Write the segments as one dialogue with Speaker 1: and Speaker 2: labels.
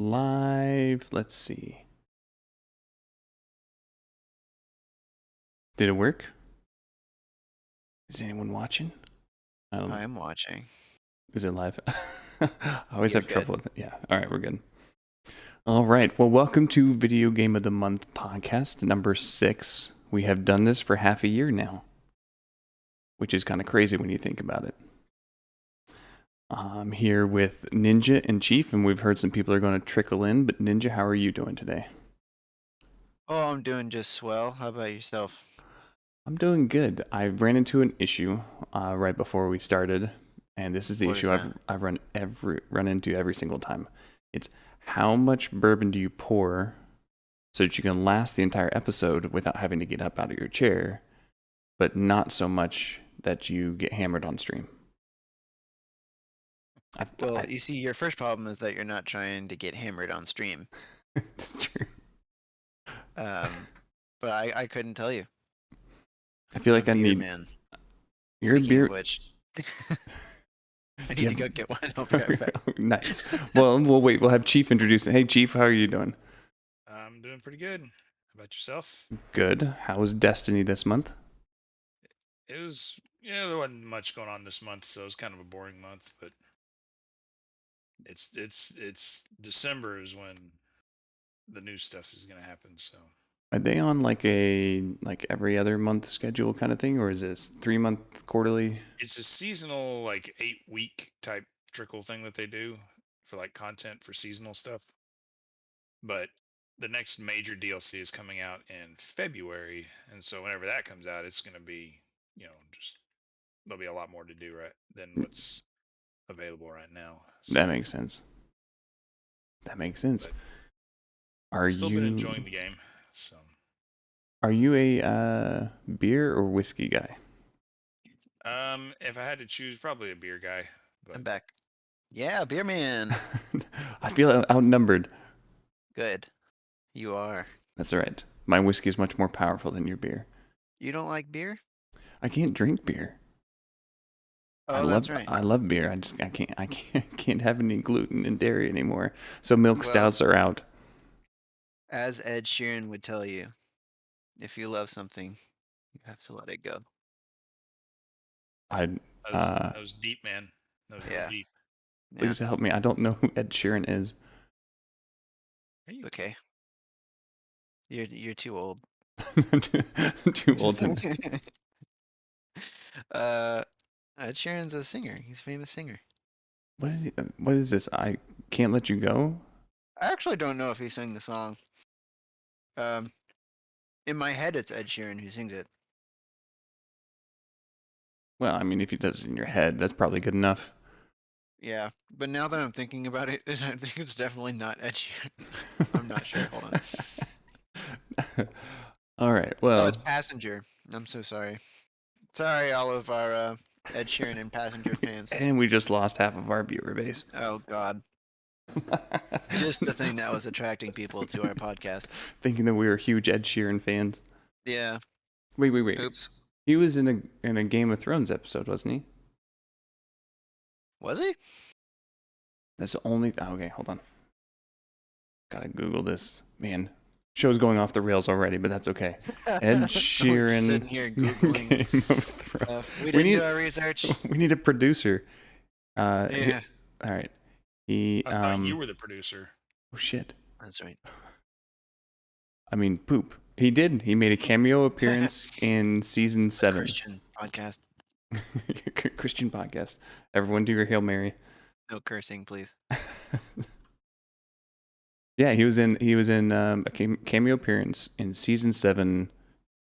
Speaker 1: live. Let's see. Did it work? Is anyone watching? I don't know.
Speaker 2: I'm watching.
Speaker 1: Is it live? I always
Speaker 2: You're
Speaker 1: have trouble with it. Yeah. All right, we're good. All right. Well, welcome to Video Game of the Month podcast number 6. We have done this for half a year now, which is kind of crazy when you think about it. I'm here with Ninja and Chief, and we've heard some people are going to trickle in. But Ninja, how are you doing today?
Speaker 2: Oh, I'm doing just swell. How about yourself?
Speaker 1: I'm doing good. I ran into an issue right before we started, and this is the
Speaker 2: What
Speaker 1: issue
Speaker 2: is
Speaker 1: I've run into every single time. It's how much bourbon do you pour so that you can last the entire episode without having to get up out of your chair, but not so much that you get hammered on stream.
Speaker 2: Well, you see, your first problem is that you're not trying to get hammered on stream.
Speaker 1: It's true.
Speaker 2: But I couldn't tell you.
Speaker 1: I feel like I need.
Speaker 2: Man.
Speaker 1: You're a
Speaker 2: Speaking
Speaker 1: beer.
Speaker 2: of which, I need to go get one. I'll be right back.
Speaker 1: Nice. Well, we'll wait. We'll have Chief introduce it. Hey, Chief, how are you doing?
Speaker 3: I'm doing pretty good. How about yourself?
Speaker 1: Good. How was Destiny this month?
Speaker 3: It was, there wasn't much going on this month, so it was kind of a boring month. But it's December is when the new stuff is gonna happen. So
Speaker 1: Are they on like every other month schedule kind of thing, or is this 3-month quarterly?
Speaker 3: it's a seasonal, like 8-week type trickle thing that they do for like content for seasonal stuff. But the next major DLC is coming out in February, and so whenever that comes out, it's gonna be, just there'll be a lot more to do than what's available right now. So,
Speaker 1: That makes sense. Are
Speaker 3: still
Speaker 1: you
Speaker 3: been enjoying the game? So,
Speaker 1: are you a beer or whiskey guy?
Speaker 3: if I had to choose, probably a beer guy. But
Speaker 2: I'm back. Yeah, beer man.
Speaker 1: I feel outnumbered.
Speaker 2: Good. You are.
Speaker 1: That's all right. My whiskey is much more powerful than your beer.
Speaker 2: You don't like beer?
Speaker 1: I can't drink beer.
Speaker 2: Oh, that's right.
Speaker 1: I love beer. I can't have any gluten and dairy anymore. So milk stouts are out.
Speaker 2: As Ed Sheeran would tell you, if you love something, you have to let it go.
Speaker 3: that was deep, man. That was deep.
Speaker 1: Please help me. I don't know who Ed Sheeran is.
Speaker 2: Okay. You're too old.
Speaker 1: Too old.
Speaker 2: Ed Sheeran's a singer. He's a famous singer.
Speaker 1: What is this? I Can't Let You Go?
Speaker 2: I actually don't know if he sang the song. In my head, it's Ed Sheeran who sings it.
Speaker 1: Well, I mean, if he does it in your head, that's probably good enough.
Speaker 2: Yeah, but now that I'm thinking about it, I think it's definitely not Ed Sheeran. I'm not sure. Hold
Speaker 1: on. All right. Well,
Speaker 2: it's Passenger. I'm so sorry. Sorry, all of our Ed Sheeran and Passenger fans.
Speaker 1: And we just lost half of our viewer base.
Speaker 2: Oh God. Just the thing that was attracting people to our podcast.
Speaker 1: Thinking that we were huge Ed Sheeran fans.
Speaker 2: Yeah.
Speaker 1: Wait.
Speaker 2: Oops.
Speaker 1: He was in a Game of Thrones episode, wasn't he?
Speaker 2: Was he?
Speaker 1: That's the only... okay, hold on. Gotta Google this. Man, show's going off the rails already, but that's okay. Ed Sheeran...
Speaker 2: sitting here Googling
Speaker 1: Game of Thrones.
Speaker 2: We didn't do our research.
Speaker 1: We need a producer.
Speaker 2: Yeah.
Speaker 1: All right.
Speaker 3: I thought you were the producer.
Speaker 1: Oh, shit.
Speaker 2: That's right.
Speaker 1: I mean, poop. He did. He made a cameo appearance in season 7.
Speaker 2: Christian podcast.
Speaker 1: Christian podcast. Everyone do your Hail Mary.
Speaker 2: No cursing, please.
Speaker 1: Yeah, he was in a cameo appearance in season 7,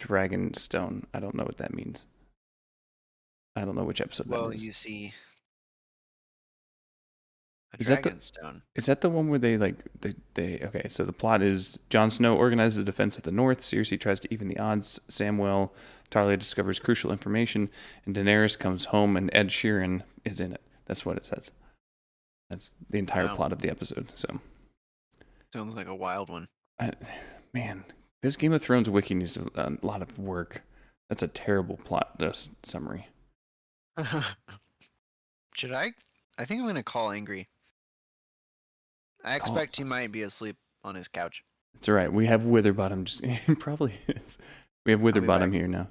Speaker 1: Dragonstone. I don't know what that means. I don't know which episode that is.
Speaker 2: Well, you see,
Speaker 1: Dragonstone. Is that the one where they okay, so the plot is Jon Snow organizes the defense of the North, Cersei tries to even the odds, Samwell Tarly discovers crucial information, and Daenerys comes home and Ed Sheeran is in it. That's what it says. That's the entire plot of the episode. So
Speaker 2: sounds like a wild one.
Speaker 1: Man, this Game of Thrones wiki needs a lot of work. That's a terrible plot summary.
Speaker 2: Should I? I think I'm gonna call Angry. I expect he might be asleep on his couch.
Speaker 1: It's all right. We have Witherbottom. Just it probably is. We have
Speaker 2: I'll be back.
Speaker 1: Witherbottom here now.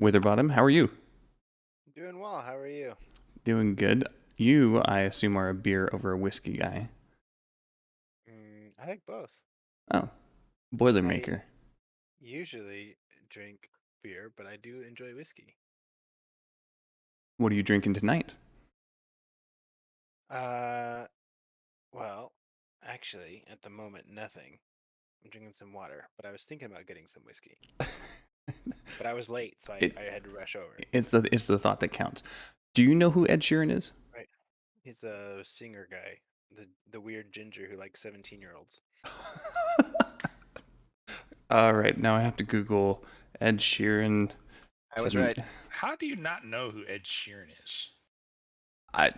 Speaker 1: Witherbottom, how are you?
Speaker 4: Doing well. How are you?
Speaker 1: Doing good. You, I assume, are a beer over a whiskey guy.
Speaker 4: I think both.
Speaker 1: Oh, Boilermaker.
Speaker 4: Usually drink beer, but I do enjoy whiskey.
Speaker 1: What are you drinking tonight?
Speaker 4: Well, actually, at the moment, nothing. I'm drinking some water, but I was thinking about getting some whiskey. But I was late, so I had to rush over.
Speaker 1: It's the thought that counts. Do you know who Ed Sheeran is?
Speaker 4: Right. He's a singer guy, the weird ginger who likes 17-year-olds.
Speaker 1: All right, now I have to Google Ed Sheeran.
Speaker 2: I was right.
Speaker 3: How do you not know who Ed Sheeran is?
Speaker 1: I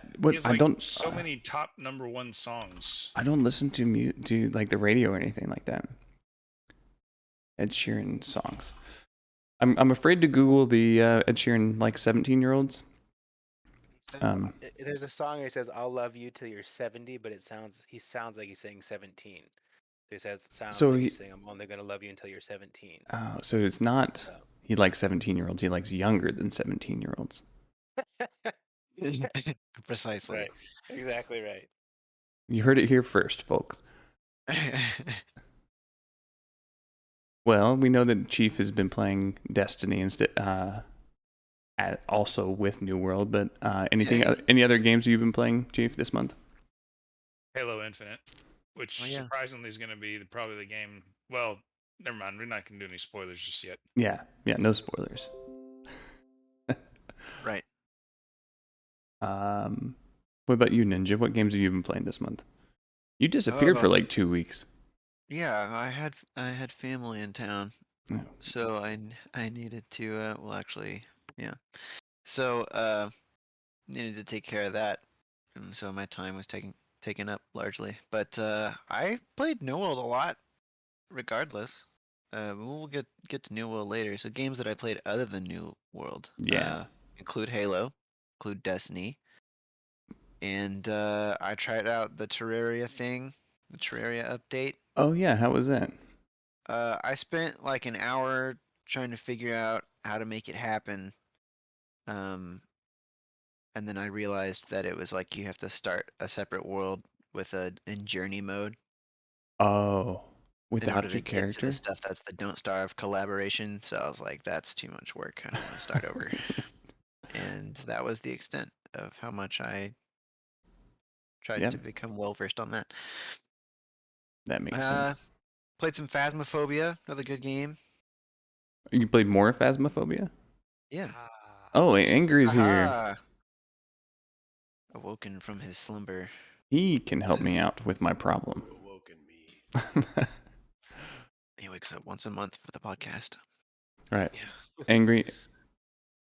Speaker 1: don't
Speaker 3: so many top #1 songs.
Speaker 1: I don't listen to like the radio or anything like that. Ed Sheeran songs. I'm afraid to Google the Ed Sheeran like 17-year-olds.
Speaker 4: There's a song where he says, "I'll love you till you're 70," but he sounds like he's saying 17. So he's saying, "I'm only gonna love you until you're 17."
Speaker 1: Oh, so it's not he likes 17-year-olds. He likes younger than 17-year-olds.
Speaker 2: Precisely.
Speaker 4: Right. Exactly right.
Speaker 1: You heard it here first, folks. Well, we know that Chief has been playing Destiny instead, also with New World. But any other games you've been playing, Chief, this month?
Speaker 3: Halo Infinite, which surprisingly is going to be probably the game. Well, never mind. We're not going to do any spoilers just yet.
Speaker 1: Yeah, no spoilers.
Speaker 2: Right.
Speaker 1: What about you, Ninja? What games have you been playing this month? You disappeared for like 2 weeks.
Speaker 2: Yeah, I had family in town, so I needed to. So needed to take care of that, and so my time was taken up largely. But I played New World a lot, regardless. We'll get to New World later. So games that I played other than New World, include Halo, include Destiny, and I tried out the Terraria thing, the Terraria update.
Speaker 1: Oh yeah, how was that?
Speaker 2: I spent like an hour trying to figure out how to make it happen. And then I realized that it was like you have to start a separate world with in journey mode.
Speaker 1: Oh, without
Speaker 2: in order
Speaker 1: your
Speaker 2: to get
Speaker 1: character?
Speaker 2: to the stuff that's the Don't Starve collaboration. So I was like, that's too much work. I don't want to start over. And that was the extent of how much I tried to become well versed on that.
Speaker 1: That makes sense.
Speaker 2: Played some Phasmophobia, another good game.
Speaker 1: You played more Phasmophobia?
Speaker 2: Yeah.
Speaker 1: Oh, Angry's here.
Speaker 2: Awoken from his slumber.
Speaker 1: He can help me out with my problem.
Speaker 5: Awoken me.
Speaker 2: He wakes up once a month for the podcast.
Speaker 1: Right. Yeah. Angry,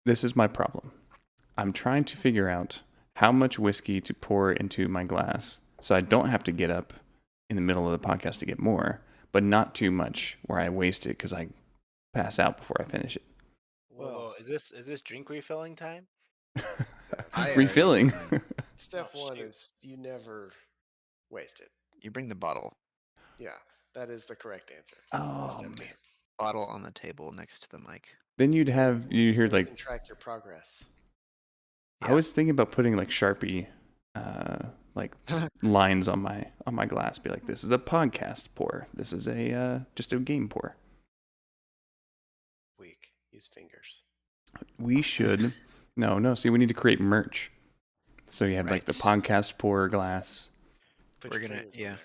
Speaker 1: this is my problem. I'm trying to figure out how much whiskey to pour into my glass so I don't have to get up in the middle of the podcast to get more, but not too much where I waste it because I pass out before I finish it.
Speaker 4: Whoa, is this drink refilling time?
Speaker 1: Refilling.
Speaker 5: Step one is you never waste it.
Speaker 2: You bring the bottle.
Speaker 5: Yeah, that is the correct answer.
Speaker 1: Oh, man.
Speaker 2: Bottle on the table next to the mic.
Speaker 1: Then you hear like...
Speaker 5: You can track your progress.
Speaker 1: Yeah. I was thinking about putting like Sharpie like lines on my glass. Be like, this is a podcast pour. This is just a game pour.
Speaker 5: Weak. Use fingers.
Speaker 1: We should... No. See, we need to create merch. So you have like the podcast pour glass.
Speaker 2: We're gonna, yeah.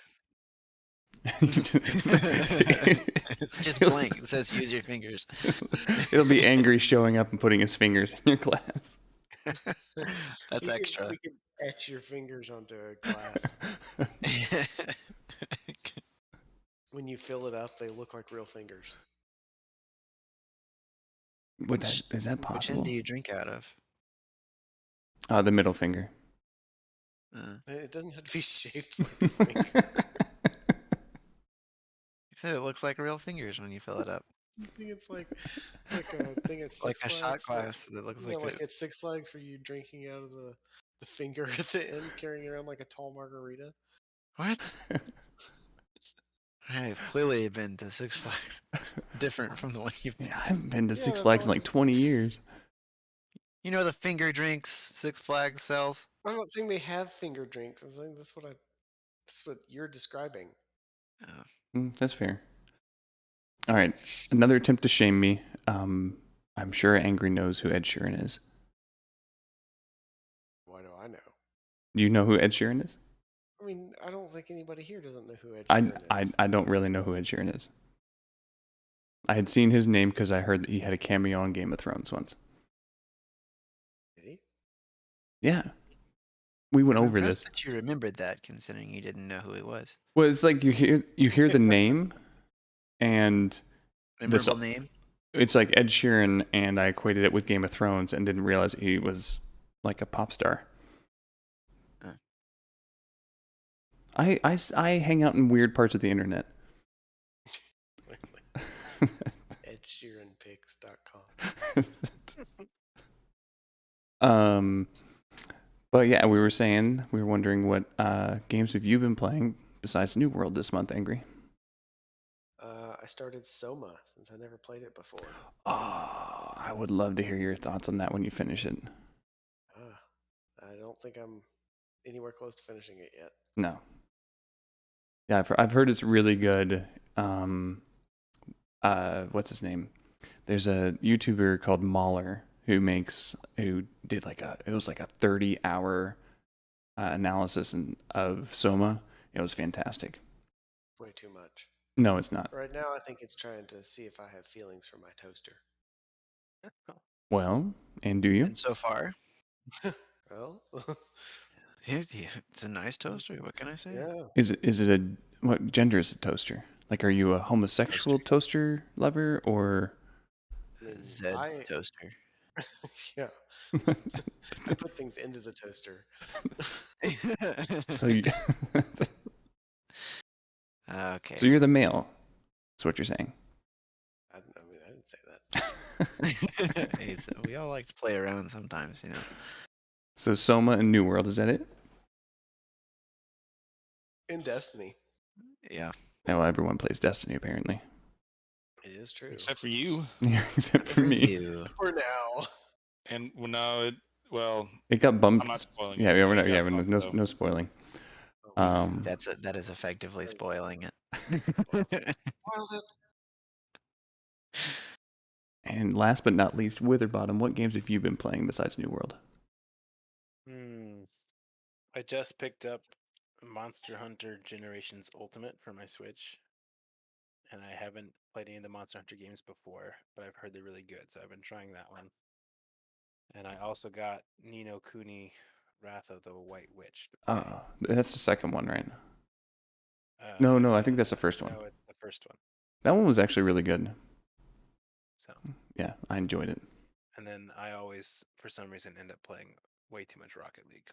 Speaker 1: It's
Speaker 2: just blank. It says use your fingers.
Speaker 1: It'll be Angry showing up and putting his fingers in your glass.
Speaker 2: That's extra.
Speaker 5: We can etch your fingers onto a glass. When you fill it up, they look like real fingers.
Speaker 1: Is that possible?
Speaker 2: Which end do you drink out of?
Speaker 1: The middle finger.
Speaker 5: It doesn't have to be shaped like a finger.
Speaker 2: You said it looks like real fingers when you fill it up.
Speaker 5: I think it's like a thing at Six
Speaker 2: like a
Speaker 5: Flags,
Speaker 2: shot glass that looks like
Speaker 5: at Six Flags where you're drinking out of the finger at the end, carrying around like a tall margarita.
Speaker 2: What? I have clearly been to Six Flags. Different from the one you've been.
Speaker 1: Yeah, I haven't been to Six
Speaker 5: Yeah,
Speaker 1: Flags in
Speaker 5: that
Speaker 1: like
Speaker 5: was-
Speaker 1: 20 years.
Speaker 2: You know the finger drinks Six Flags sells?
Speaker 5: I'm not saying they have finger drinks. I'm saying that's what you're describing.
Speaker 1: That's fair. All right, another attempt to shame me. I'm sure Angry knows who Ed Sheeran is.
Speaker 5: Why do I know?
Speaker 1: Do you know who Ed Sheeran is?
Speaker 5: I mean, I don't think anybody here doesn't know who Ed Sheeran is.
Speaker 1: I don't really know who Ed Sheeran is. I had seen his name because I heard that he had a cameo on Game of Thrones once.
Speaker 5: Did he?
Speaker 1: Yeah. We went
Speaker 2: I'm
Speaker 1: over
Speaker 2: impressed
Speaker 1: this.
Speaker 2: that you remembered that, considering you didn't know who he was.
Speaker 1: Well, it's like you hear the name, and
Speaker 2: Memorable name?
Speaker 1: it's like Ed Sheeran, and I equated it with Game of Thrones and didn't realize he was like a pop star.
Speaker 2: Huh.
Speaker 1: I hang out in weird parts of the internet.
Speaker 5: EdSheeranPicks.com.
Speaker 1: But yeah, we were wondering what games have you been playing besides New World this month, Angry?
Speaker 5: I started Soma since I never played it before.
Speaker 1: Oh, I would love to hear your thoughts on that when you finish it.
Speaker 5: I don't think I'm anywhere close to finishing it yet.
Speaker 1: No. Yeah, I've heard it's really good. What's his name? There's a YouTuber called Mahler who did it was like a 30-hour analysis of Soma. It was fantastic.
Speaker 5: Way too much.
Speaker 1: No, it's not.
Speaker 5: Right now, I think it's trying to see if I have feelings for my toaster.
Speaker 1: Well, and do you?
Speaker 2: And so far,
Speaker 5: Well,
Speaker 2: it's a nice toaster. What can I say?
Speaker 5: yeah.
Speaker 1: Is it what gender is a toaster? Like, are you a homosexual toaster lover or?
Speaker 2: Zed toaster.
Speaker 5: Yeah. I put things into the toaster.
Speaker 1: So you,
Speaker 2: Okay.
Speaker 1: so you're the male. That's what you're saying.
Speaker 5: I mean, I didn't say that.
Speaker 2: Hey, so we all like to play around sometimes, you know.
Speaker 1: So Soma and New World, is that it?
Speaker 5: In Destiny.
Speaker 2: Yeah.
Speaker 1: Oh, well, everyone plays Destiny apparently.
Speaker 5: It is true.
Speaker 3: Except for you.
Speaker 1: Yeah, except for me.
Speaker 2: You.
Speaker 5: For now.
Speaker 3: And well,
Speaker 1: It got bumped.
Speaker 3: I'm not spoiling.
Speaker 1: Yeah,
Speaker 3: it.
Speaker 1: yeah, we're not.
Speaker 3: It got
Speaker 1: Yeah,
Speaker 3: bumped,
Speaker 1: no,
Speaker 3: though.
Speaker 1: no spoiling.
Speaker 2: That is effectively spoiling it.
Speaker 5: Spoiled it.
Speaker 1: And last but not least, Witherbottom. What games have you been playing besides New World?
Speaker 4: I just picked up Monster Hunter Generations Ultimate for my Switch, and I haven't played any of the Monster Hunter games before, but I've heard they're really good, so I've been trying that one. And I also got Ni no Kuni Wrath of the White Witch.
Speaker 1: That's the second one, right? No, I think that's the first one.
Speaker 4: No, it's the first one.
Speaker 1: That one was actually really good.
Speaker 4: So.
Speaker 1: Yeah, I enjoyed it.
Speaker 4: And then I always, for some reason, end up playing way too much Rocket League.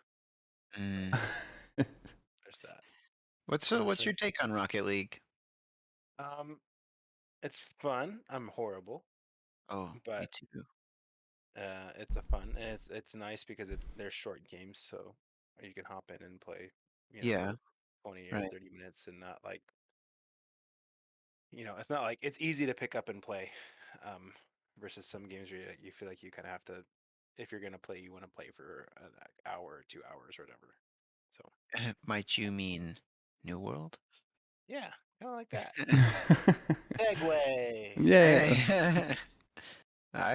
Speaker 4: There's that.
Speaker 2: What's your take on Rocket League?
Speaker 4: It's fun. I'm horrible.
Speaker 2: Oh,
Speaker 4: but
Speaker 2: me too.
Speaker 4: It's a fun, and it's nice because they're short games, so you can hop in and play. 20 or 30 minutes, and not like, it's not like it's easy to pick up and play. Versus some games where you feel like you kind of have to, if you're gonna play, you want to play for an hour or 2 hours or whatever. So
Speaker 2: might you mean New World?
Speaker 4: Yeah, kind of like that. Segway.
Speaker 1: Yeah.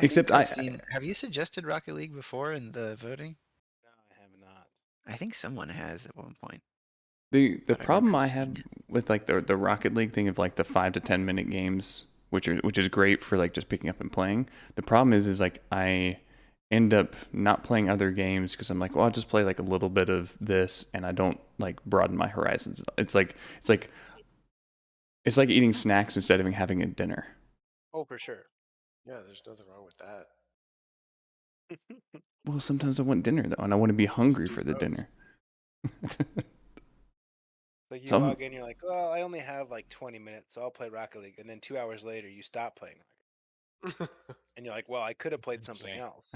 Speaker 2: Except I've seen. Have you suggested Rocket League before in the voting?
Speaker 4: No, I have not.
Speaker 2: I think someone has at one point.
Speaker 1: The problem I have with like the Rocket League thing of like the 5 to 10 minute games, which is great for like just picking up and playing. The problem is like I end up not playing other games because I'm like, well, I'll just play like a little bit of this, and I don't like broaden my horizons. It's like eating snacks instead of having a dinner.
Speaker 4: Oh, for sure.
Speaker 5: Yeah, there's nothing wrong with that.
Speaker 1: Well, sometimes I want dinner though, and I want to be hungry for the
Speaker 5: both.
Speaker 1: dinner.
Speaker 4: Like you log in, you're like, well, I only have like 20 minutes, so I'll play Rocket League. And then 2 hours later, you stop playing Rocket League. And you're like, well, I could have played something else.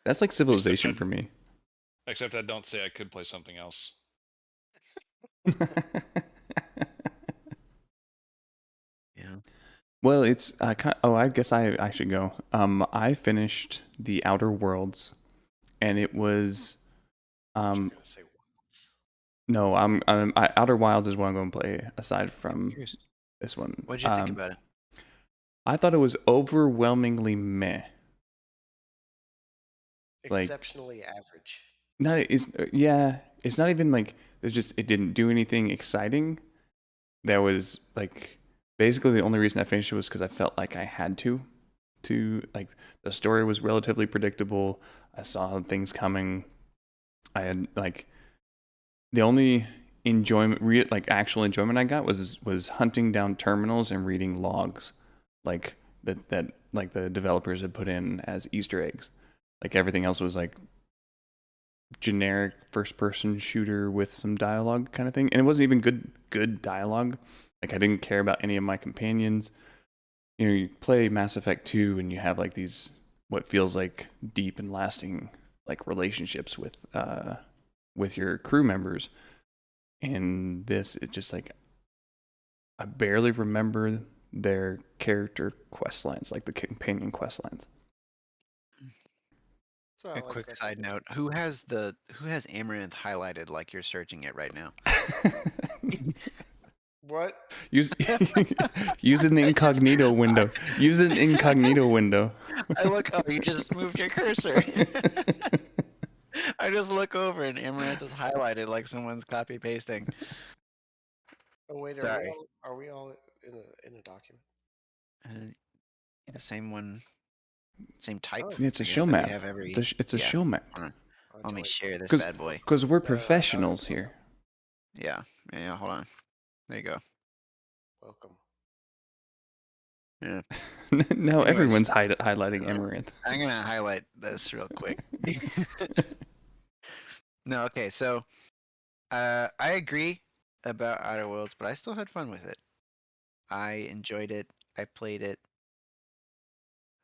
Speaker 1: That's like Civilization for me.
Speaker 3: Except I don't say I could play something else.
Speaker 2: Yeah.
Speaker 1: Well, it's I guess I should go. I finished the Outer Worlds, and it was
Speaker 5: I'm gonna say Wilds.
Speaker 1: no, Outer Wilds is what I'm going to play aside from
Speaker 2: Curious.
Speaker 1: this one.
Speaker 2: What'd you think about it?
Speaker 1: I thought it was overwhelmingly meh. Like-
Speaker 5: Exceptionally average.
Speaker 1: Not it's it's not even like it didn't do anything exciting. There was like basically the only reason I finished it was because I felt like I had to like the story was relatively predictable. I saw things coming. I had like the only enjoyment actual enjoyment I got was hunting down terminals and reading logs like that like the developers had put in as Easter eggs. Like everything else was like generic first person shooter with some dialogue kind of thing, and it wasn't even good dialogue. Like I didn't care about any of my companions. You know, you play Mass Effect 2 and you have like these what feels like deep and lasting like relationships with your crew members, and this it just like I barely remember their character quest lines, like the companion quest lines.
Speaker 5: So I
Speaker 2: A
Speaker 5: like
Speaker 2: quick
Speaker 5: that
Speaker 2: side
Speaker 5: too.
Speaker 2: note: who has Amouranth highlighted like you're searching it right now?
Speaker 5: What?
Speaker 1: use an incognito window. Use an incognito window.
Speaker 2: I look. Oh, you just moved your cursor. I just look over and Amaranth is highlighted like someone's copy pasting.
Speaker 5: Oh wait,
Speaker 2: Sorry.
Speaker 5: are we all in a document?
Speaker 2: The same one, same type.
Speaker 5: Oh.
Speaker 1: It's a
Speaker 2: I guess,
Speaker 1: show
Speaker 2: that we
Speaker 1: map.
Speaker 2: have every.
Speaker 1: It's a
Speaker 2: yeah.
Speaker 1: show map.
Speaker 2: Hold on.
Speaker 5: I'll
Speaker 2: Let me
Speaker 5: join.
Speaker 2: share this
Speaker 1: 'Cause-
Speaker 2: bad boy.
Speaker 1: Because we're
Speaker 5: No,
Speaker 1: professionals here.
Speaker 2: Yeah. Yeah. Hold on. There you go.
Speaker 5: Welcome.
Speaker 2: Yeah.
Speaker 1: No,
Speaker 2: Anyways.
Speaker 1: everyone's highlighting Amaranth.
Speaker 2: I'm gonna highlight this real quick. No, okay, so I agree about Outer Worlds, but I still had fun with it. I enjoyed it. I played it.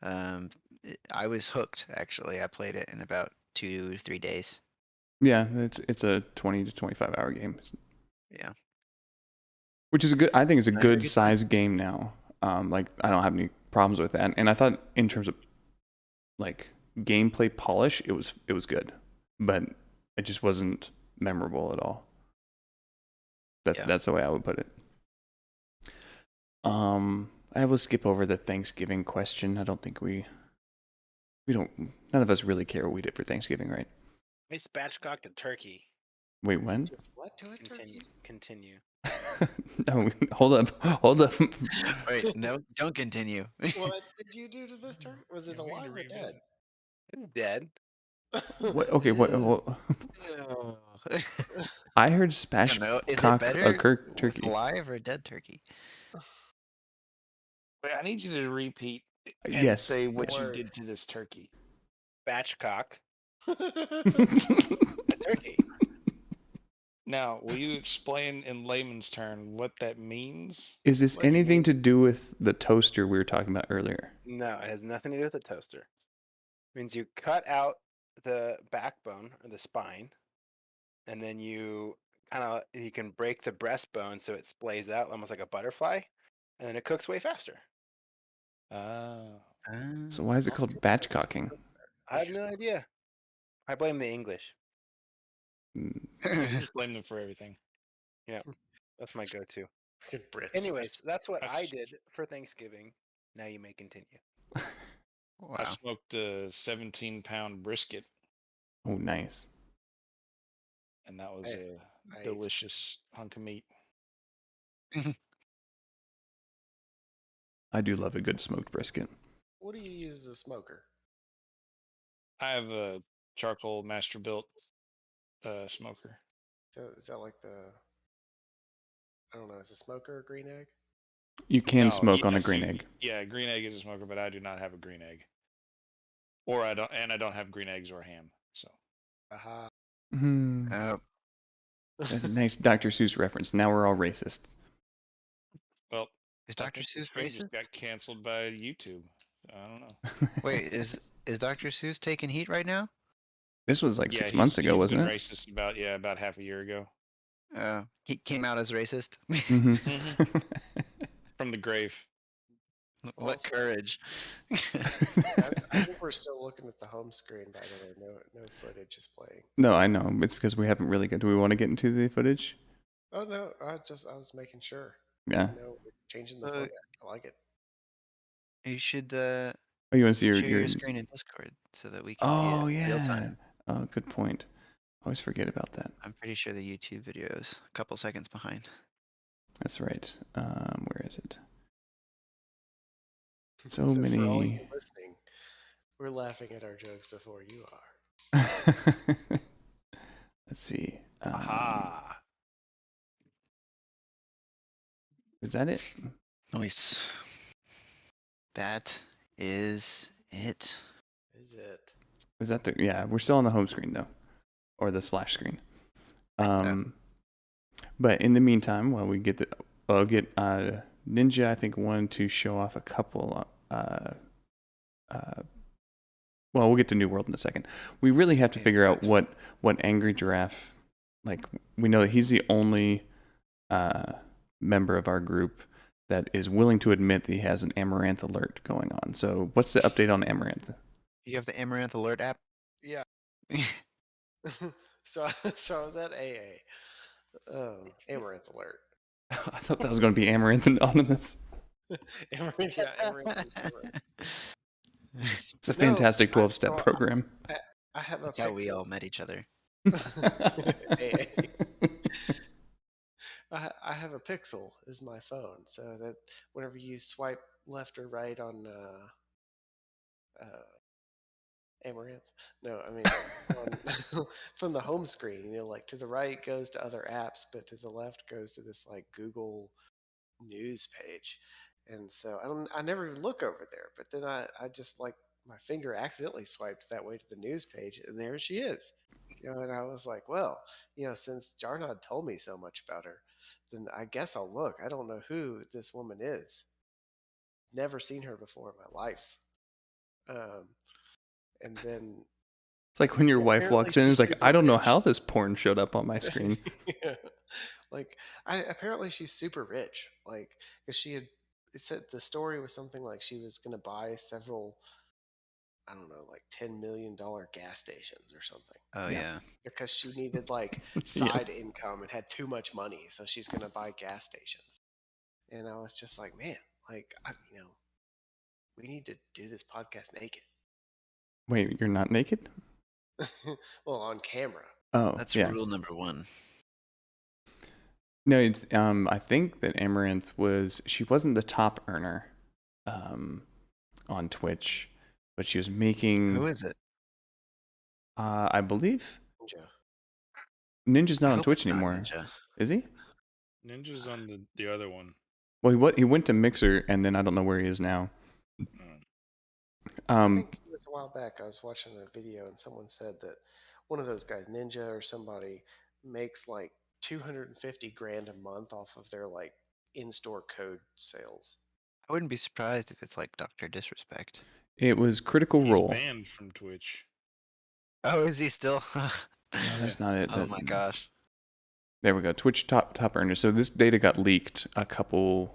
Speaker 2: I was hooked actually. I played it in about 2 to 3 days.
Speaker 1: Yeah, it's a 20 to 25 hour game.
Speaker 2: Yeah.
Speaker 1: Which is I think it's a
Speaker 2: I had a
Speaker 1: good
Speaker 2: good time.
Speaker 1: size game now. Like I don't have any problems with that. And I thought in terms of like gameplay polish, it was good. But it just wasn't memorable at all.
Speaker 2: Yeah.
Speaker 1: That's the way I would put it. I will skip over the Thanksgiving question. I don't think we don't none of us really care what we did for Thanksgiving, right?
Speaker 4: I spatchcocked a turkey.
Speaker 1: Wait, when?
Speaker 5: What to it,
Speaker 4: Continue.
Speaker 5: turkey?
Speaker 4: Continue.
Speaker 1: No, hold up.
Speaker 2: Wait, no, don't continue.
Speaker 5: What did you do to this turkey? Was it
Speaker 3: Yeah, we need to
Speaker 5: alive or dead?
Speaker 4: It's dead.
Speaker 1: What? Okay, what?
Speaker 2: Oh.
Speaker 1: I heard
Speaker 2: I
Speaker 1: spash
Speaker 2: don't know. Is it
Speaker 1: cock
Speaker 2: better
Speaker 1: a kirk
Speaker 2: with
Speaker 1: turkey.
Speaker 2: alive or dead turkey?
Speaker 3: Wait, I need you to repeat and
Speaker 1: Yes.
Speaker 3: say what you
Speaker 5: Word.
Speaker 3: did to this turkey.
Speaker 4: Spatchcock
Speaker 5: Oh,
Speaker 4: a turkey.
Speaker 3: Now, will you explain in layman's term what that means?
Speaker 1: Is this
Speaker 5: What do you
Speaker 1: anything
Speaker 5: mean?
Speaker 1: to do with the toaster we were talking about earlier?
Speaker 4: No, it has nothing to do with a toaster. It means you cut out the backbone or the spine, and then you can break the breastbone so it splays out almost like a butterfly, and then it cooks way faster.
Speaker 3: Oh.
Speaker 1: So why is it called batch cocking?
Speaker 4: I have no idea. I blame the English.
Speaker 1: Mm,
Speaker 3: You just blame them for everything.
Speaker 4: That's my go-to.
Speaker 5: Fucking Brits.
Speaker 4: Anyways, that's what I
Speaker 3: That's-
Speaker 4: did for Thanksgiving. Now you may continue.
Speaker 3: I
Speaker 2: Wow.
Speaker 3: smoked a 17-pound brisket,
Speaker 1: Oh, nice.
Speaker 3: and that was a
Speaker 5: I ate-
Speaker 3: delicious hunk of meat.
Speaker 1: I do love a good smoked brisket.
Speaker 5: What do you use as a smoker?
Speaker 3: I have a charcoal master built smoker.
Speaker 5: Is that like the? I don't know. Is a smoker a green egg?
Speaker 1: You can
Speaker 3: No,
Speaker 1: smoke on a
Speaker 3: yes,
Speaker 1: green
Speaker 3: you-
Speaker 1: egg.
Speaker 3: Yeah, green egg is a smoker, but I do not have a green egg. Or I don't have green eggs or ham. So
Speaker 5: Aha.
Speaker 1: Hmm.
Speaker 2: Oh,
Speaker 1: A nice Dr. Seuss reference. Now we're all racist.
Speaker 3: well,
Speaker 2: is
Speaker 3: I
Speaker 2: Dr.
Speaker 3: think this
Speaker 2: Seuss
Speaker 3: thing just
Speaker 2: racist?
Speaker 3: got canceled by YouTube. I don't know.
Speaker 2: Wait, is Dr. Seuss taking heat right now?
Speaker 1: This was like
Speaker 3: Yeah,
Speaker 1: 6 months ago,
Speaker 3: he's
Speaker 1: wasn't
Speaker 3: been
Speaker 1: it?
Speaker 3: racist about half a year ago.
Speaker 2: He came out as racist.
Speaker 1: Hmm.
Speaker 3: From the grave.
Speaker 2: What
Speaker 5: Also-
Speaker 2: courage!
Speaker 5: I think we're still looking at the home screen, by the way. No footage is playing.
Speaker 1: No, I know. It's because we haven't really got. Do we want to get into the footage?
Speaker 5: Oh no, I was making sure.
Speaker 1: Yeah.
Speaker 5: No, we're changing the
Speaker 2: Uh,
Speaker 5: format. I like it.
Speaker 2: You should
Speaker 1: Oh, you want to see
Speaker 2: share
Speaker 1: your
Speaker 2: your screen in Discord so that we can see
Speaker 1: Oh
Speaker 2: it in real
Speaker 1: yeah.
Speaker 2: time.
Speaker 1: Oh, good point. Always forget about that.
Speaker 2: I'm pretty sure the YouTube video is a couple seconds behind.
Speaker 1: That's right. Where is it? So
Speaker 5: For all
Speaker 1: many.
Speaker 5: you listening, we're laughing at our jokes before you are.
Speaker 1: Let's see.
Speaker 3: Aha.
Speaker 1: Is that it?
Speaker 2: Nice. That is it.
Speaker 5: Is it?
Speaker 1: Is that the? Yeah, we're still on the home screen though, or the splash screen. But in the meantime, while we get I'll get Ninja. I think wanted to show off a couple. Well, we'll get to New World in a second. We really have to
Speaker 2: Yeah,
Speaker 1: figure out
Speaker 2: that's-
Speaker 1: what Angry Giraffe. Like, we know that he's the only member of our group that is willing to admit that he has an Amouranth alert going on. So, what's the update on Amouranth?
Speaker 2: You have the Amouranth alert app?
Speaker 5: Yeah. so I was at AA. Amaranth alert.
Speaker 1: I thought that was going to be Amaranth Anonymous.
Speaker 5: Amaranth, yeah, Amaranth Anonymous.
Speaker 1: It's a
Speaker 5: No,
Speaker 1: fantastic
Speaker 5: I
Speaker 1: 12-step
Speaker 5: saw-
Speaker 1: program.
Speaker 5: I have
Speaker 2: That's
Speaker 5: a
Speaker 2: how we
Speaker 5: picture.
Speaker 2: all met each other.
Speaker 5: AA. I have a Pixel is my phone, so that whenever you swipe left or right on Amaranth, no, I mean on, from the home screen, like to the right goes to other apps, but to the left goes to this like Google News page, and so I never even look over there, but then I just like my finger accidentally swiped that way to the news page, and there she is. And I was like, well, since Jarnod told me so much about her, then I guess I'll look. I don't know who this woman is. Never seen her before in my life. And then
Speaker 1: It's like when your wife
Speaker 5: apparently
Speaker 1: walks in and
Speaker 5: she's
Speaker 1: is like,
Speaker 5: super
Speaker 1: I don't know
Speaker 5: rich.
Speaker 1: how this porn showed up on my screen.
Speaker 5: Yeah. Like, apparently she's super rich. Like, because it said the story was something like she was going to buy several, I don't know, like $10 million gas stations or something.
Speaker 2: Oh,
Speaker 1: Yeah.
Speaker 2: yeah.
Speaker 5: Because she needed like side income and had too much money, so she's going to buy gas stations. And I was just like, man, like, we need to do this podcast naked.
Speaker 1: Wait, you're not naked?
Speaker 5: Well, on camera.
Speaker 1: Oh,
Speaker 2: That's
Speaker 1: yeah.
Speaker 2: rule number 1.
Speaker 1: No, it's I think that Amaranth she wasn't the top earner on Twitch, but she was making
Speaker 2: Who is it?
Speaker 1: I believe
Speaker 5: Ninja.
Speaker 1: Ninja's not
Speaker 2: I
Speaker 1: on
Speaker 2: hope
Speaker 1: Twitch
Speaker 2: it's not
Speaker 1: anymore.
Speaker 2: Ninja.
Speaker 1: Is he?
Speaker 3: Ninja's on the other one.
Speaker 1: Well, he went to Mixer and then I don't know where he is now.
Speaker 5: I think it was a while back. I was watching a video and someone said that one of those guys, Ninja or somebody, makes like 250 grand a month off of their like in-store code sales.
Speaker 2: I wouldn't be surprised if it's like Dr. Disrespect.
Speaker 1: It was Critical
Speaker 3: He's
Speaker 1: Role.
Speaker 3: banned from Twitch.
Speaker 2: Oh, is he still?
Speaker 1: No, that's not it.
Speaker 2: Oh my gosh.
Speaker 1: There we go. Twitch top earner. So this data got leaked about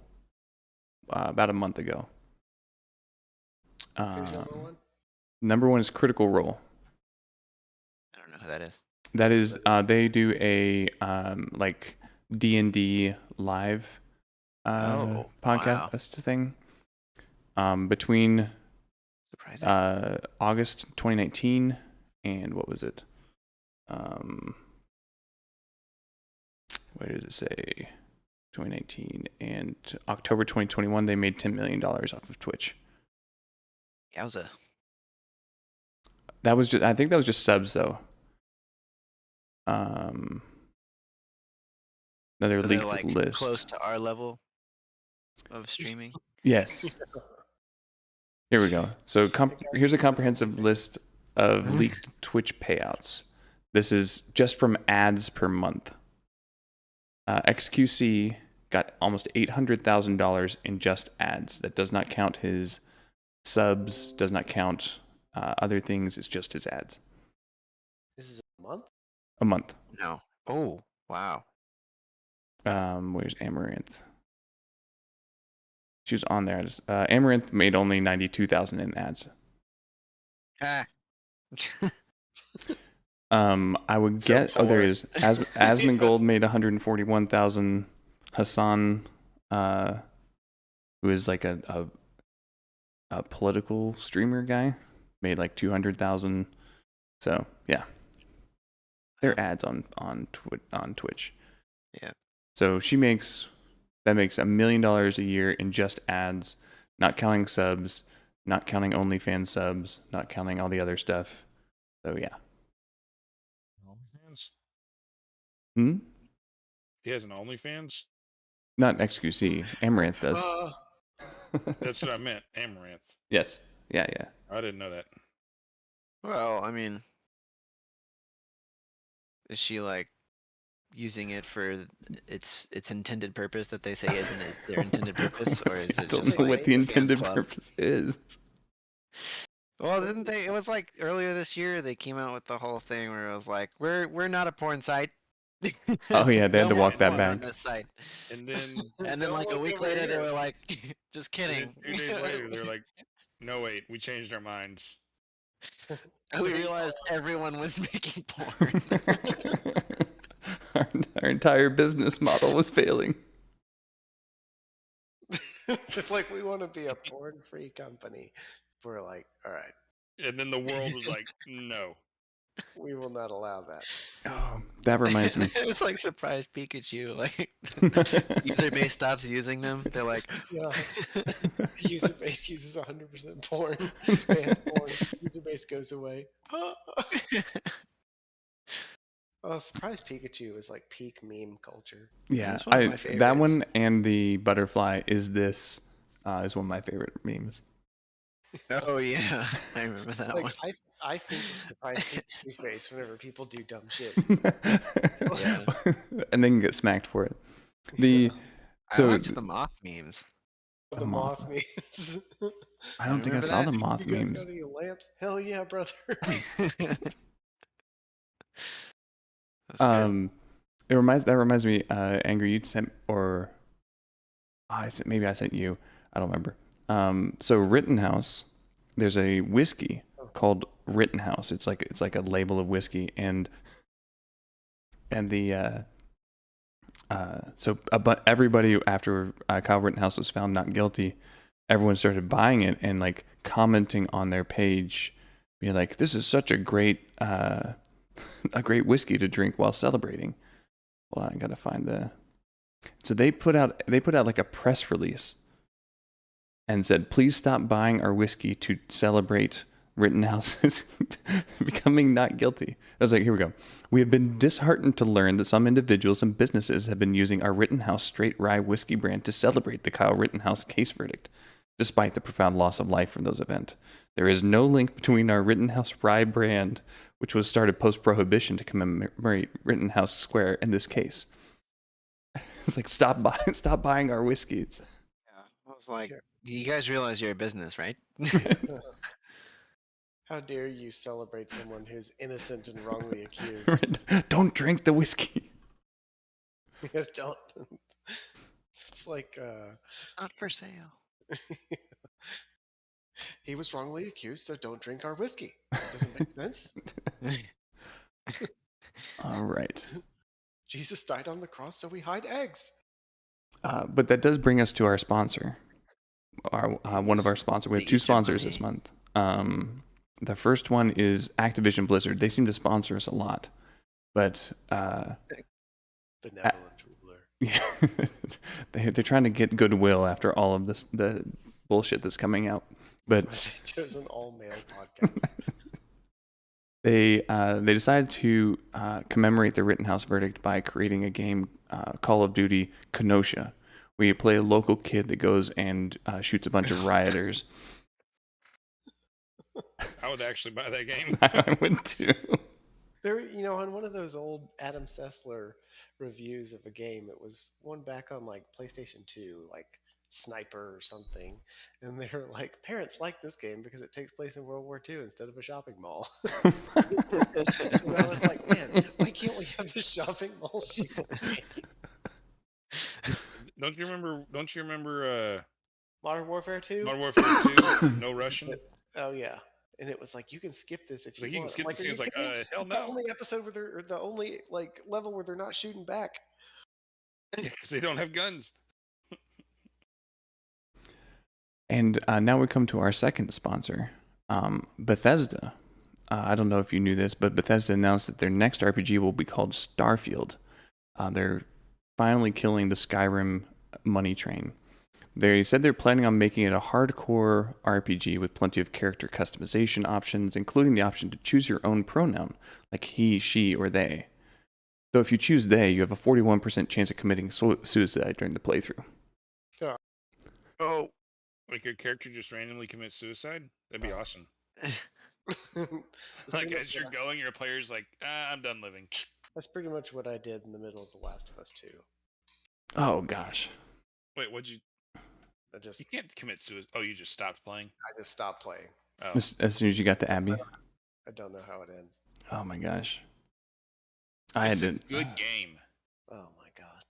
Speaker 1: a month ago.
Speaker 5: Who's number one?
Speaker 1: Number one is Critical Role.
Speaker 2: I don't know who that is.
Speaker 1: That is, they do a like D&D live
Speaker 2: Oh,
Speaker 1: podcast thing between
Speaker 2: Surprising.
Speaker 1: August 2019 and what was it? What did it say? 2019 and October 2021, they made $10 million off of Twitch.
Speaker 2: Yowza.
Speaker 1: That was just, I think that was just subs though. Another
Speaker 2: So they're
Speaker 1: leaked
Speaker 2: like
Speaker 1: list.
Speaker 2: close to our level of streaming.
Speaker 1: Yes. Here we go. So here's a comprehensive list of leaked Twitch payouts. This is just from ads per month. XQC got almost $800,000 in just ads. That does not count his subs, does not count other things. It's just his ads.
Speaker 5: This is a month?
Speaker 1: A month.
Speaker 2: No. Oh, wow.
Speaker 1: Where's Amouranth? She was on there. Amouranth made only 92,000 in ads.
Speaker 2: Ah.
Speaker 1: I would
Speaker 4: So
Speaker 1: get. Oh, there
Speaker 4: poor.
Speaker 1: he is. Asmongold made 141,000. Hassan, who is like a political streamer guy, made like 200,000. So yeah, they're ads on Twitch.
Speaker 2: Yeah.
Speaker 1: So that makes $1 million a year in just ads, not counting subs, not counting OnlyFans subs, not counting all the other stuff. So yeah.
Speaker 3: OnlyFans?
Speaker 1: Hmm.
Speaker 3: He has an OnlyFans?
Speaker 1: Not XQC. Amouranth does.
Speaker 3: That's what I meant. Amouranth.
Speaker 1: Yes. Yeah.
Speaker 3: I didn't know that.
Speaker 2: Well, I mean, is she like using it for its intended purpose that they say isn't it their intended purpose, or is
Speaker 1: I
Speaker 2: it
Speaker 1: don't
Speaker 2: just
Speaker 1: know
Speaker 2: like
Speaker 1: what the
Speaker 2: a fan
Speaker 1: intended
Speaker 2: club?
Speaker 1: purpose is.
Speaker 2: Well, didn't they? It was like earlier this year they came out with the whole thing where it was like, we're not a porn site.
Speaker 1: Oh yeah, they had
Speaker 2: No
Speaker 1: to
Speaker 2: more
Speaker 1: walk that
Speaker 2: porn on
Speaker 1: back.
Speaker 2: this site.
Speaker 3: And then
Speaker 2: And then
Speaker 4: Don't
Speaker 2: like a
Speaker 4: look
Speaker 2: week
Speaker 4: over
Speaker 2: later they
Speaker 4: here.
Speaker 2: were like, just
Speaker 3: and
Speaker 2: kidding.
Speaker 3: then 2 days later, they're like, no, wait, we changed our minds.
Speaker 2: And we realized everyone was making porn.
Speaker 1: Our entire business model was failing.
Speaker 5: It's like, we want to be a porn-free company. We're like, all right,
Speaker 3: And then the world was like, no.
Speaker 5: we will not allow that.
Speaker 1: Oh, that reminds me.
Speaker 2: It's like surprise Pikachu. Like user base stops using them. They're like,
Speaker 5: Yeah. User base uses 100% porn. Bans porn. User base goes away. Oh, surprise Pikachu is like peak meme culture.
Speaker 1: Yeah,
Speaker 2: That's one of my
Speaker 1: that
Speaker 2: favorites.
Speaker 1: one and the butterfly is one of my favorite memes.
Speaker 2: oh yeah, I remember that one.
Speaker 5: Like, I think it's surprise Pikachu face whenever people do dumb shit.
Speaker 2: Yeah.
Speaker 1: And they can get smacked for it.
Speaker 2: I
Speaker 1: So
Speaker 2: liked the moth memes.
Speaker 5: The
Speaker 1: The
Speaker 5: moth
Speaker 1: moth.
Speaker 5: memes.
Speaker 1: I don't think I
Speaker 2: remember
Speaker 1: saw
Speaker 2: that?
Speaker 1: the moth
Speaker 5: You guys
Speaker 1: memes.
Speaker 5: got any lamps? Hell yeah, brother.
Speaker 2: That's good.
Speaker 1: That reminds me, Angry, you sent, or maybe I sent you. I don't remember. So Rittenhouse, there's a whiskey called Rittenhouse. It's like a label of whiskey, and the but everybody after Kyle Rittenhouse was found not guilty, everyone started buying it and like commenting on their page, being like, "This is such a great whiskey to drink while celebrating." Well, I gotta find the. So they put out like a press release and said, "Please stop buying our whiskey to celebrate Rittenhouse's becoming not guilty." I was like, "Here we go. We have been disheartened to learn that some individuals and businesses have been using our Rittenhouse straight rye whiskey brand to celebrate the Kyle Rittenhouse case verdict, despite the profound loss of life from those events. There is no link between our Rittenhouse rye brand, which was started post-prohibition to commemorate Rittenhouse Square, in this case." It's like, stop buying our whiskeys.
Speaker 2: Yeah, I was like, you guys realize you're a business, right?
Speaker 5: How dare you celebrate someone who's innocent and wrongly accused?
Speaker 1: Don't drink the whiskey.
Speaker 5: Don't. It's like,
Speaker 2: Not for sale.
Speaker 5: he was wrongly accused, so don't drink our whiskey. That doesn't make sense.
Speaker 1: All right.
Speaker 5: Jesus died on the cross, so we hide eggs.
Speaker 1: But that does bring us to our sponsor. One of our sponsors. We have
Speaker 2: The
Speaker 1: 2
Speaker 2: Easter
Speaker 1: sponsors this
Speaker 2: Bunny.
Speaker 1: month. The first one is Activision Blizzard. They seem to sponsor us a lot, but
Speaker 5: Benevolent ruler.
Speaker 1: yeah, they're trying to get goodwill after all of the bullshit that's coming out. But
Speaker 5: That's why they chose an all-male podcast.
Speaker 1: they decided to commemorate the Rittenhouse verdict by creating a game, Call of Duty Kenosha, where you play a local kid that goes and shoots a bunch of rioters.
Speaker 3: I would actually buy that game.
Speaker 1: I would too.
Speaker 5: There, on one of those old Adam Sessler reviews of a game, it was one back on like PlayStation 2, like Sniper or something, and they were like, parents like this game because it takes place in World War II instead of a shopping mall. And I was like, man, why can't we have a shopping mall shooting game?
Speaker 3: Don't you remember? Don't you remember?
Speaker 5: Modern Warfare 2?
Speaker 3: Modern Warfare 2, no Russian.
Speaker 5: Oh yeah. And it was like you can skip this if
Speaker 3: It's
Speaker 5: you
Speaker 3: like you can
Speaker 5: want.
Speaker 3: skip
Speaker 5: Like,
Speaker 3: the
Speaker 5: are
Speaker 3: scene.
Speaker 5: you
Speaker 3: It's like,
Speaker 5: kidding?
Speaker 3: hell
Speaker 5: It's the
Speaker 3: no,
Speaker 5: only episode where they're, or the only like level where they're not shooting back.
Speaker 3: because they don't have guns.
Speaker 1: And now we come to our second sponsor, Bethesda. I don't know if you knew this, but Bethesda announced that their next RPG will be called Starfield. They're finally killing the Skyrim money train. They said they're planning on making it a hardcore RPG with plenty of character customization options, including the option to choose your own pronoun, like he, she, or they. Though if you choose they, you have a 41% chance of committing suicide during the playthrough.
Speaker 2: Oh,
Speaker 3: Like your character just randomly commits suicide? That'd be awesome.
Speaker 5: That's
Speaker 3: Like
Speaker 5: pretty
Speaker 3: as you're going, your player's like, I'm done living.
Speaker 5: That's pretty much what I did in the middle of The Last of Us 2.
Speaker 1: Oh gosh.
Speaker 3: Wait, what'd you?
Speaker 5: I just
Speaker 3: You can't commit suicide. Oh, you just stopped playing.
Speaker 5: stopped playing.
Speaker 3: Oh,
Speaker 1: As soon as you got to Abby.
Speaker 5: I don't know how it ends.
Speaker 1: Oh my gosh. I had
Speaker 3: it's a
Speaker 1: to.
Speaker 3: good game.
Speaker 5: Oh my god.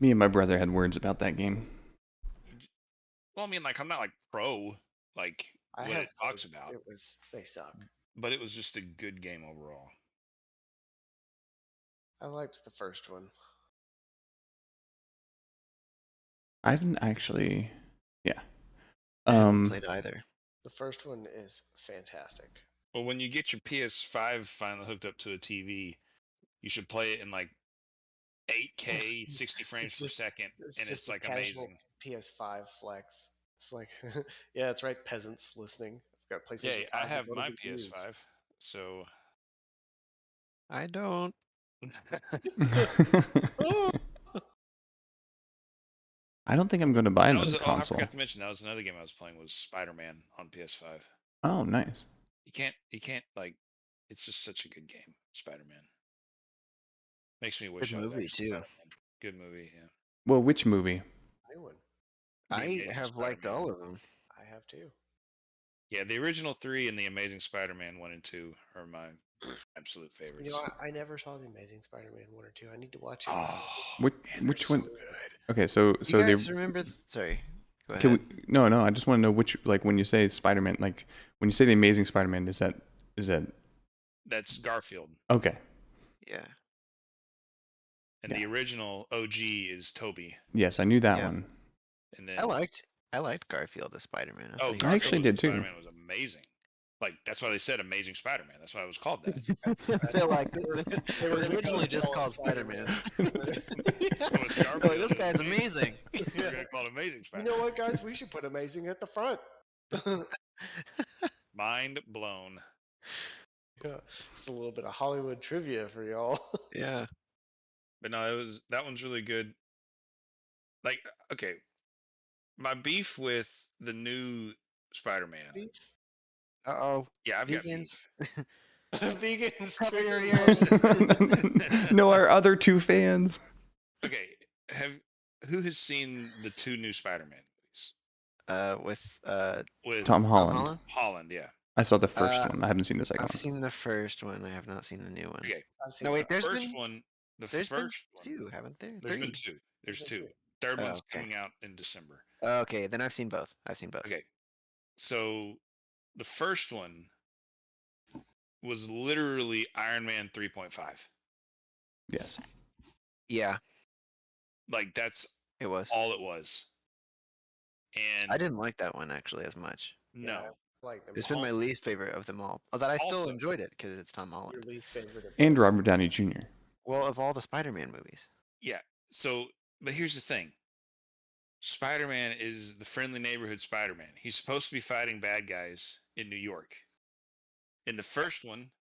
Speaker 1: Me and my brother had words about that game.
Speaker 3: Well, I mean, like I'm not like pro, like
Speaker 5: I
Speaker 3: what
Speaker 5: have
Speaker 3: it talks
Speaker 5: played-
Speaker 3: about,
Speaker 5: they suck.
Speaker 3: but it was just a good game overall.
Speaker 5: I liked the first one.
Speaker 1: I haven't actually. Yeah.
Speaker 2: I haven't played either.
Speaker 5: The first one is fantastic.
Speaker 3: Well, when you get your PS5 finally hooked up to a TV, you should play it in like 8K, 60 frames per second, and
Speaker 5: just
Speaker 3: it's
Speaker 5: a
Speaker 3: like
Speaker 5: casual
Speaker 3: amazing.
Speaker 5: PS5 flex. It's like, yeah, that's right, peasants listening. I've got PlayStation
Speaker 3: Yeah,
Speaker 5: 5.
Speaker 3: I have
Speaker 5: what do
Speaker 3: my
Speaker 5: we use?
Speaker 3: PS5, so
Speaker 2: I don't.
Speaker 1: I don't think I'm going to buy
Speaker 3: that
Speaker 1: another
Speaker 3: was, I
Speaker 1: console.
Speaker 3: forgot to mention that was another game I was playing was Spider-Man on PS5.
Speaker 1: Oh, nice.
Speaker 3: You can't like, it's just such a good game, Spider-Man. Makes me wish
Speaker 2: Good
Speaker 3: I was
Speaker 2: movie,
Speaker 3: actually
Speaker 2: too.
Speaker 3: Spider-Man. Good movie, yeah.
Speaker 1: Well, which movie?
Speaker 5: New one.
Speaker 3: The
Speaker 2: I
Speaker 3: Amazing
Speaker 2: have liked
Speaker 3: Spider-Man.
Speaker 2: all of them.
Speaker 5: I have too.
Speaker 3: Yeah, the original 3 and the Amazing Spider-Man 1 and 2 are my absolute
Speaker 5: You
Speaker 3: favorites.
Speaker 5: know, I never saw the Amazing Spider-Man 1 or 2. I need to watch it.
Speaker 3: Oh,
Speaker 1: Which
Speaker 3: man,
Speaker 1: which
Speaker 3: they're
Speaker 1: one?
Speaker 3: so good.
Speaker 1: Okay, so
Speaker 2: You guys
Speaker 1: they.
Speaker 2: remember? Sorry. Go
Speaker 1: Can
Speaker 2: ahead.
Speaker 1: we, no, I just want to know which, like, when you say Spider-Man, like, when you say the Amazing Spider-Man, is that
Speaker 3: That's Garfield.
Speaker 1: okay?
Speaker 2: Yeah.
Speaker 3: And
Speaker 1: Yeah.
Speaker 3: the original OG is Toby.
Speaker 1: Yes, I knew that
Speaker 2: Yeah.
Speaker 1: one.
Speaker 3: And then
Speaker 2: I liked Garfield as Spider-Man.
Speaker 3: oh,
Speaker 1: I
Speaker 3: Garfield
Speaker 1: actually
Speaker 3: as
Speaker 1: did too.
Speaker 3: Spider-Man was amazing. Like that's why they said Amazing Spider-Man. That's why it was called that.
Speaker 2: They're like,
Speaker 5: They were
Speaker 2: it was
Speaker 5: gonna
Speaker 2: originally just
Speaker 5: call it
Speaker 2: called Spider-Man.
Speaker 3: Garfield
Speaker 2: They're like, this
Speaker 3: is
Speaker 2: guy's amazing.
Speaker 3: We're gonna call it Amazing
Speaker 5: You
Speaker 3: Spider-Man.
Speaker 5: know what, guys? We should put amazing at the front.
Speaker 3: Mind blown.
Speaker 5: Yeah, just a little bit of Hollywood trivia for y'all.
Speaker 2: Yeah.
Speaker 3: But no, that one's really good. Like, okay, my beef with the new Spider-Man.
Speaker 2: Uh-oh.
Speaker 3: Yeah, I've got
Speaker 2: Vegans.
Speaker 3: beef.
Speaker 5: Vegans.
Speaker 2: Cover your
Speaker 5: trigger
Speaker 2: ears.
Speaker 1: No, our other two fans.
Speaker 3: Okay, who has seen the 2 new Spider-Man movies?
Speaker 2: With
Speaker 1: Tom Holland.
Speaker 2: Holland?
Speaker 3: Holland, yeah.
Speaker 1: I saw the first
Speaker 2: Uh,
Speaker 1: one. I haven't seen the second
Speaker 2: I've
Speaker 1: one.
Speaker 2: seen the first one. I have not seen the new one.
Speaker 3: Okay,
Speaker 5: I've seen
Speaker 2: No, wait.
Speaker 5: that.
Speaker 2: There's
Speaker 3: first
Speaker 2: been
Speaker 3: one. The
Speaker 2: there's been
Speaker 3: first one.
Speaker 2: 2, haven't there?
Speaker 3: There's
Speaker 2: 3.
Speaker 3: been 2. There's
Speaker 5: There's been
Speaker 3: 2.
Speaker 5: two.
Speaker 3: Third
Speaker 2: Oh,
Speaker 3: one's
Speaker 2: okay.
Speaker 3: coming out in December.
Speaker 2: Okay, then I've seen both.
Speaker 3: Okay, so the first one was literally Iron Man 3.5.
Speaker 1: Yes.
Speaker 2: Yeah,
Speaker 3: Like that's
Speaker 2: it was.
Speaker 3: all it was. And
Speaker 2: I didn't like that one actually as much.
Speaker 3: no,
Speaker 5: Yeah, I like them
Speaker 2: It's
Speaker 5: all.
Speaker 2: been my least favorite of them all. Although I still
Speaker 3: Also-
Speaker 2: enjoyed it because it's Tom
Speaker 5: Your
Speaker 2: Holland.
Speaker 5: least favorite. Of
Speaker 1: And
Speaker 5: both.
Speaker 1: Robert Downey Jr.
Speaker 2: Well, of all the Spider-Man movies.
Speaker 3: yeah. So, but here's the thing. Spider-Man is the friendly neighborhood Spider-Man. He's supposed to be fighting bad guys in New York. In the first one,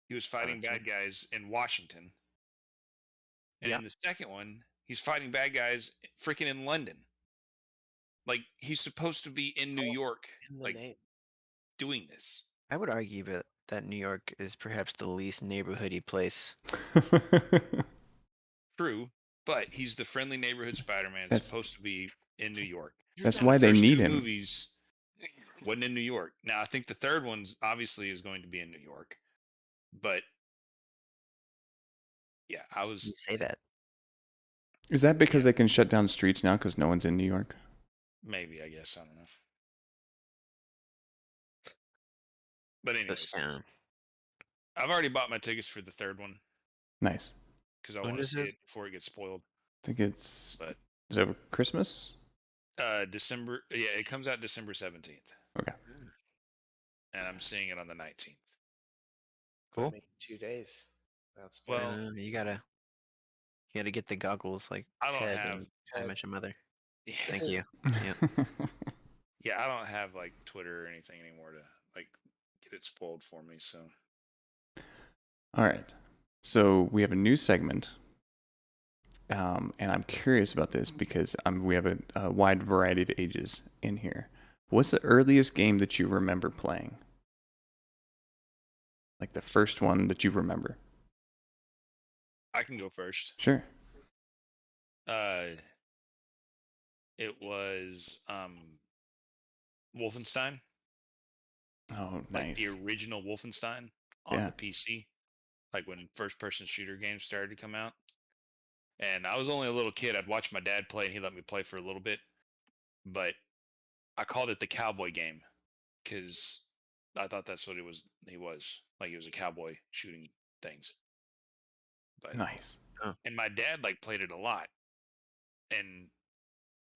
Speaker 3: he was fighting
Speaker 2: that's
Speaker 3: bad guys in Washington. And
Speaker 2: Yeah.
Speaker 3: in the second one, he's fighting bad guys freaking in London. Like he's supposed to be in New York,
Speaker 5: In the
Speaker 3: like
Speaker 5: name.
Speaker 3: doing this.
Speaker 2: I would argue that New York is perhaps the least neighborhoody place.
Speaker 3: True, but he's the friendly neighborhood Spider-Man
Speaker 1: That's-
Speaker 3: supposed to be in New York.
Speaker 1: That's
Speaker 3: And
Speaker 1: why
Speaker 3: the
Speaker 1: they
Speaker 3: first
Speaker 1: need
Speaker 3: 2
Speaker 1: him.
Speaker 3: Movies wasn't in New York. Now I think the third one's obviously is going to be in New York, but yeah, I
Speaker 2: You
Speaker 3: was
Speaker 2: say that.
Speaker 1: Is that because they can shut down streets now because no one's in New York?
Speaker 3: Maybe, I guess. I don't know. But
Speaker 2: But
Speaker 3: anyways,
Speaker 2: yeah.
Speaker 3: I've already bought my tickets for the third one
Speaker 1: Nice.
Speaker 3: because I
Speaker 2: When
Speaker 3: want to
Speaker 2: is
Speaker 3: see
Speaker 2: it?
Speaker 3: it before it gets spoiled.
Speaker 1: I think it's
Speaker 3: But
Speaker 1: is it over Christmas?
Speaker 3: December, yeah, it comes out December 17th,
Speaker 1: Okay.
Speaker 3: and I'm seeing it on the 19th.
Speaker 5: I
Speaker 2: Cool.
Speaker 5: mean, 2 days. That's
Speaker 3: Well,
Speaker 2: You gotta get the goggles like
Speaker 3: I don't
Speaker 2: Ted
Speaker 3: have.
Speaker 2: and I
Speaker 5: Ted.
Speaker 2: Met Your Mother.
Speaker 3: Yeah,
Speaker 2: Thank you.
Speaker 3: yeah, I don't have like Twitter or anything anymore to like get it spoiled for me. So
Speaker 1: All right. So we have a new segment, and I'm curious about this because we have a wide variety of ages in here. What's the earliest game that you remember playing? Like the first one that you remember?
Speaker 3: I can go first.
Speaker 1: Sure.
Speaker 3: It was Wolfenstein,
Speaker 1: Oh,
Speaker 3: like the
Speaker 1: nice.
Speaker 3: original Wolfenstein on
Speaker 1: Yeah.
Speaker 3: the PC, like when first-person shooter games started to come out. And I was only a little kid. I'd watch my dad play, and he let me play for a little bit. But I called it the cowboy game because I thought that's what it was. He was like he was a cowboy shooting things. But
Speaker 1: Nice.
Speaker 3: and my dad like played it a lot. And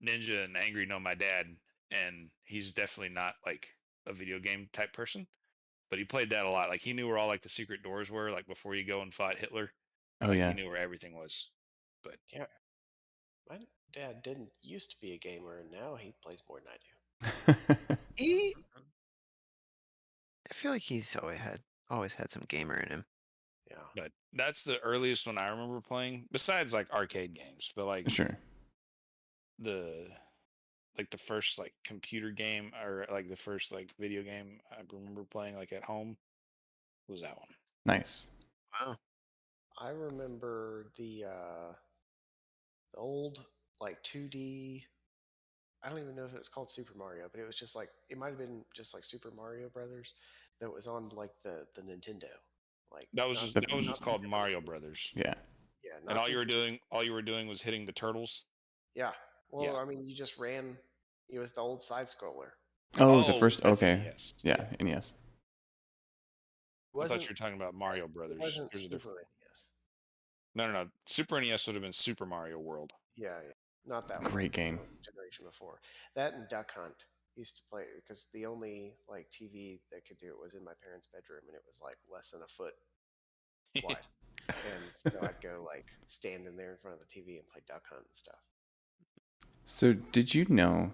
Speaker 3: Ninja and Angry know my dad, and he's definitely not like a video game type person. But he played that a lot. Like he knew where all like the secret doors were, like before you go and fought Hitler.
Speaker 1: Oh,
Speaker 3: Like
Speaker 1: yeah.
Speaker 3: he knew where everything was. But
Speaker 5: Yeah. My dad didn't used to be a gamer, and now he plays more than I do.
Speaker 2: I feel like he's always had some gamer in him.
Speaker 5: Yeah.
Speaker 3: but that's the earliest one I remember playing, besides like arcade games. But like
Speaker 1: Sure.
Speaker 3: the the first like computer game or like the first like video game I remember playing like at home was that one.
Speaker 1: Nice.
Speaker 2: Wow.
Speaker 5: I remember the old like 2D. I don't even know if it was called Super Mario, but it was just like it might have been just like Super Mario Brothers that was on like the Nintendo. Like
Speaker 3: That was
Speaker 5: not
Speaker 3: just
Speaker 1: The-
Speaker 3: that was
Speaker 5: not
Speaker 3: just
Speaker 5: the
Speaker 3: called
Speaker 5: Super
Speaker 3: Mario
Speaker 5: Nintendo.
Speaker 3: Brothers.
Speaker 1: Yeah.
Speaker 5: Yeah,
Speaker 3: And
Speaker 5: not Super.
Speaker 3: all you were doing was hitting the turtles.
Speaker 5: Yeah. Well,
Speaker 3: Yeah.
Speaker 5: I mean, you just ran. It was the old side scroller.
Speaker 1: Oh, the
Speaker 3: Oh,
Speaker 1: first.
Speaker 3: that's
Speaker 1: Okay.
Speaker 3: NES.
Speaker 1: Yeah. NES.
Speaker 3: I thought
Speaker 5: Wasn't
Speaker 3: you were talking about Mario
Speaker 5: it
Speaker 3: Brothers.
Speaker 5: wasn't
Speaker 3: There's a different.
Speaker 5: Super NES.
Speaker 3: No. Super NES would have been Super Mario World.
Speaker 5: Yeah, not that one.
Speaker 1: Great game.
Speaker 5: Generation before that, and Duck Hunt used to play because the only like TV that could do it was in my parents' bedroom, and it was like less than a foot wide. And so I'd go like stand in there in front of the TV and play Duck Hunt and stuff.
Speaker 1: So, did you know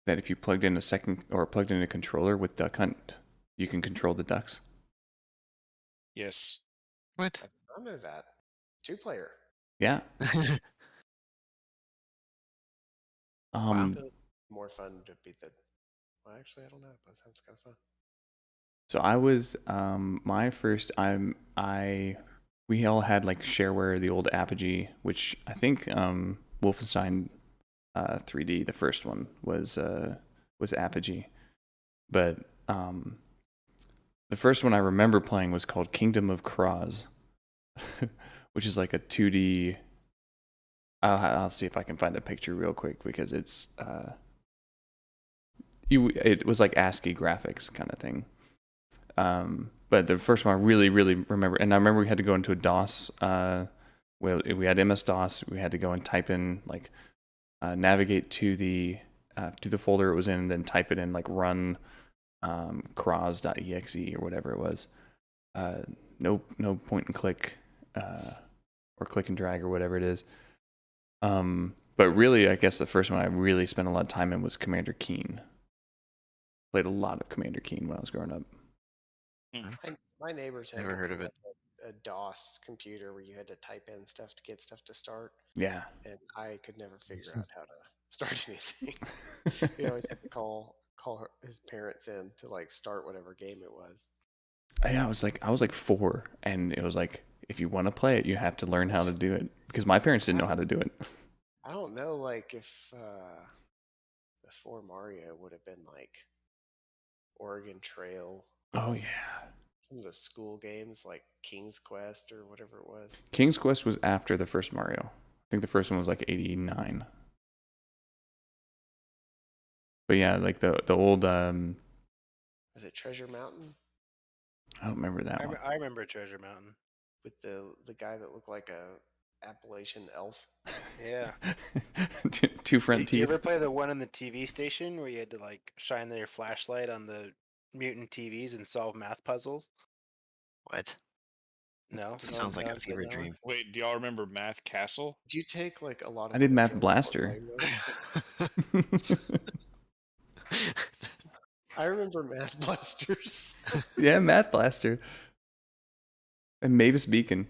Speaker 1: that if you plugged in a controller with Duck Hunt, you can control the ducks?
Speaker 3: Yes.
Speaker 2: What?
Speaker 5: I don't know that. 2-player.
Speaker 1: Yeah.
Speaker 5: More fun to be the. Well, actually, I don't know, but it sounds kind of fun.
Speaker 1: So I was my first. We all had like shareware, the old Apogee, which I think Wolfenstein 3D, the first one was Apogee, but the first one I remember playing was called Kingdom of Kroz, which is like a 2D. I'll see if I can find a picture real quick because it's it was like ASCII graphics kind of thing. But the first one I really, really remember, and I remember we had to go into a DOS. We had MS DOS. We had to go and type in like navigate to the folder it was in, and then type it in like run croz.exe or whatever it was. No point and click or click and drag or whatever it is. But really, I guess the first one I really spent a lot of time in was Commander Keen. Played a lot of Commander Keen when I was growing up.
Speaker 5: My neighbors had
Speaker 2: Never heard of it.
Speaker 5: a DOS computer where you had to type in stuff to get stuff to start,
Speaker 1: Yeah.
Speaker 5: and I could never figure out how to start anything. He always had to call his parents in to like start whatever game it was.
Speaker 1: Yeah, I was like 4, and it was like, if you want to play it, you have to learn how to do it because my parents didn't know how to do it.
Speaker 5: I don't know, like if before Mario would have been like Oregon Trail.
Speaker 1: Oh yeah,
Speaker 5: Some of the school games like King's Quest or whatever it was.
Speaker 1: King's Quest was after the first Mario. think the first one was like 89. But yeah, like the old
Speaker 5: Was it Treasure Mountain
Speaker 1: I don't remember that one.
Speaker 4: I remember Treasure Mountain.
Speaker 5: with the guy that looked like a Appalachian elf?
Speaker 4: Yeah.
Speaker 1: Two front
Speaker 4: You
Speaker 1: teeth.
Speaker 4: ever play the one on the TV station where you had to like shine your flashlight on the mutant TVs and solve math puzzles?
Speaker 2: What?
Speaker 4: No.
Speaker 2: Sounds like a fever
Speaker 4: that one?
Speaker 2: dream.
Speaker 3: Wait, do y'all remember Math Castle?
Speaker 5: Did you take like a lot of?
Speaker 1: I did Math
Speaker 5: notes
Speaker 1: Blaster.
Speaker 5: while playing those? I remember Math Blasters.
Speaker 1: Yeah, Math Blaster. And Mavis Beacon.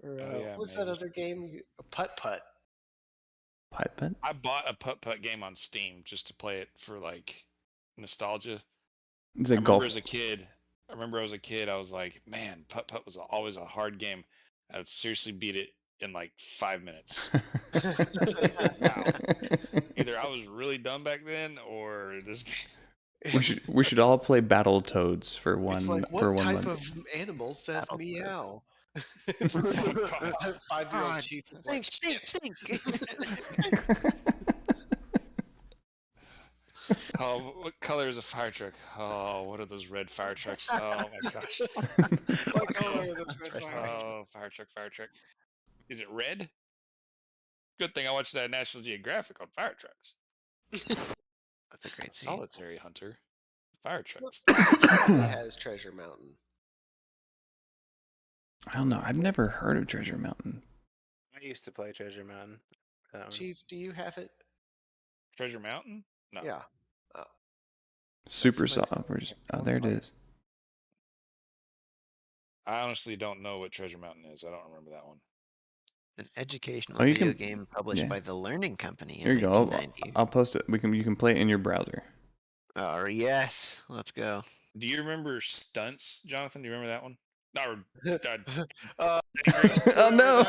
Speaker 5: Or,
Speaker 3: Oh, yeah,
Speaker 5: what was that
Speaker 3: Mavis
Speaker 5: other game? Putt Putt.
Speaker 1: Putt Putt?
Speaker 3: I bought a putt game on Steam just to play it for like nostalgia.
Speaker 1: It's
Speaker 3: I
Speaker 1: like
Speaker 3: remember
Speaker 1: golf.
Speaker 3: as a kid. I was like, man, putt was always a hard game. I'd seriously beat it in like 5 minutes. Wow. Either I was really dumb back then, or this game.
Speaker 1: we should all play Battletoads for one
Speaker 5: It's like,
Speaker 1: for
Speaker 5: what
Speaker 1: 1
Speaker 5: type
Speaker 1: month.
Speaker 5: of animal says
Speaker 2: Battletoads.
Speaker 5: meow?
Speaker 3: God.
Speaker 5: 5-year-old
Speaker 2: God,
Speaker 5: chief is like,
Speaker 2: think.
Speaker 3: Oh, what color is a fire truck? Oh, what are those red fire trucks? Oh my gosh.
Speaker 5: what color are those red fire?
Speaker 3: Oh, fire truck. Is it red? Good thing I watched that National Geographic on fire trucks.
Speaker 2: That's a great scene.
Speaker 3: Solitary hunter. Fire trucks.
Speaker 5: Has Treasure Mountain.
Speaker 1: I don't know. I've never heard of Treasure Mountain.
Speaker 4: I used to play Treasure Mountain.
Speaker 5: Chief, do you have it?
Speaker 3: Treasure Mountain? No.
Speaker 5: Yeah.
Speaker 1: Super
Speaker 5: That's nice.
Speaker 1: soft. Oh,
Speaker 5: One
Speaker 1: there it
Speaker 5: player.
Speaker 1: is.
Speaker 3: I honestly don't know what Treasure Mountain is. I don't remember that one.
Speaker 2: An educational
Speaker 1: Oh, you
Speaker 2: video
Speaker 1: can-
Speaker 2: game published
Speaker 1: yeah.
Speaker 2: by the Learning Company
Speaker 1: Here
Speaker 2: in
Speaker 1: you go.
Speaker 2: 1990.
Speaker 1: I'll post it. You can play it in your browser.
Speaker 2: Oh, yes. Let's go.
Speaker 3: Do you remember Stunts, Jonathan? Do you remember that one? No,
Speaker 1: Oh no!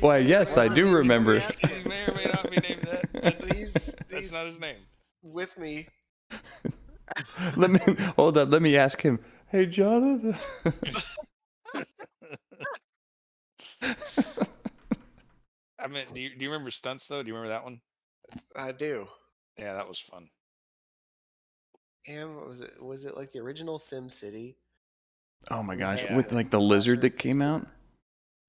Speaker 1: Why, yes, I do remember.
Speaker 3: He may or may not be named that. but
Speaker 5: He's
Speaker 3: That's not his name.
Speaker 5: with me.
Speaker 1: Let me hold on. Let me ask him. Hey, Jonathan.
Speaker 3: I mean, do you remember Stunts though? Do you remember that one?
Speaker 5: I do.
Speaker 3: Yeah, that was fun.
Speaker 5: And what was it? Was it like the original Sim City?
Speaker 1: Oh my gosh!
Speaker 3: Yeah.
Speaker 1: With like the lizard that came out.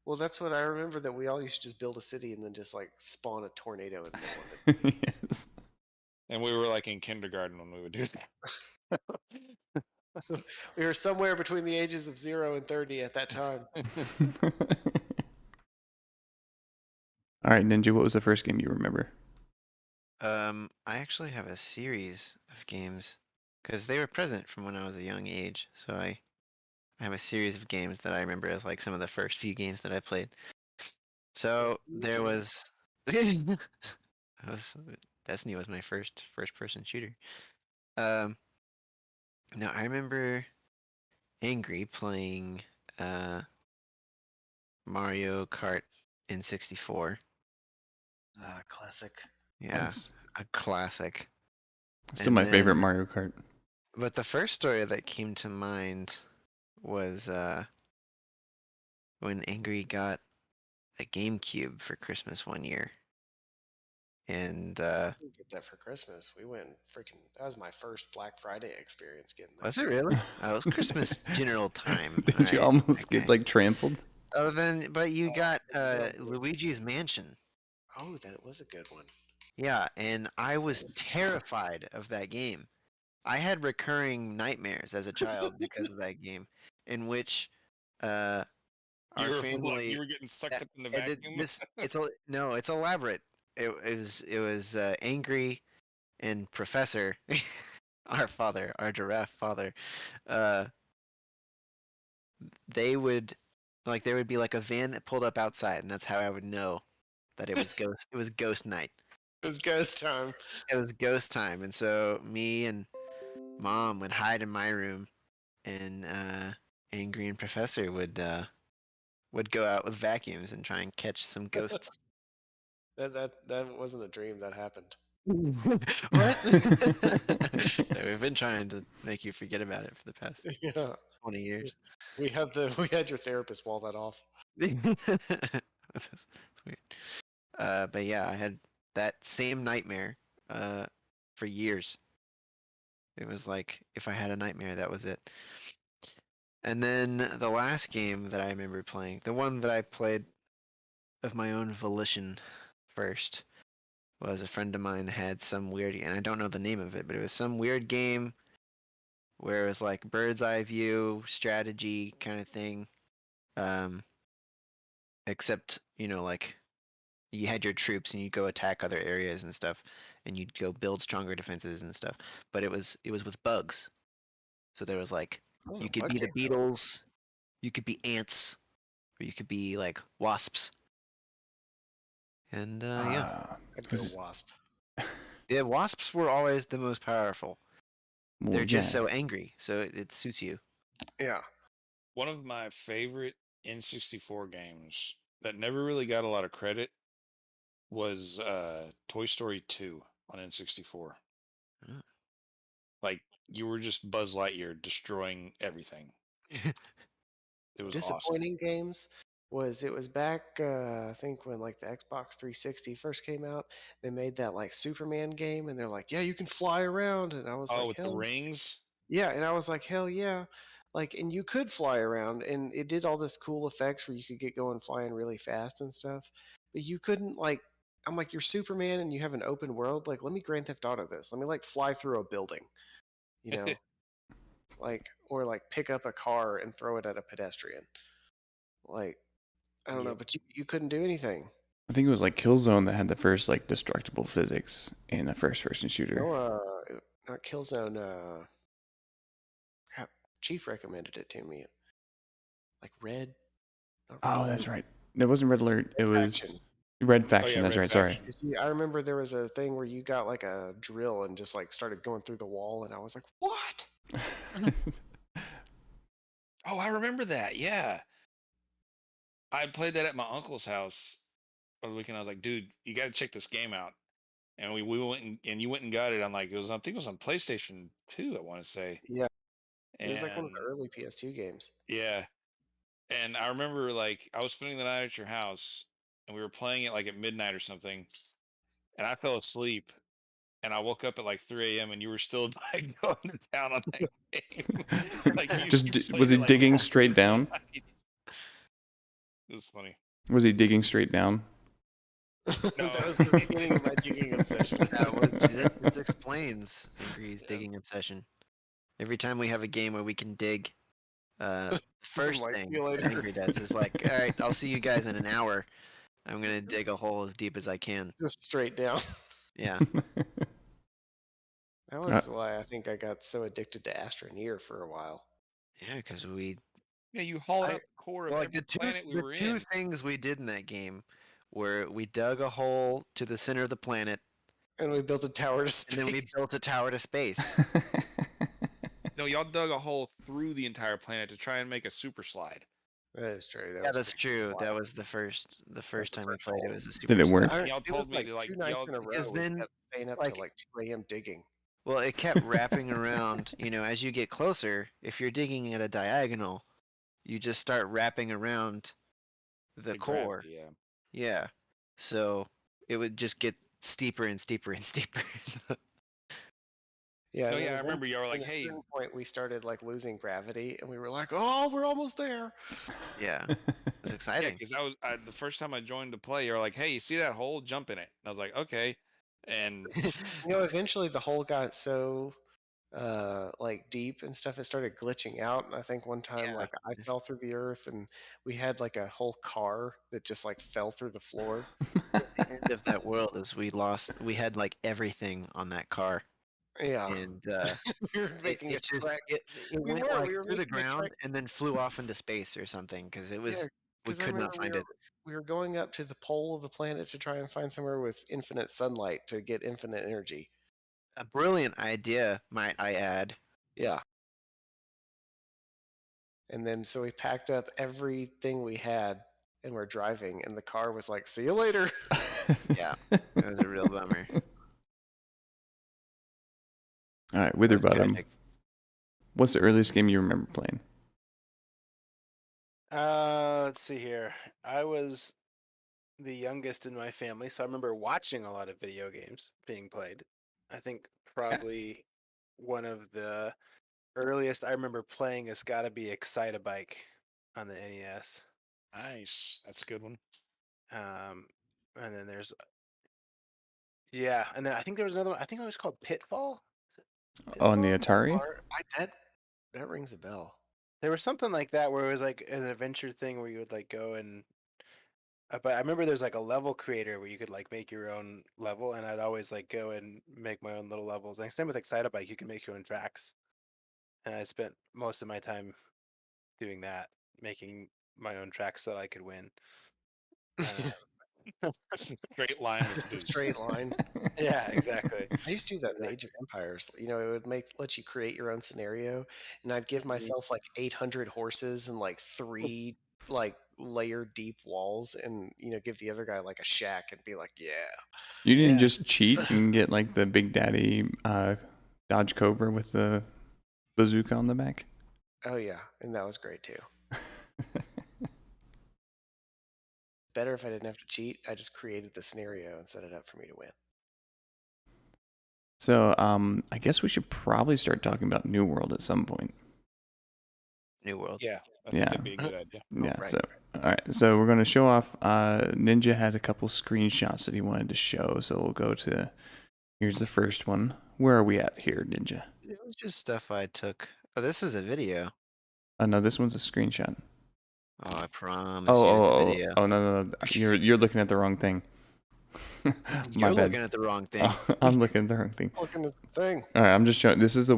Speaker 5: Well, that's what I remember. That we all used to just build a city and then just like spawn a tornado in the middle of it.
Speaker 1: Yes.
Speaker 3: And we were like in kindergarten when we would do that.
Speaker 5: We were somewhere between the ages of 0 and 30 at that time.
Speaker 1: All right, Ninja. What was the first game you remember?
Speaker 2: I actually have a series of games because they were present from when I was a young age. So I have a series of games that I remember as like some of the first few games that I played. So there was, Destiny was my first person shooter. No, I remember Angry playing Mario Kart in 64.
Speaker 5: Classic.
Speaker 2: Yeah,
Speaker 1: Nice.
Speaker 2: a classic.
Speaker 1: Still
Speaker 2: And
Speaker 1: my favorite
Speaker 2: then-
Speaker 1: Mario Kart.
Speaker 2: But the first story that came to mind was when Angry got a GameCube for Christmas one year. And
Speaker 5: I didn't get that for Christmas. We went freaking. That was my first Black Friday experience getting that.
Speaker 2: was it really? Oh, it was Christmas general time.
Speaker 1: Did you
Speaker 2: alright,
Speaker 1: almost get
Speaker 2: okay.
Speaker 1: like trampled?
Speaker 2: Oh, but you got Luigi's Mansion.
Speaker 5: Oh, that was a good one.
Speaker 2: Yeah, and I was terrified of that game. I had recurring nightmares as a child because of that game, in which our family
Speaker 3: you were getting sucked up in the
Speaker 2: and
Speaker 3: vacuum.
Speaker 2: it's elaborate. It was Angry and Professor, our father, our giraffe father. They would there would be like a van that pulled up outside, and that's how I would know that it was ghost. It was ghost night.
Speaker 5: It was ghost time.
Speaker 2: It was ghost time, and so me and Mom would hide in my room, and Angry and Professor would go out with vacuums and try and catch some ghosts.
Speaker 5: That wasn't a dream. That happened.
Speaker 2: What? No, we've been trying to make you forget about it for the past
Speaker 5: Yeah.
Speaker 2: 20 years.
Speaker 5: We had your therapist wall that off.
Speaker 2: That's weird. But yeah, I had that same nightmare for years. It was like if I had a nightmare, that was it. And then the last game that I remember playing, the one that I played of my own volition first, was a friend of mine had some weird, and I don't know the name of it, but it was some weird game where it was like bird's eye view strategy kind of thing. Except, like you had your troops and you go attack other areas and stuff, and you'd go build stronger defenses and stuff. But it was with bugs. So there was like
Speaker 5: Oh,
Speaker 2: you could
Speaker 5: bug
Speaker 2: be the
Speaker 5: game.
Speaker 2: beetles, you could be ants, or you could be like wasps. And yeah,
Speaker 5: I'd go
Speaker 1: 'cause-
Speaker 5: wasp.
Speaker 2: the wasps were always the most powerful.
Speaker 1: well,
Speaker 2: They're just
Speaker 1: yeah.
Speaker 2: so angry, so it suits you.
Speaker 5: Yeah.
Speaker 3: One of my favorite N64 games that never really got a lot of credit was Toy Story 2 on N64.
Speaker 2: Mm.
Speaker 3: Like you were just Buzz Lightyear destroying everything. It was awesome.
Speaker 5: Disappointing games was it was back I think when like the Xbox 360 first came out. They made that like Superman game, and they're like, yeah, you can fly around, and I was
Speaker 3: Oh,
Speaker 5: like,
Speaker 3: with the
Speaker 5: hell
Speaker 3: rings.
Speaker 5: yeah, and I was like, hell yeah. Like, and you could fly around, and it did all this cool effects where you could get going flying really fast and stuff. But you couldn't like. I'm like, you're Superman, and you have an open world. Like, let me Grand Theft Auto this. Let me like fly through a building, you know, like or like pick up a car and throw it at a pedestrian. Like, I don't know,
Speaker 2: Yep.
Speaker 5: but you couldn't do anything.
Speaker 1: I think it was like Killzone that had the first like destructible physics in a first-person shooter.
Speaker 5: No, not Killzone. Crap, Chief recommended it to me. Like Red. Not Red
Speaker 1: Oh,
Speaker 5: Alert,
Speaker 1: that's right. It wasn't Red Alert. It was
Speaker 5: Faction.
Speaker 1: Red Faction. That's
Speaker 3: Red
Speaker 1: right. Sorry.
Speaker 3: Faction.
Speaker 5: 'Cause I remember there was a thing where you got like a drill and just like started going through the wall, and I was like, what?
Speaker 3: Oh, I remember that. Yeah. I played that at my uncle's house over the weekend. I was like, dude, you got to check this game out. And we went and you went and got it on like, I think it was on PlayStation 2, I want to say.
Speaker 5: Yeah, it
Speaker 3: And
Speaker 5: was like one of the early PS2 games.
Speaker 3: yeah. And I remember like I was spending the night at your house and we were playing it like at midnight or something. And I fell asleep and I woke up at like 3 a.m. and you were still like going to town on that game. Like
Speaker 1: Was he digging straight down?
Speaker 3: It was funny.
Speaker 1: Was he digging straight down?
Speaker 5: That was the beginning of my digging obsession.
Speaker 2: This explains Angry's digging obsession. Every time we have a game where we can dig, first
Speaker 5: like,
Speaker 2: thing
Speaker 5: see you later.
Speaker 2: Angry does is like, all right, I'll see you guys in an hour. I'm gonna dig a hole as deep as I can.
Speaker 5: Just straight down.
Speaker 2: Yeah.
Speaker 5: That was why I think I got so addicted to Astroneer for a while.
Speaker 2: Yeah, because
Speaker 3: Yeah, you hauled out the core of
Speaker 2: well,
Speaker 3: every
Speaker 2: like the
Speaker 3: planet we were
Speaker 2: two
Speaker 3: in.
Speaker 2: things we did in that game were we dug a hole to the center of the planet,
Speaker 5: And we built a tower to
Speaker 2: and
Speaker 5: space.
Speaker 2: then we built a tower to space.
Speaker 3: No, y'all dug a hole through the entire planet to try and make a super slide.
Speaker 5: That is true.
Speaker 2: Yeah, that's true. That was the first
Speaker 5: the
Speaker 2: time we
Speaker 5: first
Speaker 2: played. It
Speaker 5: hole.
Speaker 2: was a super.
Speaker 1: Did it
Speaker 2: slide.
Speaker 1: work?
Speaker 3: And y'all
Speaker 5: It
Speaker 3: told
Speaker 5: was
Speaker 3: me
Speaker 5: like
Speaker 3: to like
Speaker 5: 2 nights in a row.
Speaker 2: because
Speaker 5: We
Speaker 2: then,
Speaker 5: kept staying up
Speaker 2: like-
Speaker 5: till like 2 a.m. digging.
Speaker 2: Well, it kept wrapping around. As you get closer, if you're digging at a diagonal, you just start wrapping around the core.
Speaker 3: gravity, yeah.
Speaker 2: Yeah. So it would just get steeper and steeper and steeper.
Speaker 5: Yeah.
Speaker 3: No,
Speaker 5: and
Speaker 3: yeah,
Speaker 5: then
Speaker 3: I remember y'all were like,
Speaker 5: at a
Speaker 3: hey,
Speaker 5: certain point we started like losing gravity, and we were like, "Oh, we're almost there."
Speaker 2: Yeah. It was
Speaker 3: yeah,
Speaker 2: exciting.
Speaker 3: because the first time I joined to play, you're like, hey, you see that hole? Jump in it. And I was like, okay. And
Speaker 5: Eventually the hole got so like deep and stuff, it started glitching out. And I think one time
Speaker 2: Yeah.
Speaker 5: like I fell through the earth, and we had like a whole car that just like fell through the floor.
Speaker 2: The end of that world is we had like everything on that car.
Speaker 5: Yeah.
Speaker 2: And
Speaker 5: We were making
Speaker 2: it just
Speaker 5: track.
Speaker 2: it
Speaker 5: We
Speaker 2: went
Speaker 5: were-
Speaker 2: like
Speaker 5: we were
Speaker 2: through the
Speaker 5: making a track-
Speaker 2: ground and then flew off into space or something because it was
Speaker 5: Yeah,
Speaker 2: we
Speaker 5: 'cause I
Speaker 2: could not
Speaker 5: remember
Speaker 2: find it.
Speaker 5: we were going up to the pole of the planet to try and find somewhere with infinite sunlight to get infinite energy.
Speaker 2: A brilliant idea, might I add.
Speaker 5: Yeah. And then so we packed up everything we had, and we're driving, and the car was like, "See you later."
Speaker 2: Yeah, it was a real bummer.
Speaker 1: All right, Witherbottom.
Speaker 2: Tragic.
Speaker 1: What's the earliest game you remember playing?
Speaker 4: Let's see here. I was the youngest in my family, so I remember watching a lot of video games being played. I think probably one of the earliest I remember playing has got to be Excitebike on the NES.
Speaker 3: Nice. That's a good one.
Speaker 4: And then there's and then I think there was another one. I think it was called Pitfall.
Speaker 1: On the
Speaker 4: Pitfall?
Speaker 1: Atari?
Speaker 5: Or that rings a bell.
Speaker 4: There was something like that where it was like an adventure thing where you would like go and but I remember there's like a level creator where you could like make your own level, and I'd always like go and make my own little levels. And same with Excitebike, you can make your own tracks. And I spent most of my time doing that, making my own tracks so that I could win.
Speaker 3: Straight line with
Speaker 5: Just a
Speaker 3: boost.
Speaker 5: straight line.
Speaker 4: Yeah, exactly.
Speaker 5: I used to do that in Age of Empires. You know, it would let you create your own scenario, and I'd give myself like 800 horses and like 3 like layer deep walls, and give the other guy like a shack and be like, yeah.
Speaker 1: You didn't
Speaker 4: Yeah.
Speaker 1: just cheat and get like the Big Daddy Dodge Cobra with the bazooka on the back?
Speaker 5: Oh yeah, and that was great too. Better if I didn't have to cheat. I just created the scenario and set it up for me to win.
Speaker 1: So I guess we should probably start talking about New World at some point.
Speaker 2: New World.
Speaker 3: Yeah, I think
Speaker 1: Yeah.
Speaker 3: that'd be a good idea.
Speaker 1: Yeah.
Speaker 5: right,
Speaker 1: So all right. So we're gonna show off. Ninja had a couple screenshots that he wanted to show. So we'll go to. Here's the first one. Where are we at here, Ninja?
Speaker 2: It was just stuff I took. Oh, this is a video.
Speaker 1: Oh no, this one's a screenshot.
Speaker 2: Oh, I promise
Speaker 1: Oh,
Speaker 2: you it's
Speaker 1: oh,
Speaker 2: a
Speaker 1: oh,
Speaker 2: video.
Speaker 1: oh, no. You're looking at the wrong thing. My
Speaker 2: You're
Speaker 1: bad.
Speaker 2: looking at the wrong thing.
Speaker 1: Oh, I'm looking at the wrong thing.
Speaker 5: Look at the thing.
Speaker 1: All right, I'm just showing. This is a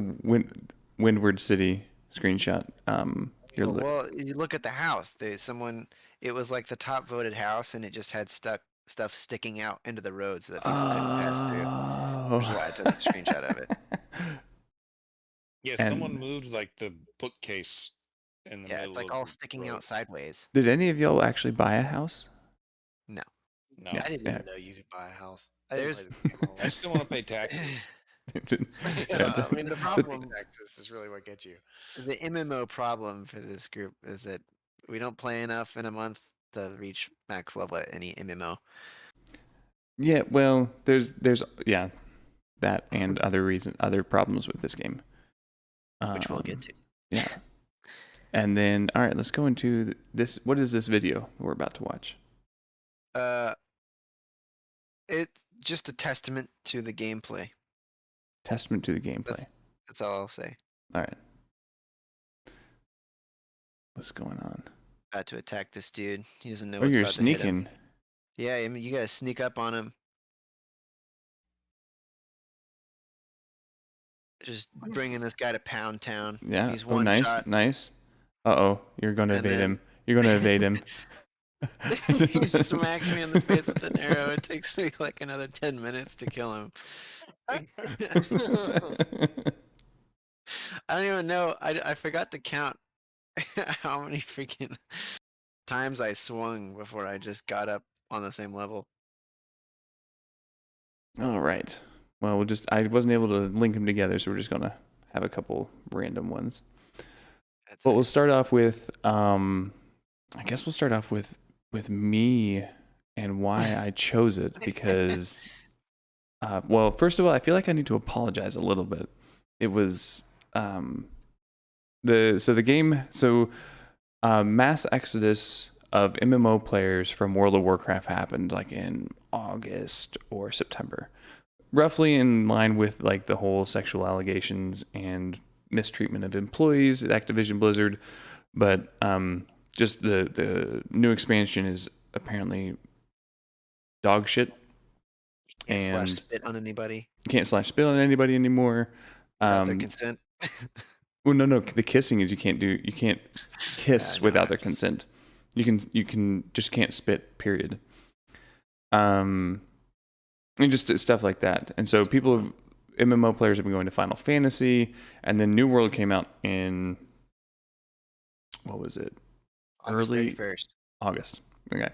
Speaker 1: Windward City screenshot.
Speaker 2: Well, you look at the house. It was like the top voted house, and it just had stuff sticking out into the road so that people couldn't pass through. Which is why I took a screenshot of it.
Speaker 3: Yeah,
Speaker 1: And-
Speaker 3: someone moved like the bookcase in the
Speaker 2: Yeah,
Speaker 3: middle
Speaker 2: it's like
Speaker 3: of
Speaker 2: all
Speaker 3: the
Speaker 2: sticking
Speaker 3: road.
Speaker 2: out sideways.
Speaker 1: Did any of y'all actually buy a house?
Speaker 3: No.
Speaker 1: Yeah.
Speaker 5: I didn't
Speaker 1: yeah.
Speaker 5: even know you could buy a house. I didn't play the game all
Speaker 3: I still want to pay taxes.
Speaker 5: Yeah, I mean, the problem Texas is really what gets you.
Speaker 2: The MMO problem for this group is that we don't play enough in a month to reach max level at any MMO.
Speaker 1: Yeah, well, there's that and other problems with this game,
Speaker 2: Which we'll get to.
Speaker 1: Yeah, and then all right, let's go into this. What is this video we're about to watch?
Speaker 2: It's just a testament to the gameplay.
Speaker 1: Testament to the gameplay.
Speaker 2: That's all I'll say.
Speaker 1: All right, what's going on?
Speaker 2: About to attack this dude. He doesn't know
Speaker 1: Oh,
Speaker 2: what's
Speaker 1: you're
Speaker 2: about to hit him.
Speaker 1: sneaking.
Speaker 2: Yeah, I mean, you gotta sneak up on him. Just bringing this guy to Pound Town.
Speaker 1: Yeah.
Speaker 2: He's
Speaker 1: Oh,
Speaker 2: one
Speaker 1: nice,
Speaker 2: shot.
Speaker 1: nice. Uh-oh, you're going to
Speaker 2: And
Speaker 1: evade
Speaker 2: then-
Speaker 1: him. You're going to evade him.
Speaker 2: He smacks me in the face with an arrow. It takes me like another 10 minutes to kill him. I don't even know. I forgot to count how many freaking times I swung before I just got up on the same level.
Speaker 1: All right. Well, I wasn't able to link them together, so we're just going to have a couple random ones.
Speaker 2: That's
Speaker 1: Well,
Speaker 2: it.
Speaker 1: we'll start off with, I guess we'll start off with me and why I chose it because, well, first of all, I feel like I need to apologize a little bit. It was, mass exodus of MMO players from World of Warcraft happened like in August or September, roughly in line with like the whole sexual allegations and mistreatment of employees at Activision Blizzard, but just the new expansion is apparently dog shit,
Speaker 2: Can't
Speaker 1: and
Speaker 2: slash spit on anybody
Speaker 1: you can't slash spit on anybody anymore.
Speaker 2: without their consent.
Speaker 1: Well, no, the kissing is you can't kiss
Speaker 2: Yeah, I know,
Speaker 1: without
Speaker 2: I
Speaker 1: their
Speaker 2: just-
Speaker 1: consent. You can just can't spit. Period. And just stuff like that. And so MMO players have been going to Final Fantasy, and then New World came out in what was it?
Speaker 2: August
Speaker 1: Early
Speaker 2: 31st.
Speaker 1: August. Okay.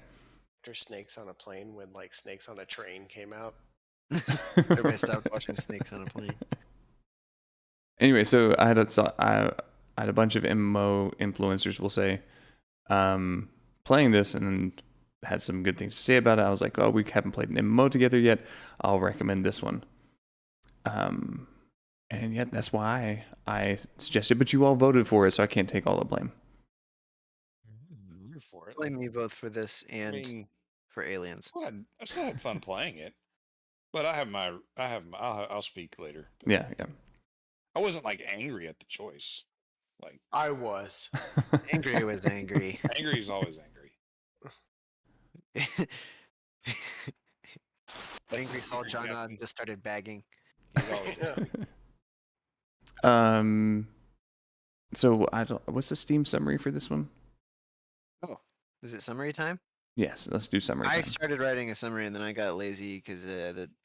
Speaker 5: After Snakes on a Plane, when like Snakes on a Train came out.
Speaker 2: Everybody stopped watching Snakes on a Plane.
Speaker 1: Anyway, so I had a bunch of MMO influencers, we'll say, playing this and had some good things to say about it. I was like, oh, we haven't played an MMO together yet. I'll recommend this one. And yet that's why I suggested, but you all voted for it, so I can't take all the blame.
Speaker 3: You're for it.
Speaker 2: Blame me both for this
Speaker 3: I
Speaker 2: and
Speaker 3: mean,
Speaker 2: for Aliens.
Speaker 3: I still had fun playing it, but I'll speak later. But
Speaker 1: Yeah.
Speaker 3: I wasn't like angry at the choice. Like
Speaker 5: I was.
Speaker 2: Angry was angry.
Speaker 3: angry is always angry. That's
Speaker 2: Angry
Speaker 3: the
Speaker 2: saw
Speaker 3: secret
Speaker 2: John
Speaker 3: weapon.
Speaker 2: and just started bagging.
Speaker 3: He's always
Speaker 5: Yeah.
Speaker 3: angry.
Speaker 1: So what's the Steam summary for this one?
Speaker 2: Oh, is it summary time?
Speaker 1: Yes, let's do summary
Speaker 2: I
Speaker 1: time.
Speaker 2: started writing a summary and then I got lazy because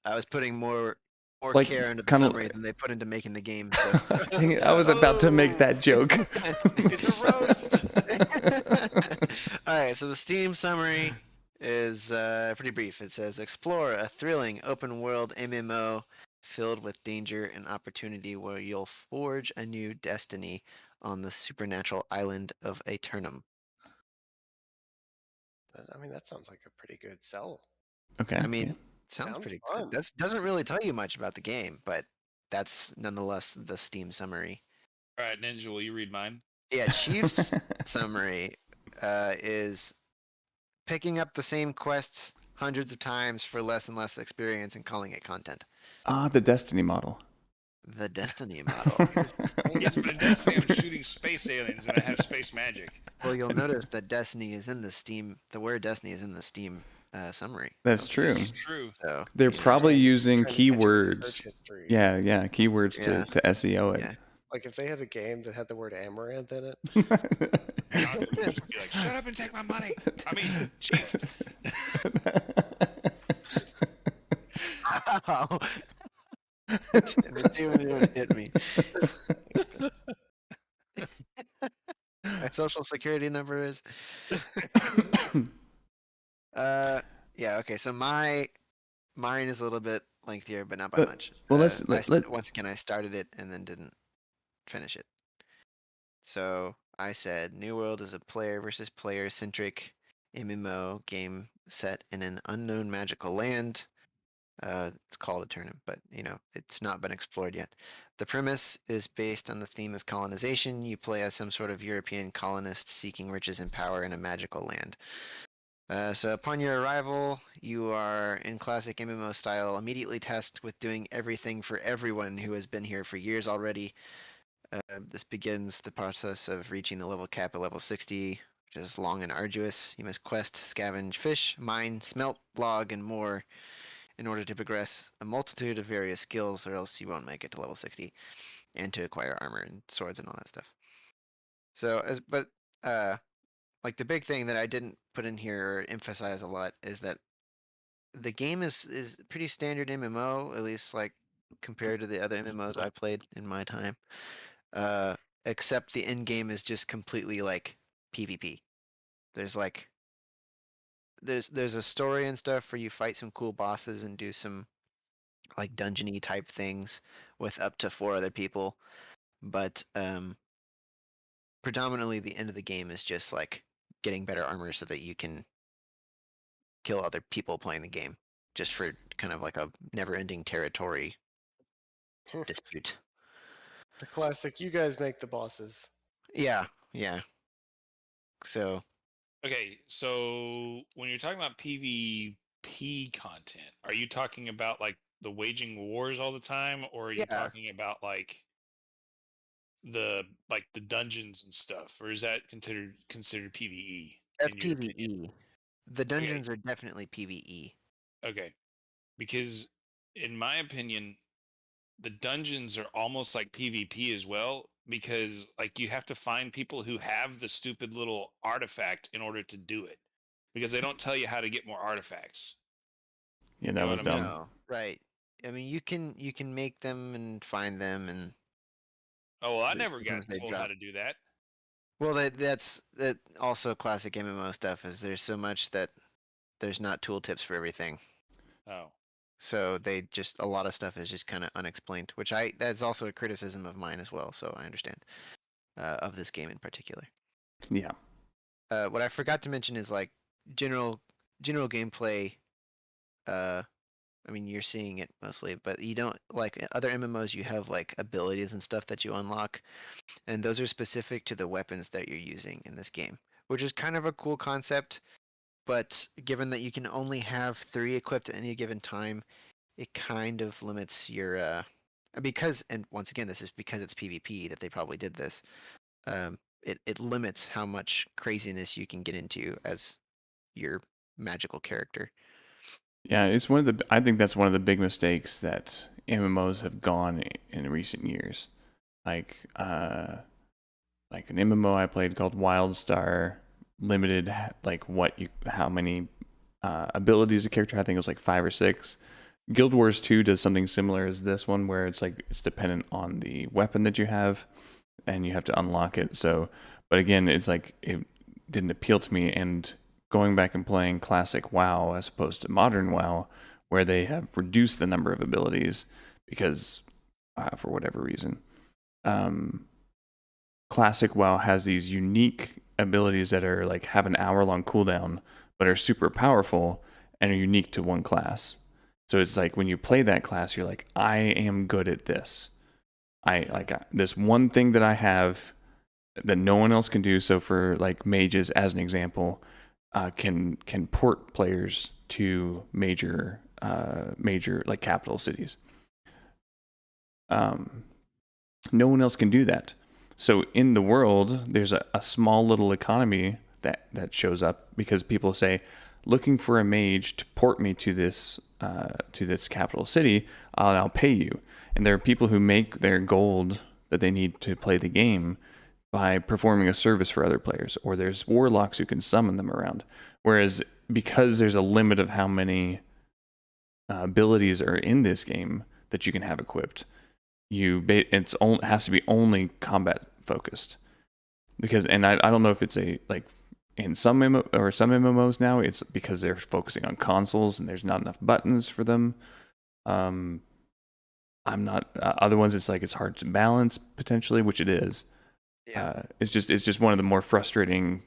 Speaker 2: I was putting more
Speaker 1: Like,
Speaker 2: care into the
Speaker 1: kinda
Speaker 2: summary than they put into making the game. So
Speaker 1: Dang it, I was about to make that joke.
Speaker 5: It's a roast.
Speaker 2: All right, so the Steam summary is pretty brief. It says, explore a thrilling open-world MMO filled with danger and opportunity where you'll forge a new destiny on the supernatural island of Aeternum.
Speaker 5: I mean, that sounds like a pretty good sell.
Speaker 1: Okay.
Speaker 2: I mean,
Speaker 1: yeah.
Speaker 2: sounds
Speaker 5: Sounds
Speaker 2: pretty
Speaker 5: fun.
Speaker 2: good. That doesn't really tell you much about the game, but that's nonetheless the Steam summary.
Speaker 3: All right, Ninja, will you read mine?
Speaker 2: Yeah, Chief's summary is picking up the same quests hundreds of times for less and less experience and calling it content.
Speaker 1: The Destiny model.
Speaker 2: The Destiny model.
Speaker 3: Yes, but in Destiny, I'm shooting space aliens and I have space magic.
Speaker 2: Well, you'll notice that Destiny is in the Steam. The word Destiny is in the Steam summary.
Speaker 1: That's true.
Speaker 3: This is true.
Speaker 2: So
Speaker 1: They're
Speaker 2: you know,
Speaker 1: probably using
Speaker 5: Trying to catch up with
Speaker 1: keywords.
Speaker 5: search history.
Speaker 1: Yeah, keywords
Speaker 2: Yeah.
Speaker 1: to SEO it.
Speaker 2: Yeah.
Speaker 5: Like if they had a game that had the word Amouranth in it.
Speaker 3: John would just be like, shut up and take my money. I mean, Chief.
Speaker 2: Ow. It didn't even hit me. My social security number is. Yeah. Okay. So mine is a little bit lengthier, but not by
Speaker 1: But-
Speaker 2: much.
Speaker 1: well,
Speaker 2: Once again, I started it and then didn't finish it. So I said, New World is a player versus player centric MMO game set in an unknown magical land. It's called Aeternum, but it's not been explored yet. The premise is based on the theme of colonization. You play as some sort of European colonist seeking riches and power in a magical land. So upon your arrival, you are, in classic MMO style, immediately tasked with doing everything for everyone who has been here for years already. This begins the process of reaching the level cap at level 60, which is long and arduous. You must quest, scavenge fish, mine, smelt, log, and more in order to progress a multitude of various skills, or else you won't make it to level 60, and to acquire armor and swords and all that stuff. So, like the big thing that I didn't put in here or emphasize a lot is that the game is pretty standard MMO, at least like compared to the other MMOs I played in my time. Except the end game is just completely like PvP. There's there's a story and stuff where you fight some cool bosses and do some like dungeony type things with up to 4 other people, but predominantly the end of the game is just like getting better armor so that you can kill other people playing the game, just for kind of like a never-ending territory dispute.
Speaker 5: The classic, you guys make the bosses.
Speaker 2: Yeah. So
Speaker 3: Okay, so when you're talking about PvP content, are you talking about like the waging wars all the time, or are you
Speaker 2: Yeah.
Speaker 3: talking about like the dungeons and stuff, or is that considered PvE?
Speaker 2: that's
Speaker 3: in your opinion?
Speaker 2: PvE. The dungeons are definitely PvE.
Speaker 3: Okay, because in my opinion, the dungeons are almost like PvP as well, because like you have to find people who have the stupid little artifact in order to do it, because they don't tell you how to get more artifacts.
Speaker 1: Yeah,
Speaker 3: You
Speaker 1: that
Speaker 3: know
Speaker 1: was
Speaker 3: what I mean?
Speaker 1: dumb.
Speaker 2: No, right. I mean, you can make them and find them, and
Speaker 3: Oh well, I
Speaker 2: As
Speaker 3: never
Speaker 2: soon
Speaker 3: got
Speaker 2: as they
Speaker 3: told how
Speaker 2: drop.
Speaker 3: to do that.
Speaker 2: well, that's also classic MMO stuff. Is there's so much that there's not tooltips for everything.
Speaker 3: Oh,
Speaker 2: So they just a lot of stuff is just kind of unexplained, which that's also a criticism of mine as well. So I understand of this game in particular.
Speaker 1: Yeah.
Speaker 2: what I forgot to mention is like general gameplay. I mean, you're seeing it mostly, but you don't like other MMOs. You have like abilities and stuff that you unlock, and those are specific to the weapons that you're using in this game, which is kind of a cool concept. But given that you can only have 3 equipped at any given time, it kind of limits your because, and once again, this is because it's PvP that they probably did this. It limits how much craziness you can get into as your magical character.
Speaker 1: Yeah, it's I think that's one of the big mistakes that MMOs have gone in recent years. Like an MMO I played called WildStar limited like how many abilities a character had. I think it was like 5 or 6. Guild Wars 2 does something similar as this one, where it's like it's dependent on the weapon that you have, and you have to unlock it. So, but again, it's like it didn't appeal to me. And going back and playing classic WoW as opposed to modern WoW, where they have reduced the number of abilities because for whatever reason, classic WoW has these unique abilities that are like have an hour-long cooldown, but are super powerful and are unique to one class. So it's like when you play that class, you're like, I am good at this. I like this one thing that I have that no one else can do. So for like mages, as an example, can port players to major like capital cities. No one else can do that. So in the world, there's a small little economy that shows up because people say, looking for a mage to port me to this capital city, I'll pay you. And there are people who make their gold that they need to play the game by performing a service for other players, or there's warlocks who can summon them around. Whereas because there's a limit of how many abilities are in this game that you can have equipped, it has to be only combat focused. Because, and I don't know if it's like in some MMOs now, it's because they're focusing on consoles and there's not enough buttons for them. I'm not. Other ones, it's like it's hard to balance potentially, which it is.
Speaker 2: Yeah.
Speaker 1: It's just one of the more frustrating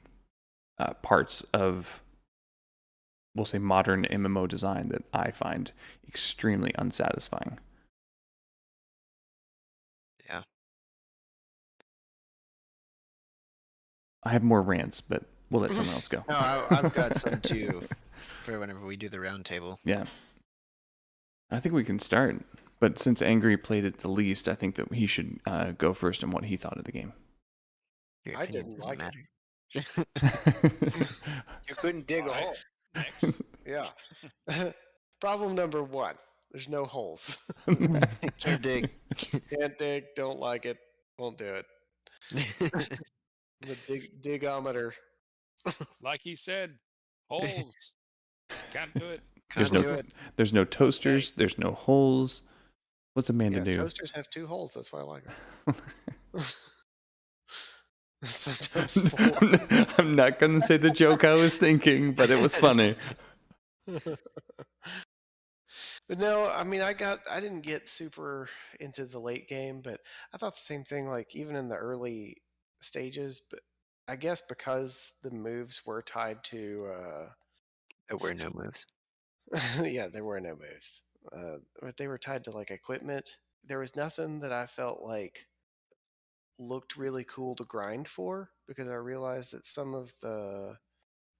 Speaker 1: parts of, we'll say, modern MMO design that I find extremely unsatisfying.
Speaker 2: Yeah.
Speaker 1: I have more rants, but we'll let someone else go.
Speaker 2: No, I've got some too for whenever we do the round table.
Speaker 1: Yeah. I think we can start. But since Angry played it the least, I think that he should go first on what he thought of the game.
Speaker 2: Your
Speaker 5: I
Speaker 2: opinion
Speaker 5: didn't
Speaker 2: doesn't
Speaker 5: like it.
Speaker 2: matter.
Speaker 4: You couldn't dig a
Speaker 3: Alright.
Speaker 4: hole.
Speaker 3: Next.
Speaker 5: Yeah. Problem number 1. There's no holes.
Speaker 2: Can't dig.
Speaker 5: Can't dig. Don't like it. Won't do it. The digometer.
Speaker 3: Like he said, holes. Can't do it.
Speaker 1: There's
Speaker 2: Can't
Speaker 1: no-
Speaker 2: do it.
Speaker 1: There's no toasters. There's no holes. What's a man
Speaker 5: Yeah,
Speaker 1: to do?
Speaker 5: toasters have 2 holes. That's why I like them. Sometimes 4.
Speaker 1: I'm not going to say the joke I was thinking, but it was funny.
Speaker 5: But no, I mean, I didn't get super into the late game, but I thought the same thing. Like even in the early stages, but I guess because the moves were tied to,
Speaker 2: There were no moves.
Speaker 5: yeah, there were no moves, but they were tied to like equipment. There was nothing that I felt like looked really cool to grind for because I realized that some of the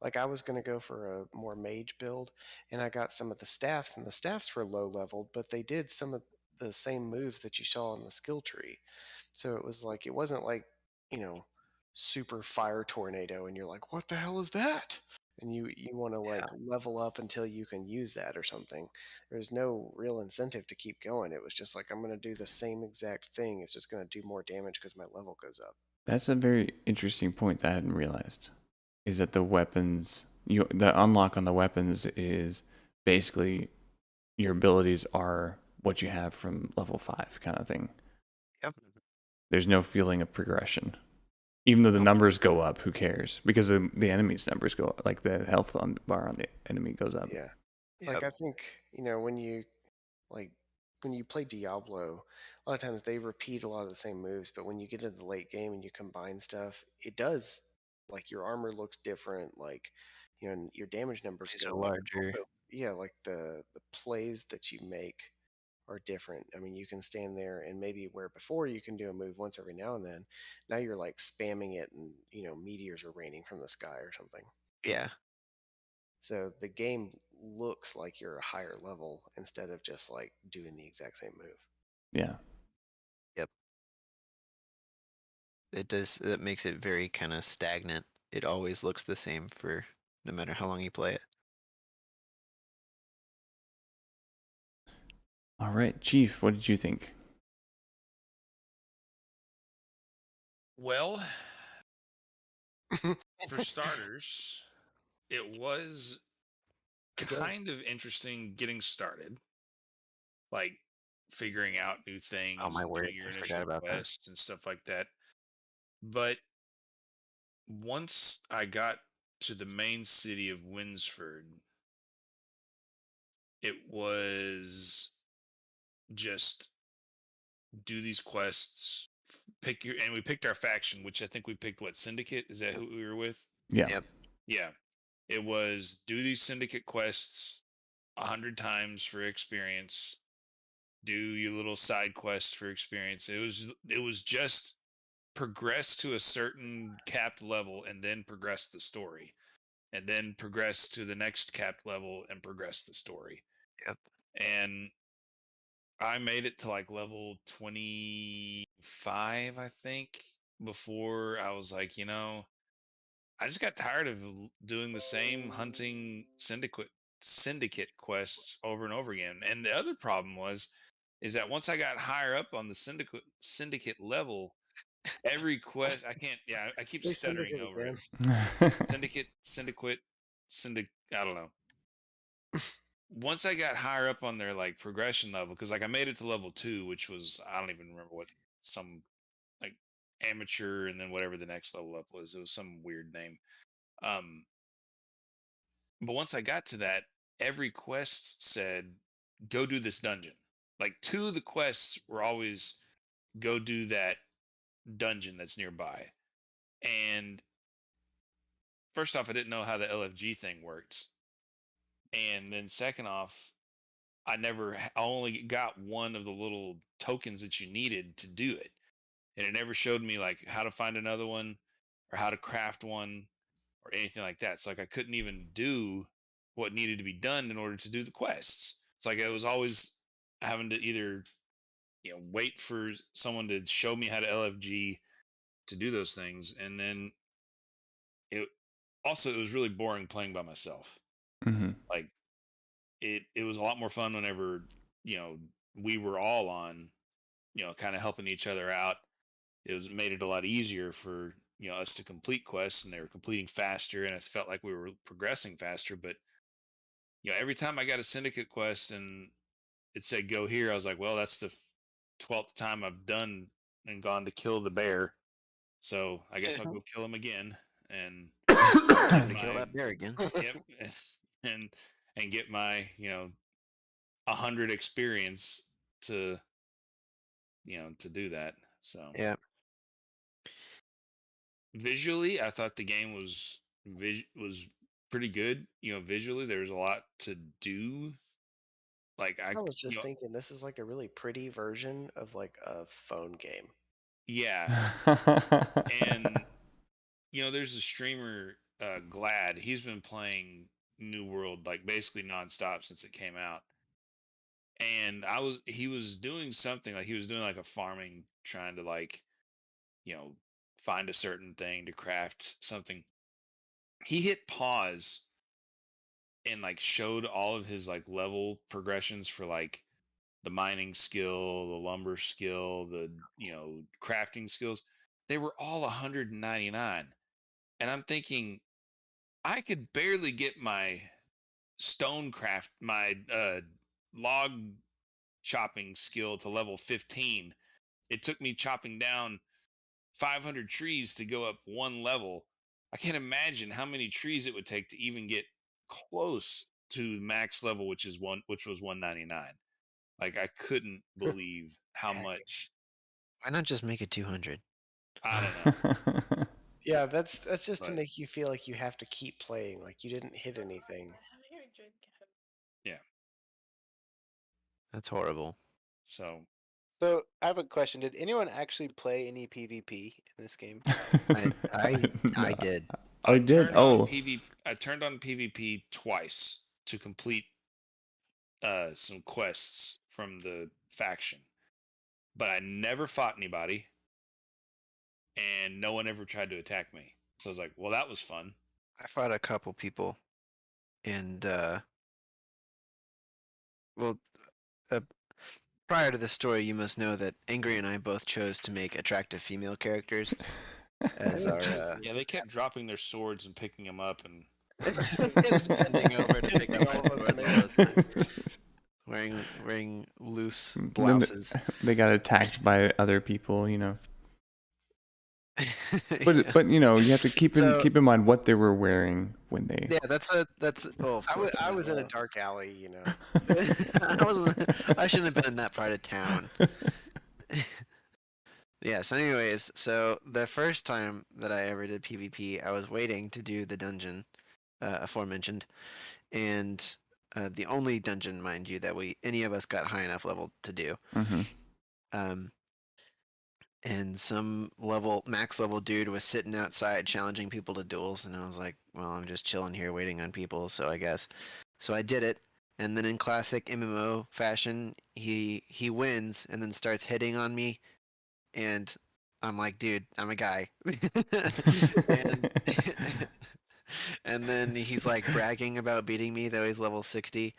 Speaker 5: like I was going to go for a more mage build, and I got some of the staffs, and the staffs were low leveled, but they did some of the same moves that you saw in the skill tree. So it was like it wasn't like super fire tornado, and you're like, what the hell is that? And you want to like level up until you can use that or something. There's no real incentive to keep going. It was just like I'm going to do the same exact thing. It's just going to do more damage because my level goes up.
Speaker 1: That's a very interesting point that I hadn't realized. Is that the weapons, the unlock on the weapons is basically your abilities are what you have from level 5 kind of thing.
Speaker 2: Yep.
Speaker 1: There's no feeling of progression. Even though the numbers go up, who cares? Because the enemy's numbers go up, like the health bar on the enemy goes up.
Speaker 5: Yeah.
Speaker 2: Yep.
Speaker 5: Like I think, when you play Diablo, a lot of times they repeat a lot of the same moves, but when you get into the late game and you combine stuff, it does like your armor looks different, like and your damage numbers
Speaker 2: These are
Speaker 5: go up.
Speaker 2: larger.
Speaker 5: Also, yeah, like the plays that you make are different. I mean, you can stand there and maybe where before you can do a move once every now and then, now you're like spamming it and meteors are raining from the sky or something.
Speaker 2: Yeah.
Speaker 5: So the game looks like you're a higher level instead of just like doing the exact same move.
Speaker 1: Yeah.
Speaker 2: Yep. It does. That makes it very kind of stagnant. It always looks the same for no matter how long you play it.
Speaker 1: All right, Chief, what did you think?
Speaker 3: Well, for starters, it was kind of interesting getting started, like figuring out new things
Speaker 2: Oh my
Speaker 3: and
Speaker 2: word!
Speaker 3: doing your
Speaker 2: I
Speaker 3: initial
Speaker 2: forgot about that.
Speaker 3: quests and stuff like that. But once I got to the main city of Winsford, it was just do these quests, and we picked our faction, which I think we picked what, Syndicate? Is that who we were with?
Speaker 1: Yeah.
Speaker 2: Yep.
Speaker 3: Yeah. It was do these Syndicate quests 100 times for experience. Do your little side quests for experience. It was just progress to a certain capped level and then progress the story. And then progress to the next capped level and progress the story.
Speaker 2: Yep.
Speaker 3: And I made it to like level 25, I think, before I was like, I just got tired of doing the same hunting syndicate quests over and over again. And the other problem is that once I got higher up on the syndicate level, every quest I keep
Speaker 5: Say
Speaker 3: stuttering
Speaker 5: Syndicate
Speaker 3: over it.
Speaker 1: Syndicate.
Speaker 3: I don't know. Once I got higher up on their like progression level, because like I made it to level 2, which was, I don't even remember what, some like amateur, and then whatever the next level up was, it was some weird name. But once I got to that, every quest said, go do this dungeon. Like 2 of the quests were always go do that dungeon that's nearby. And first off, I didn't know how the LFG thing worked. And then second off, I only got one of the little tokens that you needed to do it. And it never showed me like how to find another one or how to craft one or anything like that. So like I couldn't even do what needed to be done in order to do the quests. It's like I was always having to either wait for someone to show me how to LFG to do those things, and then it was really boring playing by myself.
Speaker 1: Mm-hmm.
Speaker 3: Like it was a lot more fun whenever we were all on, kind of helping each other out. It made it a lot easier for us to complete quests, and they were completing faster, and it felt like we were progressing faster. But every time I got a syndicate quest and it said go here, I was like, well, that's the 12th time I've done and gone to kill the bear, so I guess I'll go kill him again and
Speaker 2: Time to kill that bear again.
Speaker 3: yep, and get my 100 experience to to do that. So
Speaker 2: Yeah.
Speaker 3: visually, I thought the game was pretty good. Visually, there's a lot to do. Like
Speaker 5: I was just thinking this is like a really pretty version of like a phone game.
Speaker 3: yeah, and there's a streamer, Glad. He's been playing New World like basically nonstop since it came out. And he was doing something like he was doing like a farming, trying to like, find a certain thing to craft something. He hit pause and like showed all of his like level progressions for like the mining skill, the lumber skill, the crafting skills. They were all 199. And I'm thinking I could barely get my my log chopping skill to level 15. It took me chopping down 500 trees to go up one level. I can't imagine how many trees it would take to even get close to max level, which was 199. Like I couldn't believe how
Speaker 2: Dang.
Speaker 3: much.
Speaker 2: Why not just make it 200?
Speaker 3: I don't know.
Speaker 5: Yeah, that's just to
Speaker 3: But-
Speaker 5: make you feel like you have to keep playing, like you didn't hit anything.
Speaker 3: Yeah.
Speaker 2: That's horrible.
Speaker 3: So
Speaker 4: So I have a question. Did anyone actually play any PvP in this game?
Speaker 2: I did.
Speaker 1: Oh, you did?
Speaker 3: turned on
Speaker 1: Oh.
Speaker 3: I turned on PvP twice to complete some quests from the faction, but I never fought anybody, and no one ever tried to attack me. So I was like, well, that was fun.
Speaker 2: I fought a couple people, and well, uh, prior to the story, you must know that Angry and I both chose to make attractive female characters as our
Speaker 3: Yeah, they kept dropping their swords and picking them up, and
Speaker 2: just bending over to pick up
Speaker 5: All
Speaker 2: my
Speaker 5: of us
Speaker 2: swords
Speaker 5: male.
Speaker 2: all the time. Wearing loose
Speaker 1: Then
Speaker 2: blouses.
Speaker 1: they got attacked by other people, you know.
Speaker 2: Yeah.
Speaker 1: But you know, you have to keep
Speaker 2: So-
Speaker 1: in mind what they were wearing when they.
Speaker 2: Yeah, that's oh, of course,
Speaker 5: I
Speaker 2: mean,
Speaker 5: was in a
Speaker 2: well,
Speaker 5: dark alley, you know.
Speaker 2: I shouldn't have been in that part of town. Yeah, so anyways, so the first time that I ever did PvP, I was waiting to do the dungeon aforementioned, and the only dungeon, mind you, that any of us got high enough level to do.
Speaker 1: Mhm.
Speaker 2: And some max level dude was sitting outside challenging people to duels, and I was like, well, I'm just chilling here waiting on people, so I guess. So I did it, and then in classic MMO fashion, he wins and then starts hitting on me, and I'm like, dude, I'm a guy. and, and then he's like bragging about beating me, though he's level 60.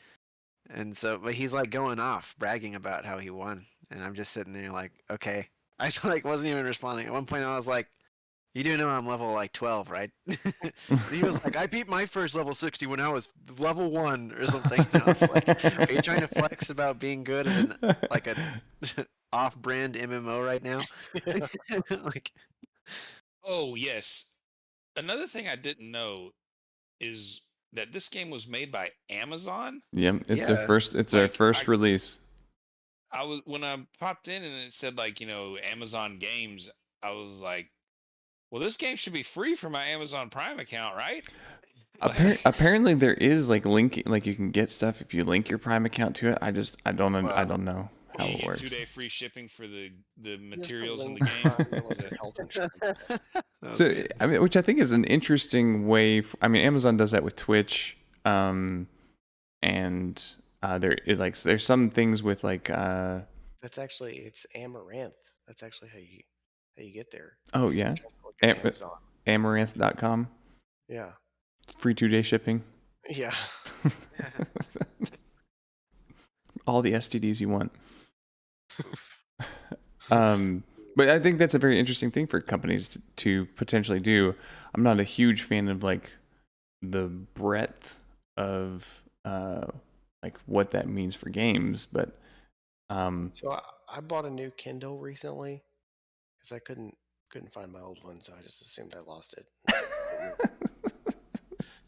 Speaker 2: And so, but he's like going off, bragging about how he won. And I'm just sitting there like, okay. I like wasn't even responding. At one point I was like, you do know I'm level like 12, right? And he was like, I beat my first level 60 when I was level 1 or something. And I was like, are you trying to flex about being good at like a off-brand MMO right now? Like,
Speaker 3: oh yes, another thing I didn't know is that this game was made by Amazon.
Speaker 1: Yep, it's their
Speaker 2: Yeah.
Speaker 1: first. It's their
Speaker 3: Like,
Speaker 1: first release.
Speaker 3: I was when I popped in and it said like Amazon Games. I was like, well, this game should be free for my Amazon Prime account, right?
Speaker 1: Apparently, there is like linking, like you can get stuff if you link your Prime account to it. I don't know. I don't know how
Speaker 3: You
Speaker 1: it
Speaker 3: get
Speaker 1: works.
Speaker 3: 2-day free shipping for the
Speaker 5: You have to
Speaker 3: materials in the
Speaker 5: link
Speaker 3: game.
Speaker 5: Prime with your health insurance.
Speaker 2: that was
Speaker 1: So
Speaker 2: good.
Speaker 1: I mean, which I think is an interesting way. I mean, Amazon does that with Twitch, and there's some things with like
Speaker 5: It's Amaranth. That's actually how you get there.
Speaker 1: oh
Speaker 5: You just
Speaker 1: yeah,
Speaker 5: try to look at
Speaker 1: Am-
Speaker 5: Amazon.
Speaker 1: Amaranth.com,
Speaker 5: Yeah.
Speaker 1: free 2-day shipping,
Speaker 5: Yeah.
Speaker 1: all the STDs you want. But I think that's a very interesting thing for companies to potentially do. I'm not a huge fan of like the breadth of like what that means for games, but
Speaker 5: So I bought a new Kindle recently because I couldn't find my old one, so I just assumed I lost it.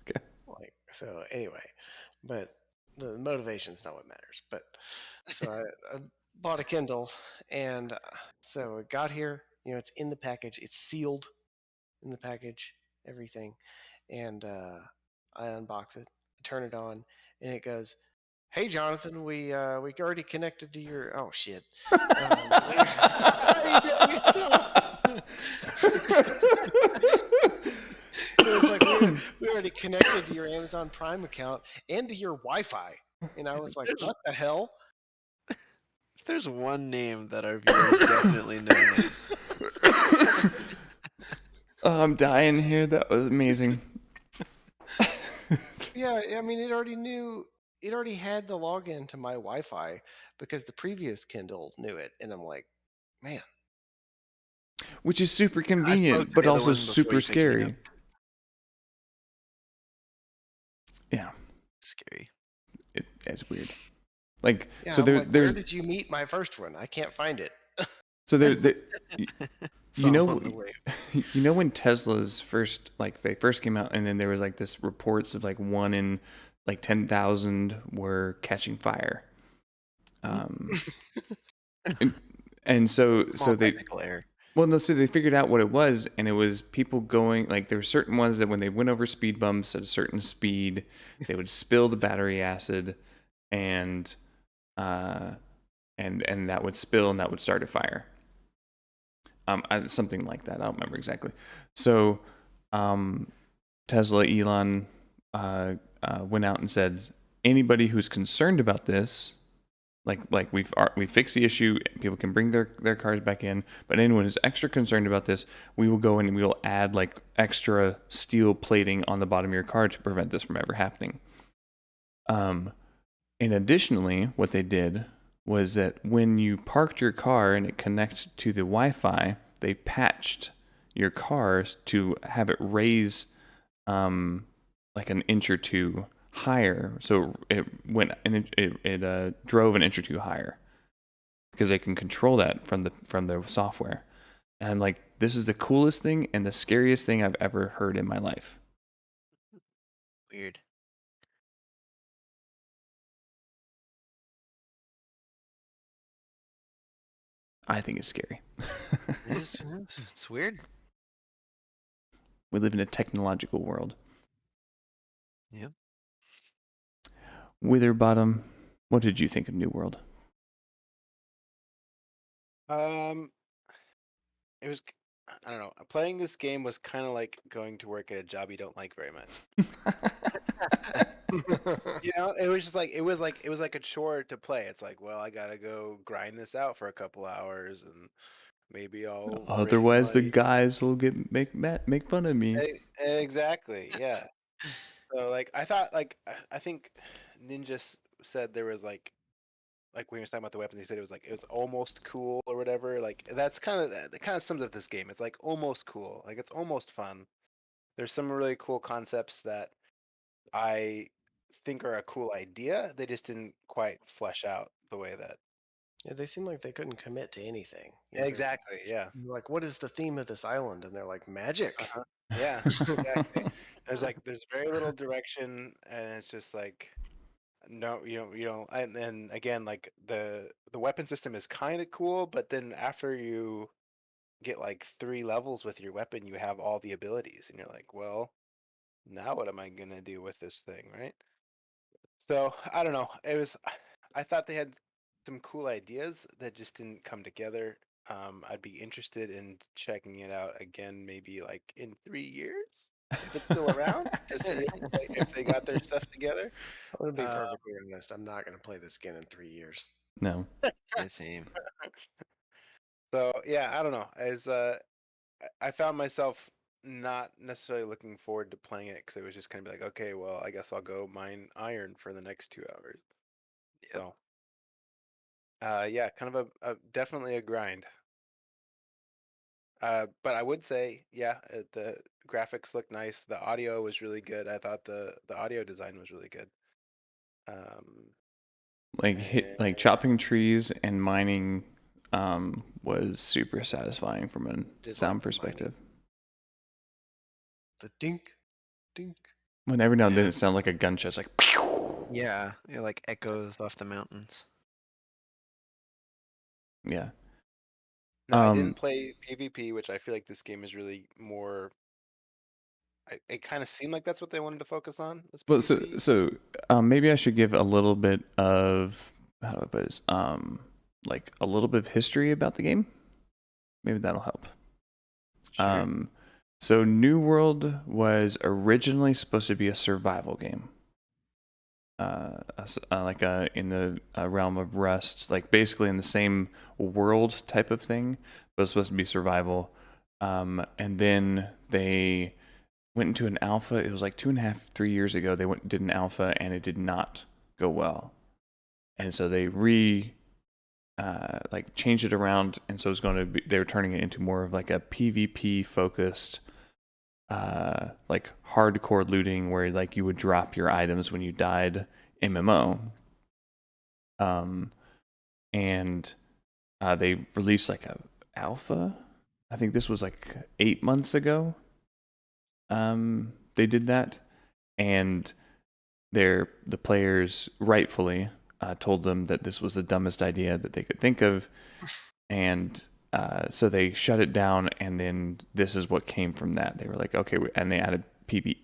Speaker 1: Okay.
Speaker 5: Like so. Anyway, but the motivation's not what matters. But so I bought a Kindle, and so it got here. You know, it's in the package. It's sealed in the package, everything, and I unbox it, turn it on, and it goes, "Hey, Jonathan, we already connected to your oh shit." It was like we already connected to your Amazon Prime account and to your Wi-Fi, and I was like, "What the hell?"
Speaker 2: If there's one name that our viewers definitely know.
Speaker 1: Oh, I'm dying here. That was amazing.
Speaker 5: Yeah, I mean, it already had the login to my Wi-Fi because the previous Kindle knew it, and I'm like, man,
Speaker 1: Which is super
Speaker 2: spoke
Speaker 1: convenient,
Speaker 2: to
Speaker 1: but
Speaker 2: the other
Speaker 1: also
Speaker 2: one before
Speaker 1: super
Speaker 2: you picked it
Speaker 1: scary.
Speaker 2: up.
Speaker 1: Yeah,
Speaker 2: Scary.
Speaker 1: it's weird. Like
Speaker 5: yeah.
Speaker 1: so
Speaker 5: I'm
Speaker 1: there
Speaker 5: like,
Speaker 1: there's
Speaker 5: where did you meet my first one? I can't find it.
Speaker 1: so there you
Speaker 2: Some
Speaker 1: know
Speaker 2: on the way.
Speaker 1: you know when Tesla's they first came out, and then there was like this reports of like 1 in like 10,000 were catching fire. And so
Speaker 2: Small
Speaker 1: they
Speaker 2: technical error.
Speaker 1: Well, no, so they figured out what it was, and it was people going, like, there were certain ones that when they went over speed bumps at a certain speed, they would spill the battery acid, and uh, and that would spill, and that would start a fire. Something like that. I don't remember exactly. So, Tesla, Elon, went out and said, anybody who's concerned about this, like we fixed the issue, people can bring their cars back in, but anyone who's extra concerned about this, we will go in and we will add like extra steel plating on the bottom of your car to prevent this from ever happening. And additionally, what they did was that when you parked your car and it connected to the Wi-Fi, they patched your cars to have it raise like an inch or two higher, so it went and it drove an inch or two higher because they can control that from the software. And I'm like, this is the coolest thing and the scariest thing I've ever heard in my life.
Speaker 2: Weird.
Speaker 1: I think it's scary.
Speaker 2: It's weird.
Speaker 1: We live in a technological world.
Speaker 2: Yep.
Speaker 1: Witherbottom, what did you think of New World?
Speaker 4: It was, I don't know. Playing this game was kind of like going to work at a job you don't like very much. It was just like it was like a chore to play. It's like, well, I gotta go grind this out for a couple hours, and maybe I'll.
Speaker 1: Otherwise, the
Speaker 4: raise
Speaker 1: guys will make fun of me.
Speaker 4: Exactly, yeah. So like I thought, like I think Ninja said there was like when he was talking about the weapons, he said it was almost cool or whatever. Like that kind of sums up this game. It's like almost cool. Like it's almost fun. There's some really cool concepts that I think are a cool idea. They just didn't quite flesh out the way that.
Speaker 5: Yeah, they seem like they couldn't commit to anything. They're
Speaker 4: Exactly. Yeah.
Speaker 5: like, what is the theme of this island? And they're like, magic.
Speaker 4: Uh-huh. Yeah. Exactly. There's very little direction, and it's just like no, you don't, and then again, like the weapon system is kind of cool, but then after you get like 3 levels with your weapon, you have all the abilities, and you're like, well, now what am I gonna do with this thing, right? So I don't know. I thought they had some cool ideas that just didn't come together. I'd be interested in checking it out again, maybe like in 3 years, if it's still around, to see if they got their stuff together.
Speaker 5: I'm going to be perfectly honest. I'm not going to play this again in 3 years.
Speaker 1: No.
Speaker 2: Yeah, same.
Speaker 4: So yeah, I don't know. I found myself not necessarily looking forward to playing it because it was just kind of like, okay, well, I guess I'll go mine iron for the next 2 hours.
Speaker 2: Yep.
Speaker 4: So, yeah, kind of a definitely a grind. But I would say, yeah, the graphics look nice. The audio was really good. I thought the audio design was really good.
Speaker 1: Like chopping trees and mining was super satisfying from a
Speaker 5: Did
Speaker 1: sound
Speaker 5: like the
Speaker 1: perspective.
Speaker 5: The dink, dink.
Speaker 1: When every now and then
Speaker 2: Yeah.
Speaker 1: it sounds like a gunshot. It's like, pew!
Speaker 2: Yeah, it like echoes off the mountains.
Speaker 1: Yeah.
Speaker 4: No, I didn't play PvP, which I feel like this game is really more. It kind of seemed like that's what they wanted to focus on. Was
Speaker 1: Well,
Speaker 4: PvP.
Speaker 1: so maybe I should give a little bit of how do I put this? Like a little bit of history about the game. Maybe that'll help.
Speaker 2: Sure.
Speaker 1: So New World was originally supposed to be a survival game. Like in the realm of Rust, like basically in the same world type of thing, but it's supposed to be survival. And then they went into an alpha. It was like 2.5-3 years ago. They did an alpha, and it did not go well. And so they like changed it around, and so it's going to be. They were turning it into more of like a PvP focused, like hardcore looting, where like you would drop your items when you died MMO. And they released like a alpha. I think this was like 8 months ago. They did that, and the players rightfully told them that this was the dumbest idea that they could think of, and So they shut it down, and then this is what came from that. They were like, okay, and they added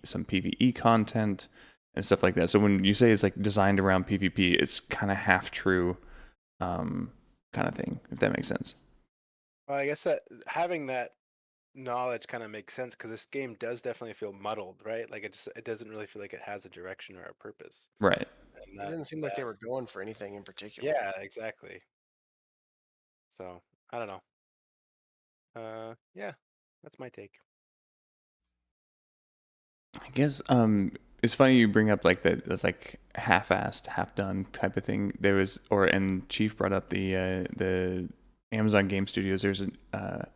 Speaker 1: some PvE content and stuff like that. So when you say it's like designed around PvP, it's kind of half true, kind of thing, if that makes sense.
Speaker 4: Well, I guess that having that knowledge kind of makes sense because this game does definitely feel muddled, right? Like it doesn't really feel like it has a direction or a purpose.
Speaker 1: Right.
Speaker 4: And
Speaker 5: It didn't seem like they were going for anything in particular.
Speaker 4: yeah, exactly. So I don't know. Yeah, that's my take.
Speaker 1: I guess it's funny you bring up like that's like half-assed, half-done type of thing. There was, and Chief brought up the Amazon Game Studios. There's a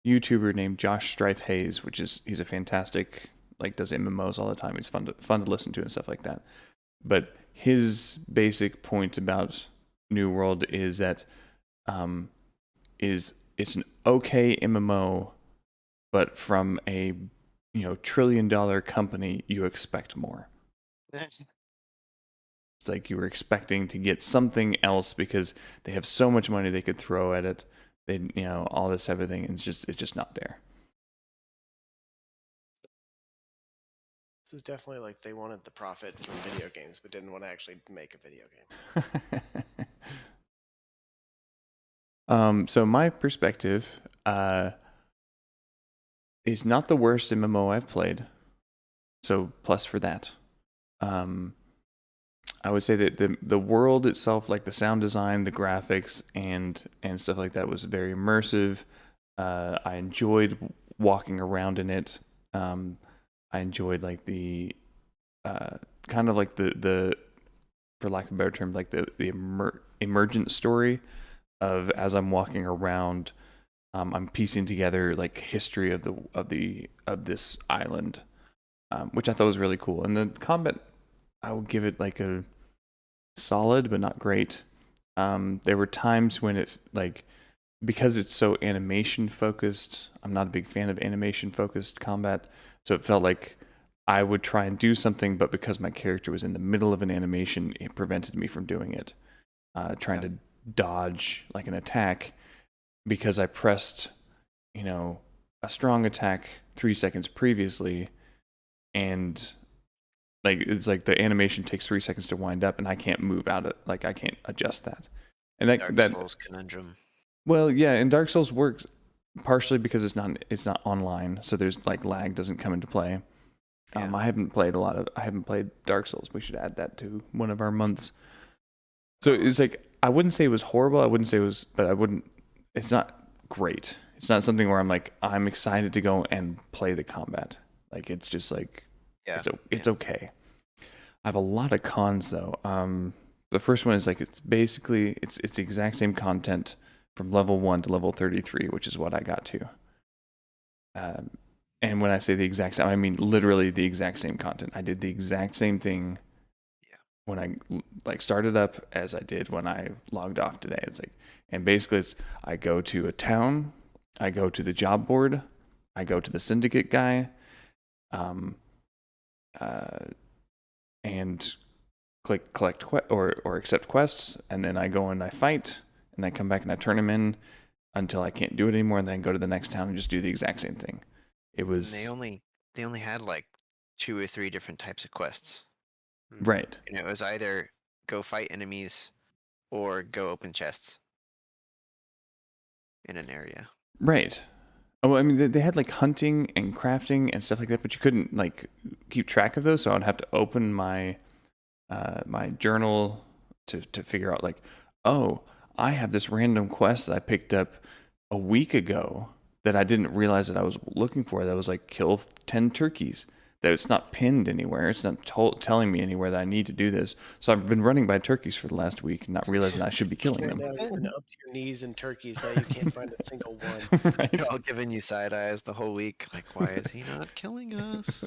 Speaker 1: YouTuber named Josh Strife Hayes, he's a fantastic, like, does MMOs all the time. He's fun to listen to and stuff like that. But his basic point about New World is that it's an okay MMO, but from a $1 trillion company, you expect more. It's like you were expecting to get something else because they have so much money they could throw at it. They, all this type of thing. And it's just not there.
Speaker 5: This is definitely like they wanted the profit from video games, but didn't want to actually make a video game.
Speaker 1: So my perspective is not the worst MMO I've played. So plus for that. I would say that the world itself, like the sound design, the graphics, and stuff like that, was very immersive. I enjoyed walking around in it. I enjoyed like the kind of like the for lack of a better term, like the emergent story of as I'm walking around, I'm piecing together like history of this island, which I thought was really cool. And the combat, I would give it like a solid but not great. There were times when it, like, because it's so animation focused, I'm not a big fan of animation focused combat, so it felt like I would try and do something, but because my character was in the middle of an animation, it prevented me from doing it. Trying to dodge like an attack because I pressed, a strong attack 3 seconds previously, and like it's like the animation takes 3 seconds to wind up, and I can't move out of it. Like I can't adjust that. And
Speaker 2: Dark Souls conundrum.
Speaker 1: Well, yeah, and Dark Souls works partially because it's not online, so there's like lag doesn't come into play.
Speaker 2: Yeah.
Speaker 1: I haven't played Dark Souls. We should add that to one of our months. So it's like, I wouldn't say it was horrible. It's not great. It's not something where I'm like, I'm excited to go and play the combat. Like, it's just like, it's okay. I have a lot of cons though. The first one is like, it's basically, it's the exact same content from level 1 to level 33, which is what I got to. And when I say the exact same, I mean literally the exact same content. I did the exact same thing when I like started up as I did when I logged off today. It's like, and basically it's, I go to a town, I go to the job board, I go to the syndicate guy, and collect or accept quests, and then I go and I fight, and I come back and I turn them in until I can't do it anymore, and then go to the next town and just do the exact same thing. It was
Speaker 2: And they only had like 2 or 3 different types of quests.
Speaker 1: right.
Speaker 2: And it was either go fight enemies or go open chests in an area.
Speaker 1: Right. Oh, I mean, they had like hunting and crafting and stuff like that, but you couldn't like keep track of those. So I'd have to open my my journal to figure out like, oh, I have this random quest that I picked up a week ago that I didn't realize that I was looking for. That was like kill 10 turkeys. That it's not pinned anywhere. It's not telling me anywhere that I need to do this. So I've been running by turkeys for the last week, not realizing I should be killing them.
Speaker 5: Now you're up to your knees in turkeys. Now you can't find a single one.
Speaker 1: Right.
Speaker 2: They're all giving you side eyes the whole week. Like, why is he not killing us?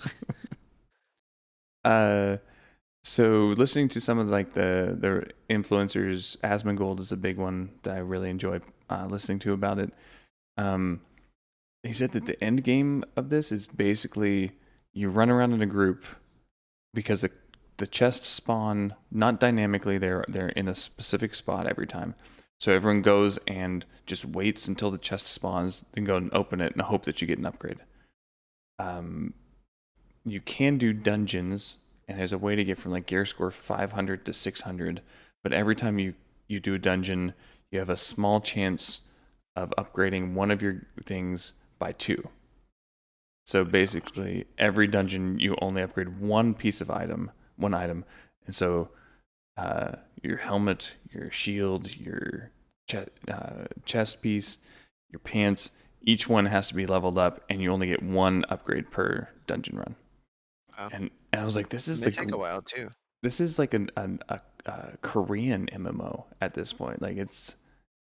Speaker 1: So listening to some of like the influencers, Asmongold is a big one that I really enjoy listening to about it. He said that the end game of this is basically you run around in a group because the chests spawn not dynamically. They're in a specific spot every time, So everyone goes and just waits until the chest spawns, then go and open it and hope that you get an upgrade. You can do dungeons, and there's a way to get from like gear score 500 to 600, but every time you do a dungeon, you have a small chance of upgrading one of your things by 2. So basically, every dungeon you only upgrade one item, and so your helmet, your shield, your chest piece, your pants, each one has to be leveled up, and you only get one upgrade per dungeon run.
Speaker 2: Wow.
Speaker 1: And I was like, this is
Speaker 2: It may take a while too.
Speaker 1: This is like a Korean MMO at this point. Like it's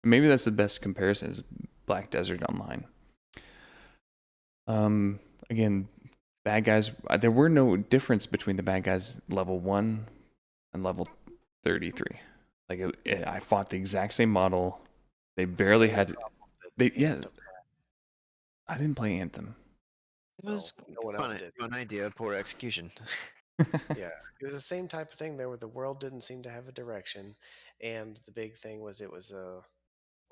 Speaker 1: maybe that's the best comparison is Black Desert Online. Again, bad guys. There were no difference between the bad guys level 1 and level 33. Like I fought the exact same model. They barely had. I didn't play Anthem.
Speaker 2: It was
Speaker 5: no one else did.
Speaker 2: Fun idea, poor execution.
Speaker 5: Yeah, it was the same type of thing. The world didn't seem to have a direction, and the big thing was it was a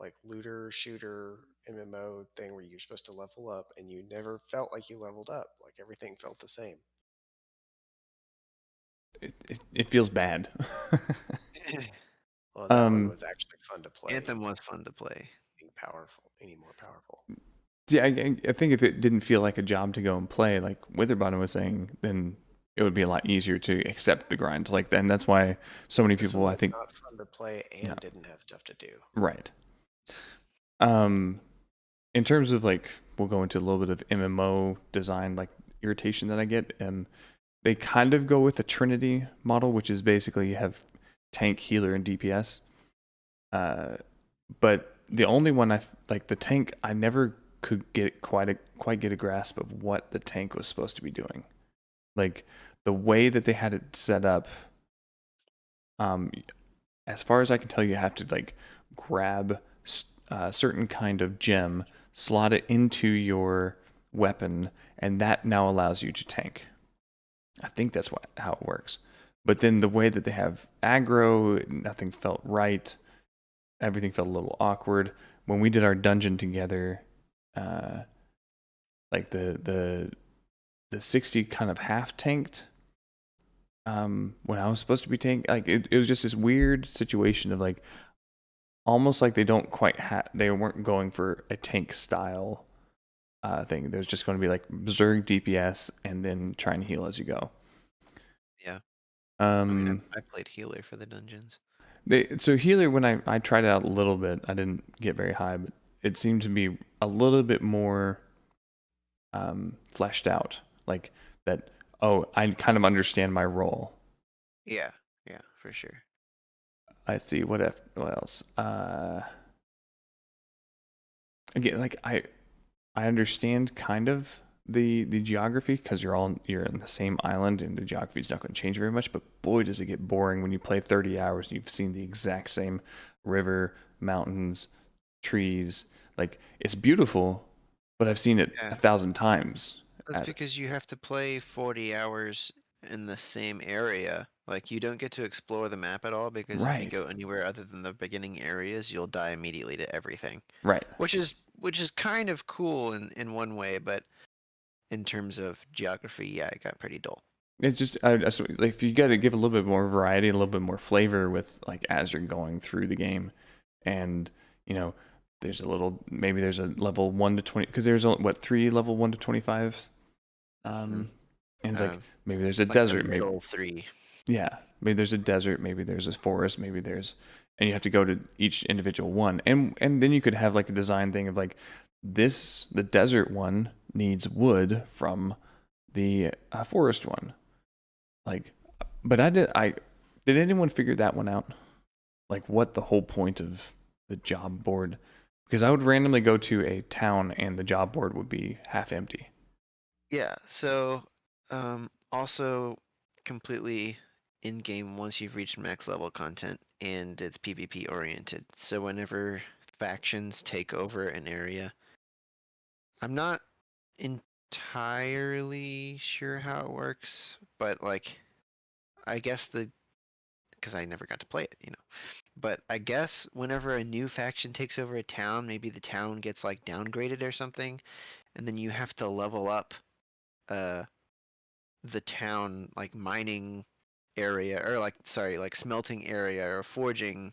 Speaker 5: like looter shooter MMO thing where you're supposed to level up, and you never felt like you leveled up. Like everything felt the same.
Speaker 1: It feels bad.
Speaker 5: Well, that one was actually fun to play.
Speaker 2: Anthem was fun to play.
Speaker 5: Being powerful, any more powerful.
Speaker 1: Yeah, I think if it didn't feel like a job to go and play, like Witherbottom was saying, then it would be a lot easier to accept the grind. Like, then that's why so many people, I think,
Speaker 5: not fun to play and didn't have stuff to do.
Speaker 1: Right. In terms of like, we'll go into a little bit of MMO design, like irritation that I get. They kind of go with the Trinity model, which is basically you have tank, healer, and DPS. But the only one like the tank, I never could get quite get a grasp of what the tank was supposed to be doing. Like the way that they had it set up, as far as I can tell, you have to like grab a certain kind of gem, slot it into your weapon, and that now allows you to tank. I think that's how it works. But then the way that they have aggro, nothing felt right. Everything felt a little awkward. When we did our dungeon together, like the 60 kind of half tanked. When I was supposed to be tanked, like it was just this weird situation of like almost like they don't quite they weren't going for a tank style thing. There's just going to be like berserk DPS and then try and heal as you go.
Speaker 2: Yeah. I played healer for the dungeons.
Speaker 1: So healer, when I tried it out a little bit, I didn't get very high, but it seemed to be a little bit more fleshed out. Like that, I kind of understand my role.
Speaker 2: Yeah, for sure.
Speaker 1: I see. What else? Again, like I understand kind of the geography because you're in the same island and the geography is not going to change very much. But boy, does it get boring when you play 30 hours and you've seen the exact same river, mountains, trees. Like it's beautiful, but I've seen it 1,000 times.
Speaker 2: That's because you have to play 40 hours in the same area. Like you don't get to explore the map at all because if you go anywhere other than the beginning areas, you'll die immediately to everything.
Speaker 1: Right.
Speaker 2: Which is kind of cool in one way, but in terms of geography, yeah, it got pretty dull.
Speaker 1: It's just if you got to give a little bit more variety, a little bit more flavor with like as you're going through the game, and there's a level 1 to 20 because there's 3 level 1 to 25s. And it's like maybe there's a desert, maybe
Speaker 2: 3.
Speaker 1: Yeah, maybe there's a desert, maybe there's a forest, and you have to go to each individual one, and then you could have like a design thing of like the desert one needs wood from the forest one, like. But did anyone figure that one out? Like what the whole point of the job board? Because I would randomly go to a town and the job board would be half empty.
Speaker 2: Yeah, so also completely in-game once you've reached max level content and it's PvP oriented. So whenever factions take over an area, I'm not entirely sure how it works, but like I guess the because I never got to play it, you know. But I guess whenever a new faction takes over a town, maybe the town gets like downgraded or something, and then you have to level up uh the town like mining area or like sorry, like smelting area or forging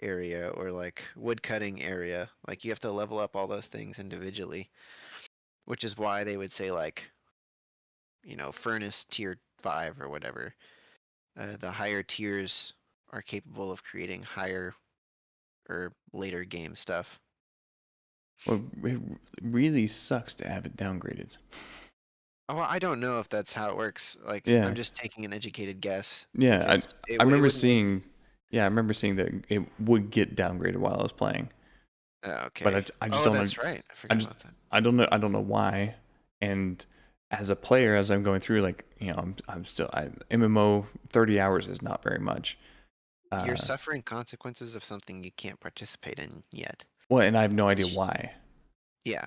Speaker 2: area or like wood cutting area. Like you have to level up all those things individually, which is why they would say like, you know, furnace tier 5 or whatever. The higher tiers are capable of creating higher or later game stuff.
Speaker 1: Well, it really sucks to have it downgraded.
Speaker 2: Oh, I don't know if that's how it works. Like,
Speaker 1: Yeah.
Speaker 2: I'm just taking an educated guess.
Speaker 1: Yeah,
Speaker 2: because
Speaker 1: I remember
Speaker 2: wouldn't make
Speaker 1: seeing. Yeah, I remember seeing that it would get downgraded while I was playing.
Speaker 2: Okay.
Speaker 1: But I just don't
Speaker 2: that's
Speaker 1: know.
Speaker 2: right. I forgot
Speaker 1: just-
Speaker 2: about that.
Speaker 1: I don't know why. And as a player, as I'm going through, like, you know, I'm still MMO 30 hours is not very much.
Speaker 2: You're suffering consequences of something you can't participate in yet.
Speaker 1: Well, and I have no idea why.
Speaker 2: Yeah.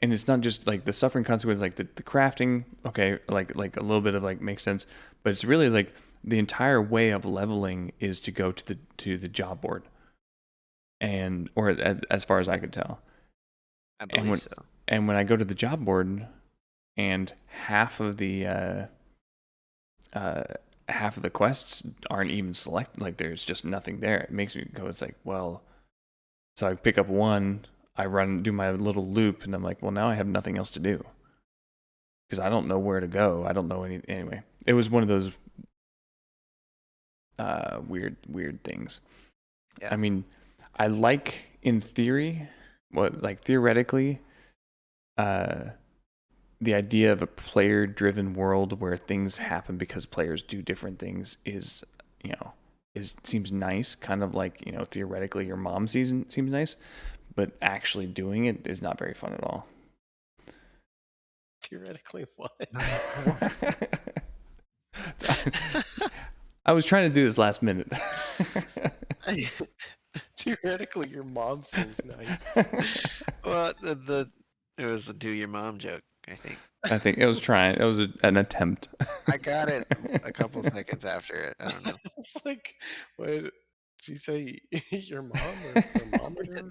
Speaker 1: And it's not just like the suffering consequences, like the crafting. Okay, like a little bit of like makes sense, but it's really like the entire way of leveling is to go to the job board, and or as far as I could tell.
Speaker 2: I believe so.
Speaker 1: And when I go to the job board, and half of the quests aren't even selected, like there's just nothing there. It makes me go, it's like, well, so I pick up one, I do my little loop, and I'm like, well, now I have nothing else to do because I don't know where to go. I don't know any. Anyway, it was one of those weird things.
Speaker 2: Yeah.
Speaker 1: I mean, I like in theory, theoretically, the idea of a player-driven world where things happen because players do different things is, you know, seems nice. Kind of like, you know, theoretically your mom seems nice, but actually doing it is not very fun at all.
Speaker 5: Theoretically, what?
Speaker 1: I was trying to do this last minute.
Speaker 5: Theoretically, your mom seems nice.
Speaker 2: Well, it was a do your mom joke, I think.
Speaker 1: I think it was trying. It was an attempt.
Speaker 2: I got it a couple seconds after it. I don't know.
Speaker 5: It's like, what did she say? Your mom or thermometer?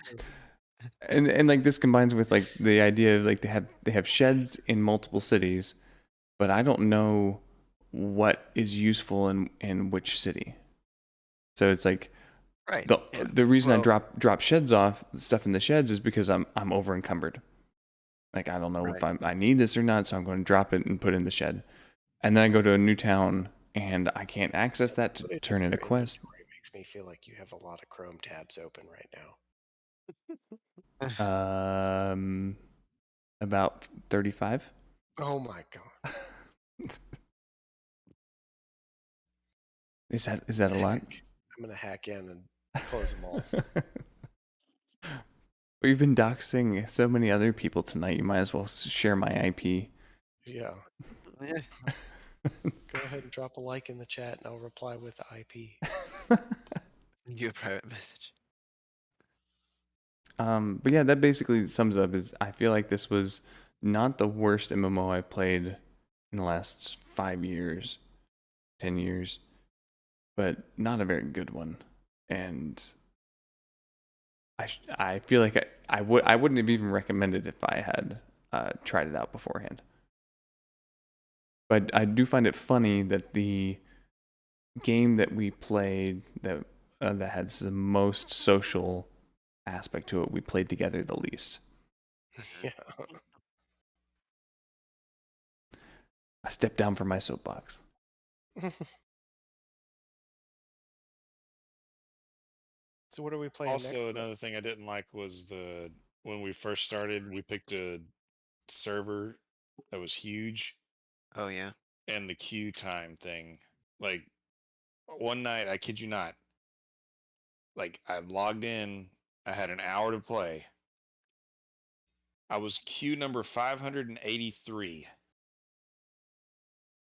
Speaker 1: And like this combines with like the idea of like they have sheds in multiple cities, but I don't know what is useful in which city. So it's like
Speaker 2: Right.
Speaker 1: the reason I drop sheds off stuff in the sheds is because I'm over encumbered. Like I don't know if I need this or not, so I'm going to drop it and put it in the shed. And then I go to a new town and I can't access that to turn in a quest.
Speaker 5: It makes me feel like you have a lot of Chrome tabs open right now.
Speaker 1: About 35.
Speaker 5: Oh my god.
Speaker 1: Is that a lot?
Speaker 5: I'm gonna hack in and close them all.
Speaker 1: We've been doxing so many other people tonight. You might as well share my IP.
Speaker 5: Yeah.
Speaker 2: Yeah.
Speaker 5: Go ahead and drop a like in the chat, and I'll reply with the IP.
Speaker 2: Your private message.
Speaker 1: But yeah, that basically sums up. Is I feel like this was not the worst MMO I played in the last 5 years, 10 years, but not a very good one. And I feel like I wouldn't have even recommended if I had tried it out beforehand. But I do find it funny that the game that we played that had the most social aspect to it, we played together the least.
Speaker 5: Yeah.
Speaker 1: I stepped down from my soapbox.
Speaker 5: So what are we playing next?
Speaker 3: Also, another thing I didn't like was when we first started, we picked a server that was huge,
Speaker 2: Oh yeah.
Speaker 3: and the queue time thing. Like one night, I kid you not, like I logged in, I had an hour to play. I was queue number 583.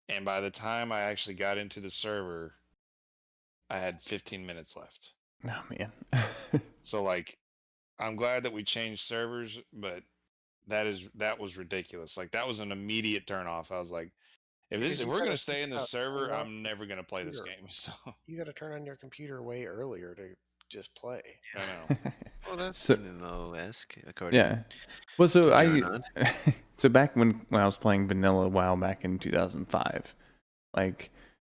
Speaker 3: And by the time I actually got into the server, I had 15 minutes left.
Speaker 1: Oh man.
Speaker 3: So like, I'm glad that we changed servers, but that was ridiculous. Like that was an immediate turnoff. I was like, If
Speaker 5: Because
Speaker 3: if
Speaker 5: you
Speaker 3: we're
Speaker 5: gotta
Speaker 3: gonna stay in
Speaker 5: figure
Speaker 3: this
Speaker 5: out
Speaker 3: server,
Speaker 5: what
Speaker 3: I'm never gonna play this
Speaker 5: computer.
Speaker 3: game. So
Speaker 5: You got to turn on your computer way earlier to just play.
Speaker 3: I know.
Speaker 2: Well, that's
Speaker 1: So
Speaker 2: MMO-esque, according
Speaker 1: yeah. Well,
Speaker 2: to
Speaker 1: so
Speaker 2: John.
Speaker 1: so back when I was playing vanilla WoW back in 2005, like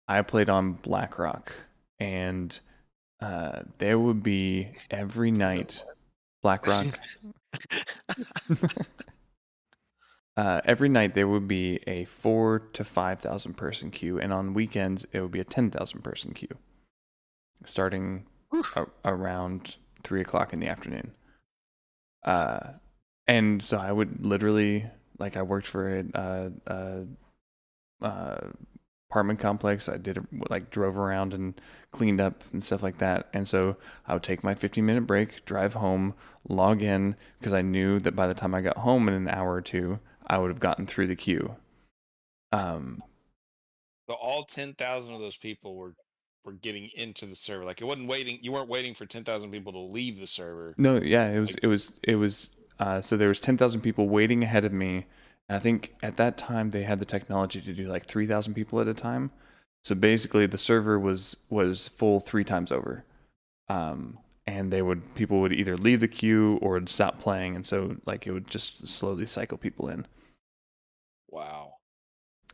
Speaker 1: I played on BlackRock, and there would be every night BlackRock. Every night there would be a 4,000 to 5,000 person queue, and on weekends it would be a 10,000 person queue, starting around 3 o'clock in the afternoon. And so I would literally, like, I worked for apartment complex. I did like drove around and cleaned up and stuff like that. And so I would take my 15-minute break, drive home, log in, because I knew that by the time I got home in an hour or two, I would have gotten through the queue.
Speaker 3: So all 10,000 of those people were getting into the server. Like it wasn't waiting. You weren't waiting for 10,000 people to leave the server.
Speaker 1: No, yeah, it was
Speaker 3: Like-
Speaker 1: it was so there was 10,000 people waiting ahead of me. I think at that time they had the technology to do like 3,000 people at a time. So basically the server was full 3 times over. And people would either leave the queue or would stop playing, and so like it would just slowly cycle people in.
Speaker 3: Wow.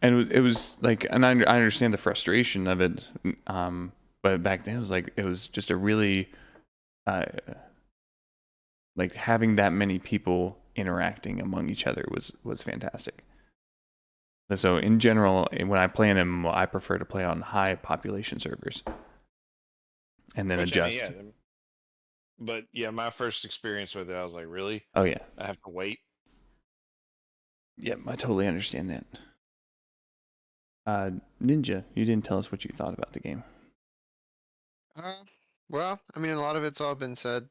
Speaker 1: And it was like, and I understand the frustration of it, but back then it was just a really like having that many people interacting among each other was fantastic. So in general, when I play an MMO, I prefer to play on high population servers and then
Speaker 3: Which, I mean,
Speaker 1: adjust.
Speaker 3: yeah, but yeah, my first experience with it, I was like, really?
Speaker 1: Oh yeah,
Speaker 3: I have to wait?
Speaker 1: yep, I totally understand that. Ninja, you didn't tell us what you thought about the game.
Speaker 2: Well, I mean, a lot of it's all been said.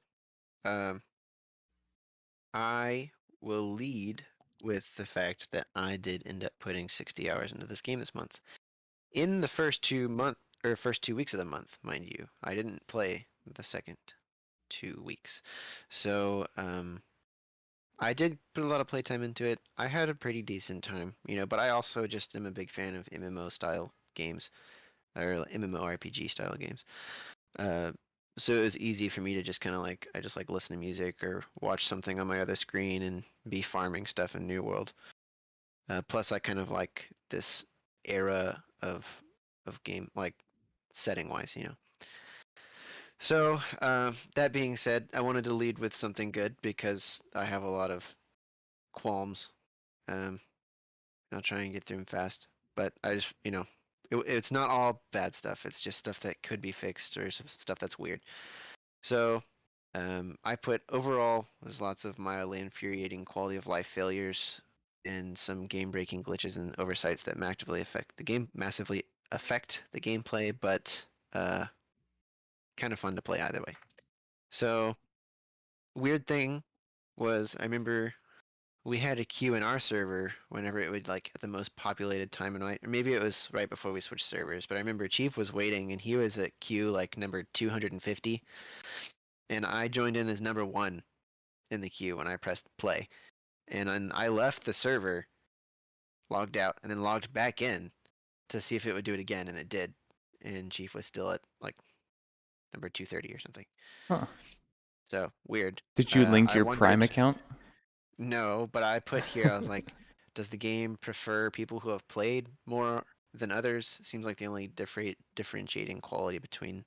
Speaker 2: I will lead with the fact that I did end up putting 60 hours into this game this month. In the first 2 weeks of the month, mind you. I didn't play the second 2 weeks. So, I did put a lot of playtime into it. I had a pretty decent time, but I also just am a big fan of MMO style games or MMORPG style games. So it was easy for me to just kind of I just like listen to music or watch something on my other screen and be farming stuff in New World. Plus, I kind of like this era of game, like setting wise. So that being said, I wanted to lead with something good because I have a lot of qualms. I'll try and get through them fast, but I just it's not all bad stuff. It's just stuff that could be fixed or some stuff that's weird. So I put overall, there's lots of mildly infuriating quality of life failures and some game-breaking glitches and oversights that massively affect the gameplay, but kind of fun to play either way. So weird thing was I remember we had a queue in our server whenever it would at the most populated time of night, or maybe it was right before we switched servers. But I remember Chief was waiting and he was at queue number 250, and I joined in as number 1 in the queue when I pressed play. And then I left the server, logged out, and then logged back in to see if it would do it again, and it did. And Chief was still at number 230 or something.
Speaker 1: Huh.
Speaker 2: So weird.
Speaker 1: Did you link
Speaker 2: I
Speaker 1: your
Speaker 2: wondered,
Speaker 1: Prime account?
Speaker 2: No, but I put here, I was like, does the game prefer people who have played more than others? Seems like the only differentiating quality between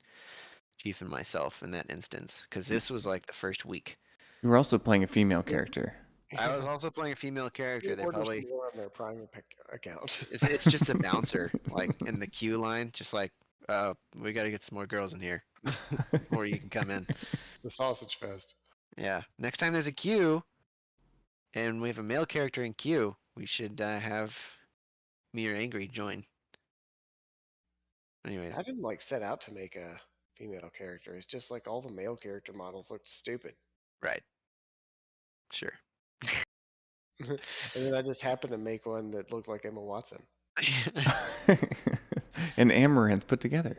Speaker 2: Chief and myself in that instance, because this was the first week.
Speaker 1: You were also playing a female character.
Speaker 2: I was also playing a female character. They
Speaker 5: Orders
Speaker 2: probably
Speaker 5: more on their Prime account.
Speaker 2: it's just a bouncer in the queue line, just we got to get some more girls in here before you can come in.
Speaker 5: The sausage fest.
Speaker 2: Yeah, next time there's a queue and we have a male character in queue, we should have me or Angry join. Anyways,
Speaker 5: I didn't set out to make a female character. It's just all the male character models looked stupid.
Speaker 2: right. Sure.
Speaker 5: And then I just happened to make one that looked like Emma Watson.
Speaker 1: And Amouranth put together.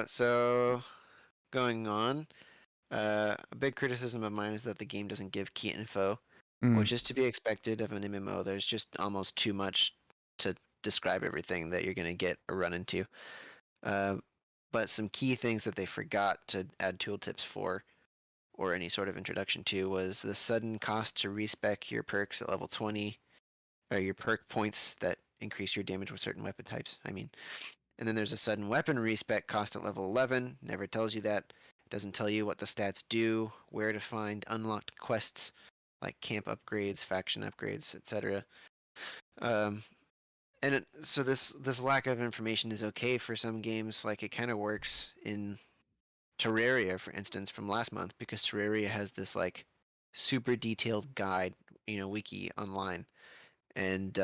Speaker 2: So going on, a big criticism of mine is that the game doesn't give key info.
Speaker 1: Mm.
Speaker 2: which is to be expected of an MMO. There's just almost too much to describe everything that you're going to get or run into. But some key things that they forgot to add tooltips for, or any sort of introduction to, was the sudden cost to respec your perks at level 20, or your perk points that increase your damage with certain weapon types. And then there's a sudden weapon respec cost at level 11. Never tells you that. It doesn't tell you what the stats do, where to find unlocked quests like camp upgrades, faction upgrades, etc. So this lack of information is okay for some games. Like, it kind of works in Terraria, for instance, from last month, because Terraria has this like super detailed guide, wiki online, and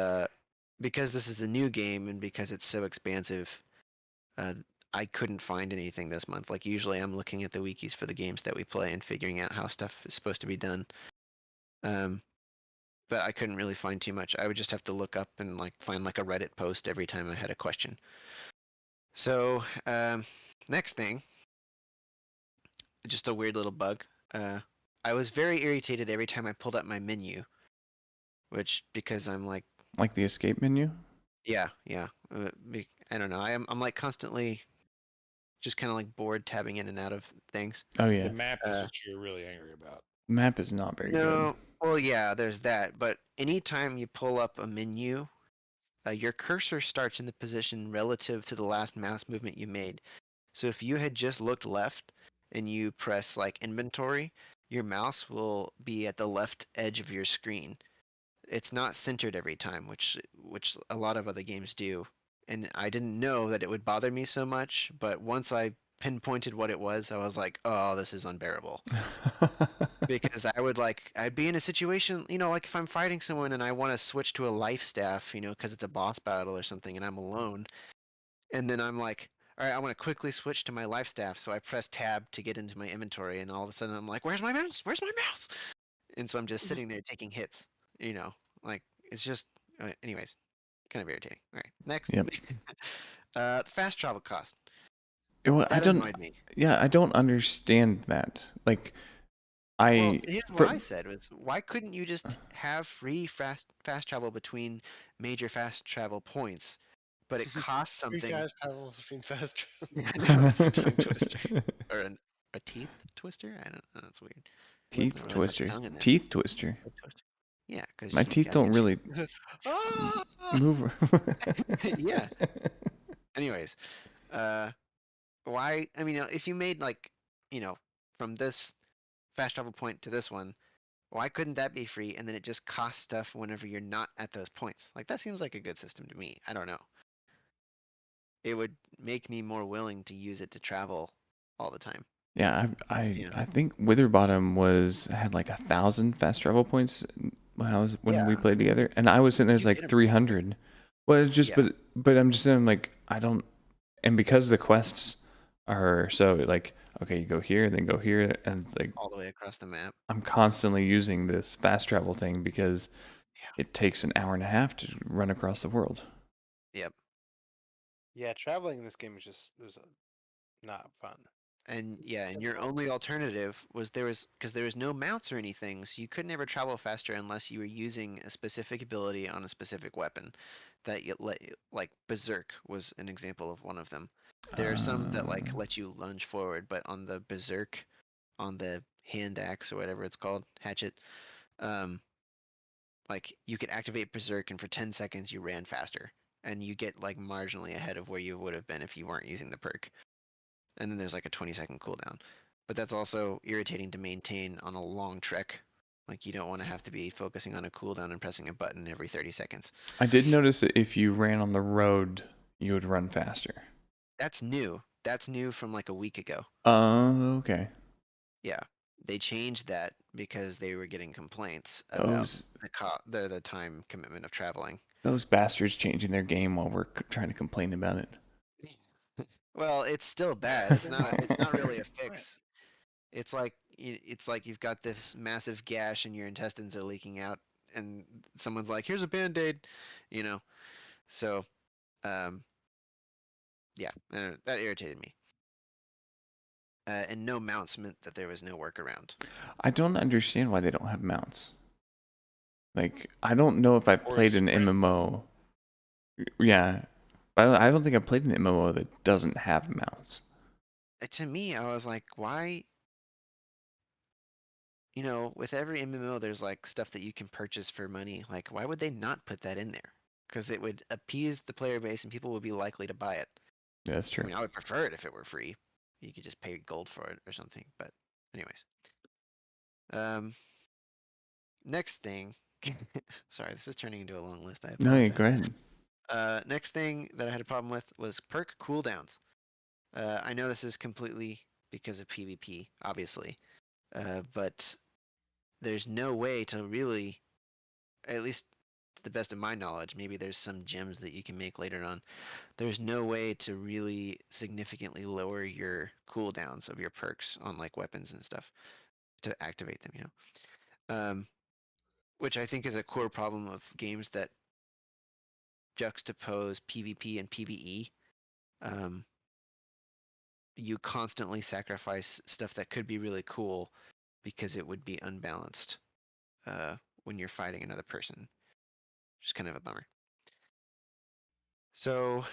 Speaker 2: because this is a new game and because it's so expansive, I couldn't find anything this month. Like, usually I'm looking at the wikis for the games that we play and figuring out how stuff is supposed to be done. But I couldn't really find too much. I would just have to look up and like find like a Reddit post every time I had a question. So next thing, just a weird little bug. I was very irritated every time I pulled up my menu, because I'm like
Speaker 1: the escape menu.
Speaker 2: yeah. I don't know. I'm like constantly just kind of like bored tabbing in and out of things.
Speaker 1: Oh yeah,
Speaker 3: The map is what you're really angry about.
Speaker 1: map is not very good.
Speaker 2: No, well, yeah, there's that. But anytime you pull up a menu, your cursor starts in the position relative to the last mouse movement you made. So if you had just looked left and you press like inventory, your mouse will be at the left edge of your screen. It's not centered every time, which a lot of other games do. And I didn't know that it would bother me so much, but once I pinpointed what it was, I was like, "Oh, this is unbearable." Because I'd be in a situation, like if I'm fighting someone and I want to switch to a life staff, because it's a boss battle or something and I'm alone, and then I'm like, all right, I want to quickly switch to my life staff, so I press tab to get into my inventory, and all of a sudden I'm like, where's my mouse? Where's my mouse? And so I'm just sitting there taking hits, like, it's just, anyways, kind of irritating. All right, next.
Speaker 1: Yep.
Speaker 2: Fast travel cost.
Speaker 1: Well,
Speaker 2: That annoyed me.
Speaker 1: Yeah, I don't understand that. Like,
Speaker 2: Well, here's what I said was, why couldn't you just have free fast travel between major fast travel points, but it costs
Speaker 5: Free
Speaker 2: something?
Speaker 5: fast travel between fast travel.
Speaker 2: No, it's a tongue twister. Or a teeth twister? I don't know. That's weird.
Speaker 1: Teeth
Speaker 2: Not really much
Speaker 1: twister.
Speaker 2: tongue in there.
Speaker 1: Teeth twister.
Speaker 2: A twister. Yeah, because
Speaker 1: My teeth don't really
Speaker 5: Ah!
Speaker 1: move.
Speaker 2: Yeah. Anyways, why? I mean, if you made like, from this fast travel point to this one, why couldn't that be free? And then it just costs stuff whenever you're not at those points. Like, that seems like a good system to me. I don't know. It would make me more willing to use it to travel all the time.
Speaker 1: Yeah, I think Witherbottom had like 1,000 fast travel points when we played together, and I was sitting there's like 300. Well, it's just but I'm just saying, like, I don't, and because the quests are so like, okay, you go here, then go here, and it's like
Speaker 2: all the way across the map.
Speaker 1: I'm constantly using this fast travel thing because it takes an hour and a half to run across the world.
Speaker 2: Yep.
Speaker 4: Yeah, traveling in this game was not fun.
Speaker 2: And your only alternative was because there was no mounts or anything, so you could never travel faster unless you were using a specific ability on a specific weapon. Like Berserk was an example of one of them. There are some that like let you lunge forward, but on the Berserk, on the hand axe or whatever it's called, hatchet, like you could activate Berserk and for 10 seconds you ran faster, and you get like marginally ahead of where you would have been if you weren't using the perk. And then there's like a 20-second cooldown. But that's also irritating to maintain on a long trek. Like, you don't want to have to be focusing on a cooldown and pressing a button every 30 seconds.
Speaker 1: I did notice that if you ran on the road, you would run faster.
Speaker 2: That's new. That's new from like a week ago.
Speaker 1: Oh, okay.
Speaker 2: Yeah. They changed that because they were getting complaints about the time commitment of traveling.
Speaker 1: Those bastards changing their game while we're trying to complain about it.
Speaker 2: Well, it's still bad. It's not really a fix. It's like you've got this massive gash and your intestines are leaking out, and someone's like, "Here's a Band-Aid," So, yeah, that irritated me. And no mounts meant that there was no workaround.
Speaker 1: I don't understand why they don't have mounts. Like, I don't know if I've
Speaker 3: Or
Speaker 1: played an
Speaker 3: sprint.
Speaker 1: MMO. Yeah, but I don't think I've played an MMO that doesn't have mounts.
Speaker 2: To me, I was like, why? You know, with every MMO, there's like stuff that you can purchase for money. Like, why would they not put that in there? Because it would appease the player base and people would be likely to buy it.
Speaker 1: Yeah, that's
Speaker 2: I
Speaker 1: true.
Speaker 2: mean, I would prefer it if it were free. You could just pay gold for it or something. But, anyways. Next thing. Sorry, this is turning into a long list. I
Speaker 1: No, yeah,
Speaker 2: apologize.
Speaker 1: go ahead.
Speaker 2: Next thing that I had a problem with was perk cooldowns. I know this is completely because of PvP, obviously, but there's no way to really, at least to the best of my knowledge, maybe there's some gems that you can make later on. There's no way to really significantly lower your cooldowns of your perks on like weapons and stuff to activate them, you know. Which I think is a core problem of games that juxtapose PvP and PvE. Um, you constantly sacrifice stuff that could be really cool because it would be unbalanced when you're fighting another person. Which is kind of a bummer. So,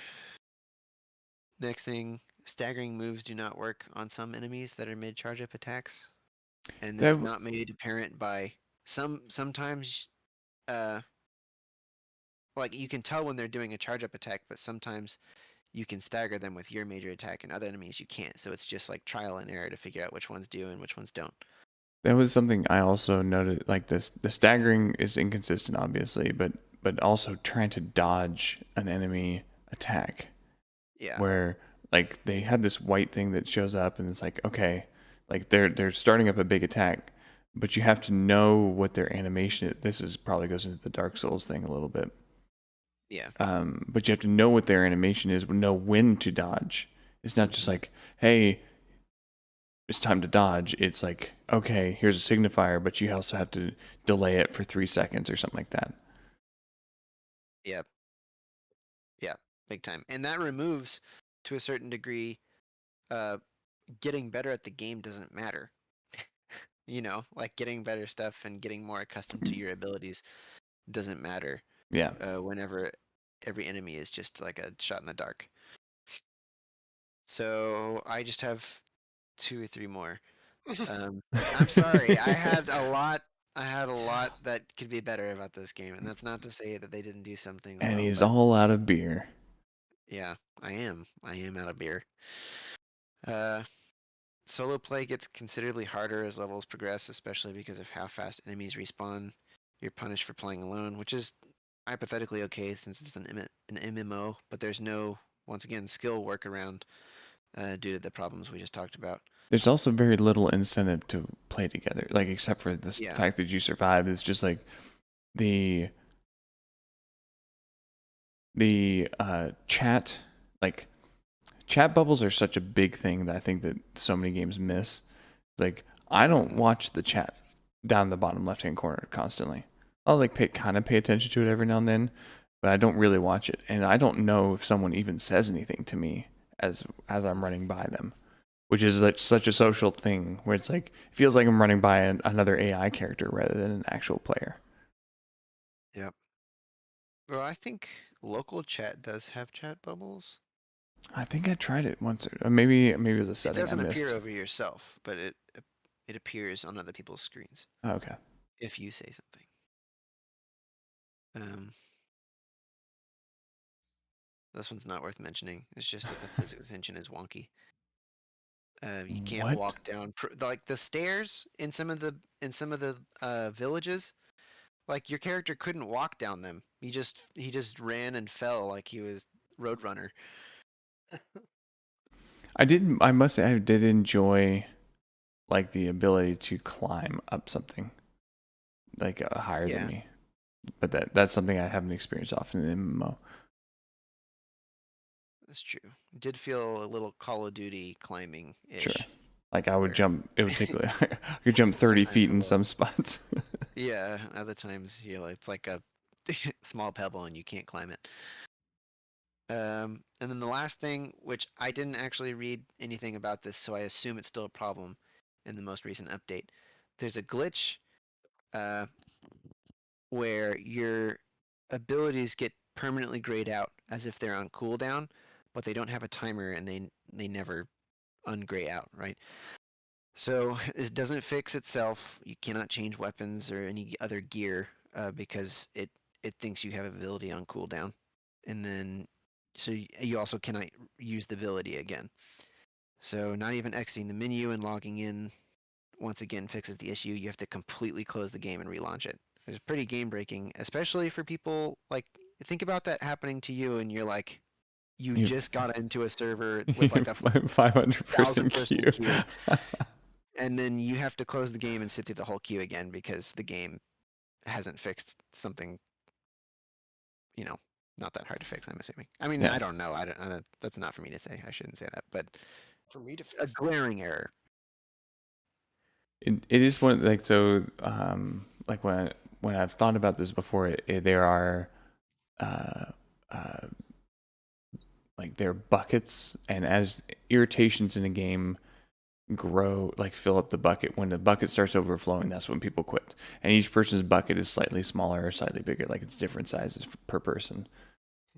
Speaker 2: next thing, staggering moves do not work on some enemies that are mid charge up attacks. And that's
Speaker 1: That
Speaker 2: not made apparent by sometimes like you can tell when they're doing a charge up attack, but sometimes you can stagger them with your major attack and other enemies you can't. So it's just like trial and error to figure out which ones do and which ones don't.
Speaker 1: that was something I also noted. Like this, the staggering is inconsistent, obviously, but also trying to dodge an enemy attack,
Speaker 2: Yeah.
Speaker 1: where like they have this white thing that shows up, and it's like, okay, like they're starting up a big attack, but you have to know what their animation is. This is probably goes into the Dark Souls thing a little bit.
Speaker 2: Yeah.
Speaker 1: But you have to know what their animation is, know when to dodge. It's not just like, hey, it's time to dodge. It's like, okay, here's a signifier, but you also have to delay it for 3 seconds or something like that.
Speaker 2: Yep. Yeah. Big time. And that removes, to a certain degree, getting better at the game doesn't matter. You know, like getting better stuff and getting more accustomed to your abilities doesn't matter.
Speaker 1: Yeah.
Speaker 2: Whenever every enemy is just like a shot in the dark. So I just have 2 or 3 more. I'm sorry. I had a lot. I had a lot that could be better about this game, and that's not to say that they didn't do some things
Speaker 1: And
Speaker 2: well.
Speaker 1: he's
Speaker 2: But
Speaker 1: all out of beer.
Speaker 2: yeah, I am. I am out of beer. Uh, Solo play gets considerably harder as levels progress, especially because of how fast enemies respawn. You're punished for playing alone, which is hypothetically okay since it's an MMO, but there's no, once again, skill workaround due to the problems we just talked about.
Speaker 1: There's also very little incentive to play together, like except for the
Speaker 2: Yeah.
Speaker 1: fact that you survive. It's just like the chat, like chat bubbles are such a big thing that I think that so many games miss. It's like I don't watch the chat down the bottom left hand corner constantly. I'll like kind of pay attention to it every now and then, but I don't really watch it, and I don't know if someone even says anything to me as I'm running by them, which is like such a social thing where it's like it feels like I'm running by another AI character rather than an actual player.
Speaker 2: Yep. Well, I think local chat does have chat bubbles.
Speaker 1: I think I tried it once, or maybe it was a
Speaker 2: It
Speaker 1: setting I
Speaker 2: doesn't
Speaker 1: missed.
Speaker 2: appear over yourself, but it appears on other people's screens
Speaker 1: Oh, okay.
Speaker 2: if you say something. This one's not worth mentioning. It's just that the physics engine is wonky. You can't
Speaker 1: What?
Speaker 2: walk down like the stairs in some of the villages. Like your character couldn't walk down them. He just ran and fell like he was Roadrunner.
Speaker 1: I must say I did enjoy like the ability to climb up something like higher
Speaker 2: Yeah.
Speaker 1: than me, but that's something I haven't experienced often in MMO.
Speaker 2: That's true. It did feel a little Call of Duty climbing ish.
Speaker 1: Sure. Like I would
Speaker 2: Where-
Speaker 1: jump. It would take. I could jump 30
Speaker 2: Sometimes
Speaker 1: feet
Speaker 2: it
Speaker 1: in
Speaker 2: will.
Speaker 1: some spots.
Speaker 2: Yeah, other times it's like a small pebble and you can't climb it. And then the last thing, which I didn't actually read anything about this, so I assume it's still a problem in the most recent update. There's a glitch where your abilities get permanently grayed out as if they're on cooldown, but they don't have a timer and they never ungray out, right? So it doesn't fix itself. You cannot change weapons or any other gear because it thinks you have ability on cooldown, and then so you also cannot use the ability again. So not even exiting the menu and logging in once again fixes the issue. You have to completely close the game and relaunch it. It's pretty game breaking, especially for people like think about that happening to you and you're like you
Speaker 1: You-
Speaker 2: just got into a server with like a
Speaker 1: 500-person
Speaker 2: 1,000-person
Speaker 1: queue.
Speaker 2: queue. And then you have to close the game and sit through the whole queue again because the game hasn't fixed something, not that hard to fix, I'm assuming. I mean,
Speaker 1: Yeah.
Speaker 2: I don't know. I don't, that's not for me to say. I shouldn't say that, but
Speaker 5: For me to
Speaker 2: a
Speaker 5: fix it.
Speaker 2: glaring error.
Speaker 1: It is one like so. Like when I've thought about this before, there are, uh, uh, like there are buckets, and as irritations in a game grow, like fill up the bucket. When the bucket starts overflowing, that's when people quit. And each person's bucket is slightly smaller or slightly bigger, like it's different sizes per person.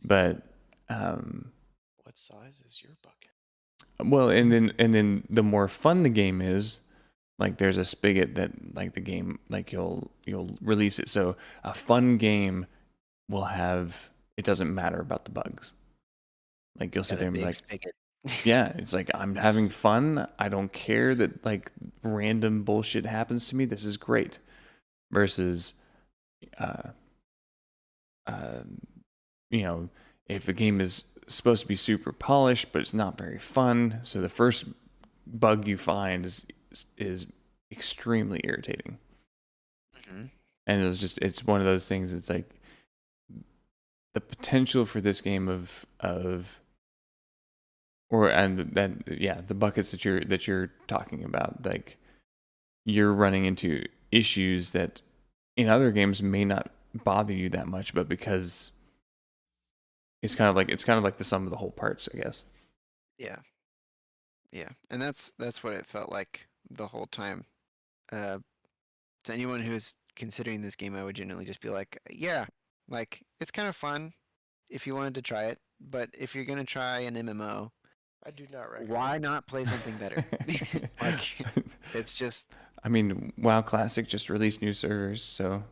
Speaker 1: But
Speaker 5: What size is your bucket?
Speaker 1: well, and then the more fun the game is, like there's a spigot that like the game like you'll release it. So a fun game will have it doesn't matter about the bugs. Like you'll sit
Speaker 2: Got a
Speaker 1: there and be
Speaker 2: big
Speaker 1: like,
Speaker 2: spigot.
Speaker 1: yeah, it's like I'm having fun. I don't care that like random bullshit happens to me. This is great. Versus, uh, you know, if a game is supposed to be super polished but it's not very fun, so the first bug you find is extremely irritating.
Speaker 2: Mhm.
Speaker 1: And it's one of those things. It's like the potential for this game the buckets that you're talking about, like you're running into issues that in other games may not bother you that much, but because it's kind of like the sum of the whole parts, I guess.
Speaker 2: Yeah. Yeah. And that's what it felt like the whole time. To anyone who's considering this game, I would generally just be like, yeah, like it's kind of fun if you wanted to try it, but if you're gonna try an MMO,
Speaker 5: I do not recommend.
Speaker 2: why not play something better? Like it's just
Speaker 1: I mean, WoW Classic just released new servers, so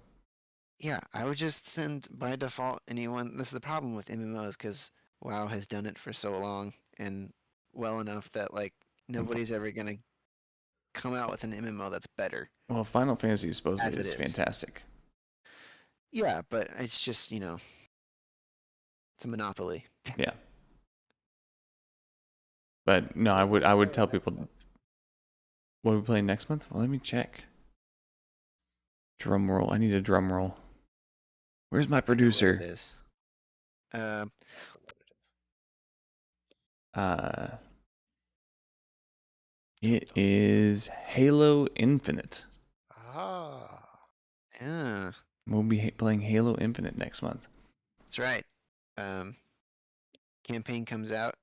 Speaker 2: yeah, I would just send by default anyone. This is the problem with MMOs because WoW has done it for so long and well enough that like nobody's ever gonna come out with an MMO that's better
Speaker 1: well, Final Fantasy
Speaker 2: as
Speaker 1: supposedly
Speaker 2: it
Speaker 1: is
Speaker 2: is.
Speaker 1: fantastic.
Speaker 2: Yeah, but it's just it's a monopoly.
Speaker 1: Yeah. But no, I would tell people, what are we playing next month? Well, let me check. Drum roll. I need a drum roll. Where's my
Speaker 2: I know what
Speaker 1: producer?
Speaker 2: it is.
Speaker 1: It is Halo Infinite.
Speaker 5: Ah.
Speaker 2: Yeah,
Speaker 1: We'll be playing Halo Infinite next month.
Speaker 2: that's right. Campaign comes out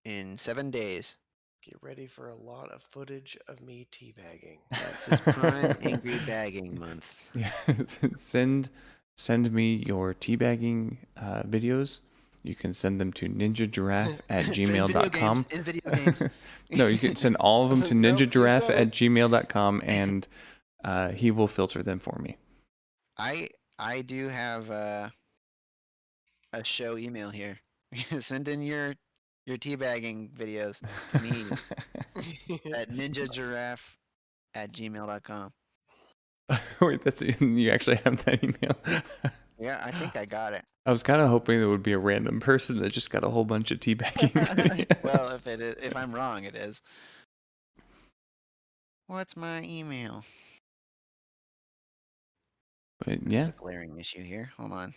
Speaker 2: in 7 days.
Speaker 5: Get ready for a lot of footage of me teabagging.
Speaker 2: This is prime angry bagging month.
Speaker 1: Yeah. Send me your teabagging videos. You can send them to ninjagiraffe@gmail.com.
Speaker 2: In video games.
Speaker 1: No, you can send all of them to
Speaker 5: Nope, you said
Speaker 1: ninjagiraffe@gmail.com, and he will filter them for me.
Speaker 2: I do have a show email here. Send in your teabagging videos to me at ninjagiraffe@gmail.com.
Speaker 1: Wait, you actually have that email?
Speaker 2: Yeah, I think I got it.
Speaker 1: I was kind of hoping there would be a random person that just got a whole bunch of teabagging videos.
Speaker 2: Well, if I'm wrong, it is. What's my email?
Speaker 1: But
Speaker 2: There's
Speaker 1: yeah,
Speaker 2: a glaring issue here. Hold on.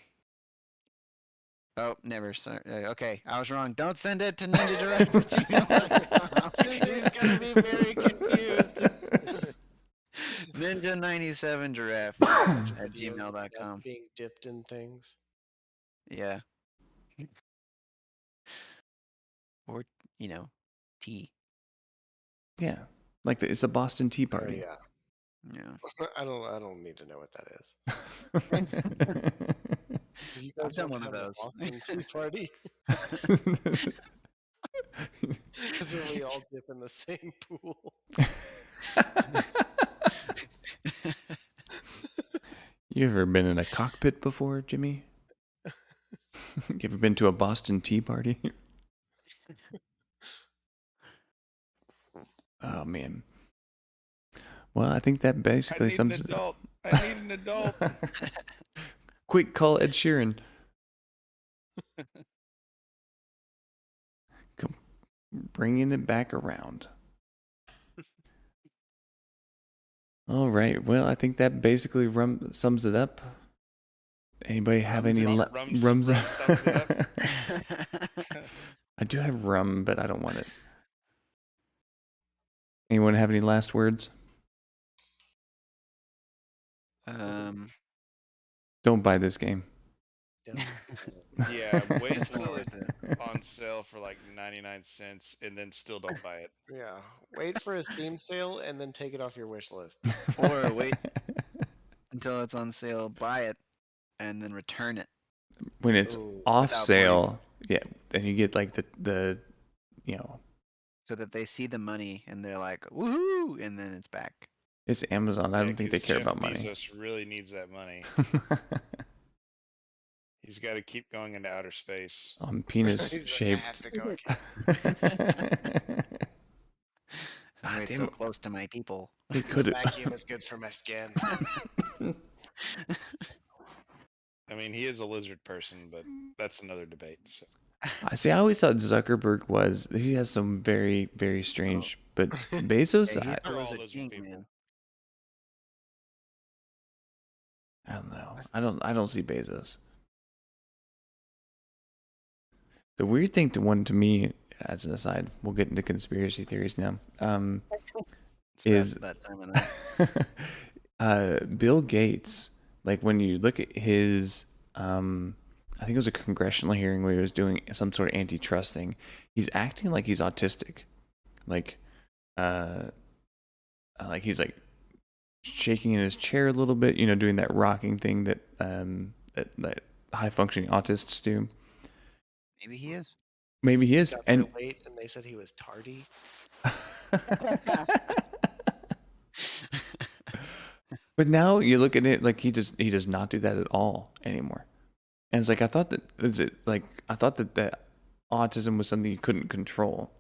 Speaker 2: Oh, never. Sorry. Okay, I was wrong. Don't send it to ninjagiraffe@gmail.com. He's gonna be very confused. Ninja97giraffe at
Speaker 5: Videos of death
Speaker 2: gmail.com.
Speaker 5: being dipped in things.
Speaker 2: Yeah. Or, tea.
Speaker 1: yeah, like it's a Boston Tea
Speaker 5: Oh
Speaker 1: Party.
Speaker 5: yeah.
Speaker 2: Yeah.
Speaker 5: I don't need to know what that is. You
Speaker 2: I've
Speaker 5: guys
Speaker 2: done
Speaker 5: don't
Speaker 2: one of
Speaker 5: have a
Speaker 2: those.
Speaker 5: Boston Tea Party? Because then we all dip in the same pool.
Speaker 1: You ever been in a cockpit before, Jimmy? You ever been to a Boston Tea Party? Oh man. Well, I think that
Speaker 3: I
Speaker 1: basically
Speaker 3: need an
Speaker 1: sums it up.
Speaker 3: adult. I need an adult.
Speaker 1: Quick, call Ed Sheeran. Come, bringing it back around. All right. Well, I think that basically sums it up. Anybody have any
Speaker 3: Rum sums it up.
Speaker 1: I do have rum, but I don't want it. Anyone have any last words? Don't buy this game.
Speaker 3: Yeah, wait
Speaker 2: It's not
Speaker 3: till
Speaker 2: worth
Speaker 3: it's on sale for like 99 cents and then still don't buy it.
Speaker 5: Yeah. Wait for a Steam sale and then take it off your wish list.
Speaker 2: Or wait until it's on sale, buy it, and then return it.
Speaker 1: When it's
Speaker 5: Ooh.
Speaker 1: off
Speaker 2: Without
Speaker 1: sale, yeah, and you get like the
Speaker 2: So that they see the money and they're like, woohoo! And then it's back.
Speaker 1: it's Amazon. I
Speaker 3: Yeah,
Speaker 1: don't think they
Speaker 3: 'cause
Speaker 1: care
Speaker 3: Jeff
Speaker 1: about money.
Speaker 3: Bezos really needs that money. He's got to keep going into outer space.
Speaker 1: On penis
Speaker 5: He's like, I
Speaker 1: shaped.
Speaker 5: have to go
Speaker 2: I'm
Speaker 1: damn
Speaker 2: so
Speaker 1: it.
Speaker 2: close to my people.
Speaker 1: They
Speaker 5: The
Speaker 1: could
Speaker 5: vacuum is good for my skin.
Speaker 3: I mean, he is a lizard person, but that's another debate. So.
Speaker 1: I see. I always thought Zuckerberg was. He has some very, very strange. But Bezos,
Speaker 2: Hey, he's
Speaker 3: They're
Speaker 2: the
Speaker 3: all
Speaker 2: lizard
Speaker 3: lizard
Speaker 2: king,
Speaker 3: people.
Speaker 2: man.
Speaker 1: I don't know. I don't see Bezos. The weird thing to me, as an aside, we'll get into conspiracy theories now.
Speaker 2: It's
Speaker 1: Is
Speaker 2: about that time of night.
Speaker 1: Bill Gates, like when you look at his, I think it was a congressional hearing where he was doing some sort of antitrust thing. He's acting like he's autistic, like he's like shaking in his chair a little bit, doing that rocking thing that that high functioning autists do.
Speaker 2: Maybe he is.
Speaker 1: Maybe he is,
Speaker 5: Got
Speaker 1: and
Speaker 5: their weight and they said he was tardy.
Speaker 1: But now you look at it like he does not do that at all anymore. And it's like I thought that autism was something you couldn't control.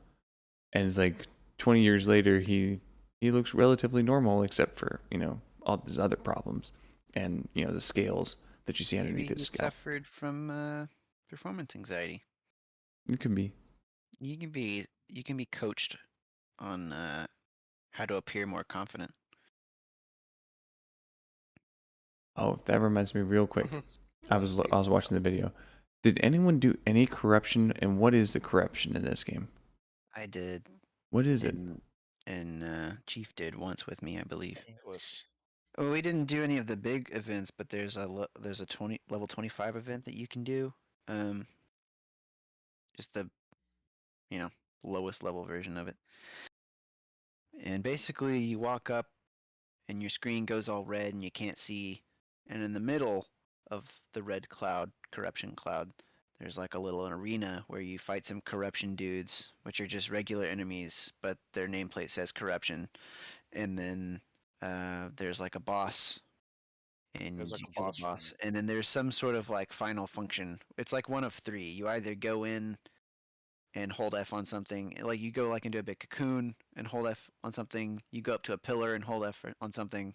Speaker 1: And it's like 20 years later he looks relatively normal except for, all these other problems and, the scales that you see
Speaker 2: Maybe
Speaker 1: underneath
Speaker 2: he
Speaker 1: his scalp.
Speaker 2: suffered from performance anxiety.
Speaker 1: It could be.
Speaker 2: You can be coached on how to appear more confident.
Speaker 1: Oh, that reminds me real quick. I was watching the video. Did anyone do any corruption, and what is the corruption in this game?
Speaker 2: I did.
Speaker 1: What is it?
Speaker 2: And Chief did once with me, I believe.
Speaker 3: English.
Speaker 2: Well, we didn't do any of the big events, but there's a level 25 event that you can do. Just the lowest level version of it. And basically, you walk up, and your screen goes all red, and you can't see. And in the middle of the red cloud, corruption cloud, there's like a little arena where you fight some corruption dudes, which are just regular enemies, but their nameplate says corruption. And then there's like a boss, and
Speaker 3: There's like
Speaker 2: you
Speaker 3: a
Speaker 2: kill
Speaker 3: boss
Speaker 2: the boss.
Speaker 3: room.
Speaker 2: And then there's some sort of like final function. It's like one of three. You either go in and hold F on something, like you go like into a big cocoon and hold F on something. You go up to a pillar and hold F on something,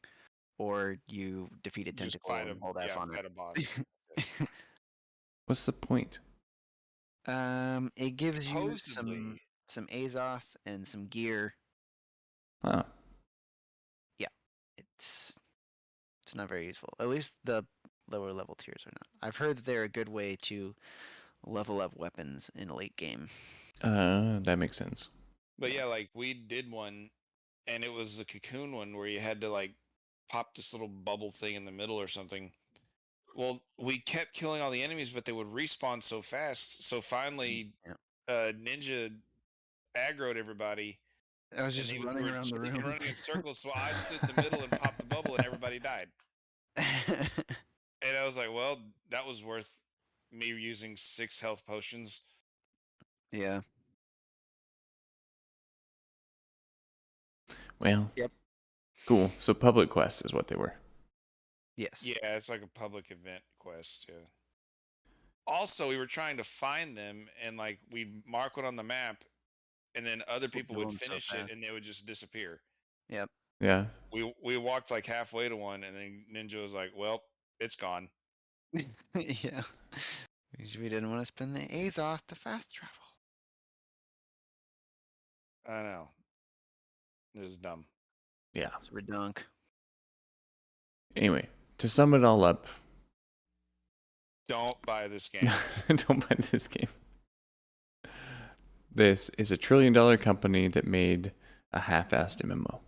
Speaker 2: or you defeat a
Speaker 3: Just
Speaker 2: tentacle and hold F on
Speaker 3: fight a boss.
Speaker 2: it.
Speaker 1: What's the point?
Speaker 2: It gives you
Speaker 3: Supposedly,
Speaker 2: some Azoth and some gear.
Speaker 1: Oh,
Speaker 2: It's not very useful. At least the lower level tiers are not. I've heard that they're a good way to level up weapons in a late game.
Speaker 1: that makes sense.
Speaker 3: but yeah, like we did one, and it was the cocoon one where you had to like pop this little bubble thing in the middle or something. Well, we kept killing all the enemies, but they would respawn so fast. So finally,
Speaker 2: Yeah.
Speaker 3: Ninja aggroed everybody,
Speaker 2: I was
Speaker 3: And
Speaker 2: just
Speaker 3: he was,
Speaker 2: running
Speaker 3: we were
Speaker 2: around the
Speaker 3: chicken
Speaker 2: room.
Speaker 3: running in circles, so I stood in the middle and popped the bubble, and everybody died. And I was like, well, that was worth me using 6 health potions.
Speaker 2: Yeah.
Speaker 1: Well,
Speaker 2: Yep.
Speaker 1: cool. So public quest is what they were.
Speaker 2: Yes.
Speaker 3: Yeah, it's like a public event quest. Yeah. Also, we were trying to find them, and like we'd mark one on the map, and then other people
Speaker 2: kill
Speaker 3: would
Speaker 2: them so
Speaker 3: finish it,
Speaker 2: fast.
Speaker 3: and they would just disappear.
Speaker 2: Yep.
Speaker 1: Yeah.
Speaker 3: We walked like halfway to one, and then Ninja was like, "Well, it's gone."
Speaker 2: Yeah. Because we didn't want to spend the A's off to fast travel.
Speaker 3: I know. It was dumb.
Speaker 1: Yeah.
Speaker 2: It's redunk.
Speaker 1: Anyway, to sum it all up,
Speaker 3: Don't buy this game.
Speaker 1: don't buy this game. This is $1 trillion company that made a half-assed MMO.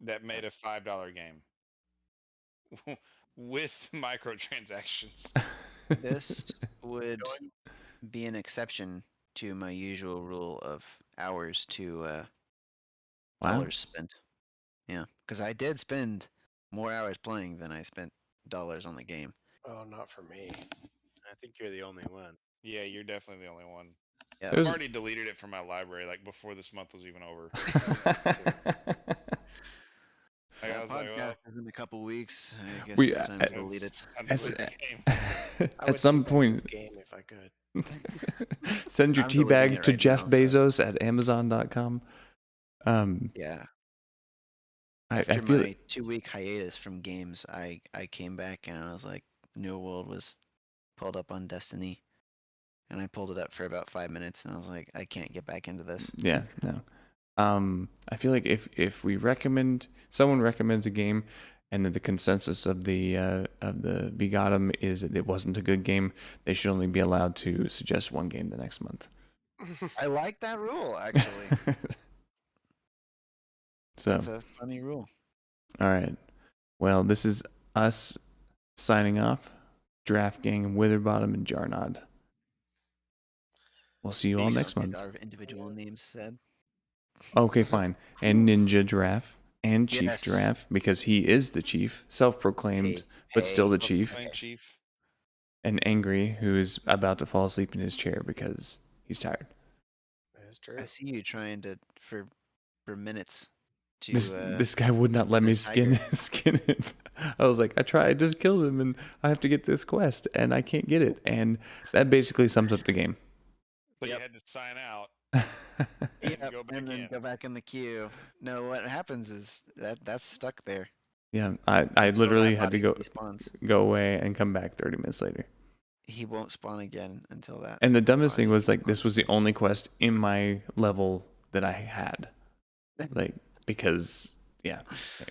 Speaker 3: That made a $5 game with microtransactions.
Speaker 2: This would be an exception to my usual rule of hours to
Speaker 1: Wow.
Speaker 2: dollars spent. Yeah, because I did spend more hours playing than I spent dollars on the game.
Speaker 5: Oh, not for me.
Speaker 4: I think you're the only one.
Speaker 3: Yeah, you're definitely the only one.
Speaker 2: Yeah.
Speaker 3: I've already deleted it from my library, like before this month was even over. Like, I was like, well,
Speaker 2: Podcast is in a couple weeks. I guess
Speaker 1: We-
Speaker 2: it's time to delete it.
Speaker 3: I'm
Speaker 1: As-
Speaker 3: deleting the game.
Speaker 5: I
Speaker 1: At
Speaker 5: would
Speaker 1: some
Speaker 5: teabag
Speaker 1: point,
Speaker 5: this game if I could.
Speaker 1: send your
Speaker 2: I'm deleting
Speaker 1: teabag
Speaker 2: it
Speaker 1: to
Speaker 2: right
Speaker 1: Jeff
Speaker 2: now, so-
Speaker 1: Bezos at Amazon.com.
Speaker 2: Yeah.
Speaker 1: I
Speaker 2: After
Speaker 1: feel
Speaker 2: my 2-week hiatus from games, I came back and I was like, New World was pulled up on Destiny, and I pulled it up for about 5 minutes, and I was like, I can't get back into this.
Speaker 1: yeah, no. I feel like if someone recommends a game, and then the consensus of the VGotM is that it wasn't a good game, they should only be allowed to suggest one game the next month.
Speaker 2: I like that rule, actually.
Speaker 1: So,
Speaker 2: That's a funny rule.
Speaker 1: all right. Well, this is us signing off. Draft Gang, Witherbottom, and Jarnod. We'll see you all
Speaker 2: Please
Speaker 1: next
Speaker 2: don't
Speaker 1: month.
Speaker 2: get our individual names said.
Speaker 1: Okay, fine. And Ninja Giraffe and Chief
Speaker 2: Yes.
Speaker 1: Giraffe, because he is the chief, self-proclaimed, but still the chief.
Speaker 3: Playing Chief.
Speaker 1: And Angry, who is about to fall asleep in his chair because he's tired.
Speaker 5: That's true.
Speaker 2: I see you trying to for minutes to
Speaker 1: This guy would not
Speaker 2: skin
Speaker 1: let me
Speaker 2: this tiger.
Speaker 1: skin him. I was like, I tried, just kill him, and I have to get this quest, and I can't get it. And that basically sums up the game.
Speaker 3: But
Speaker 2: Yep.
Speaker 3: you had to sign out.
Speaker 2: Yep,
Speaker 3: go back
Speaker 2: and then
Speaker 3: in.
Speaker 2: go back in the queue. No, what happens is that's stuck there.
Speaker 1: Yeah, I
Speaker 2: Until
Speaker 1: literally
Speaker 2: that
Speaker 1: had to
Speaker 2: body
Speaker 1: go
Speaker 2: respawns.
Speaker 1: away and come back 30 minutes later.
Speaker 2: He won't spawn again until that.
Speaker 1: And the dumbest thing
Speaker 2: body
Speaker 1: was like this
Speaker 2: respawns.
Speaker 1: was the only quest in my level that I had. Like because yeah.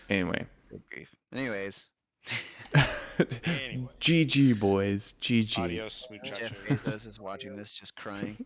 Speaker 1: Anyway.
Speaker 2: Good grief. Anyways,
Speaker 3: Anyway.
Speaker 1: GG boys. GG.
Speaker 3: Adios,
Speaker 2: Jeff
Speaker 3: muchacho.
Speaker 2: Bezos is watching this just crying.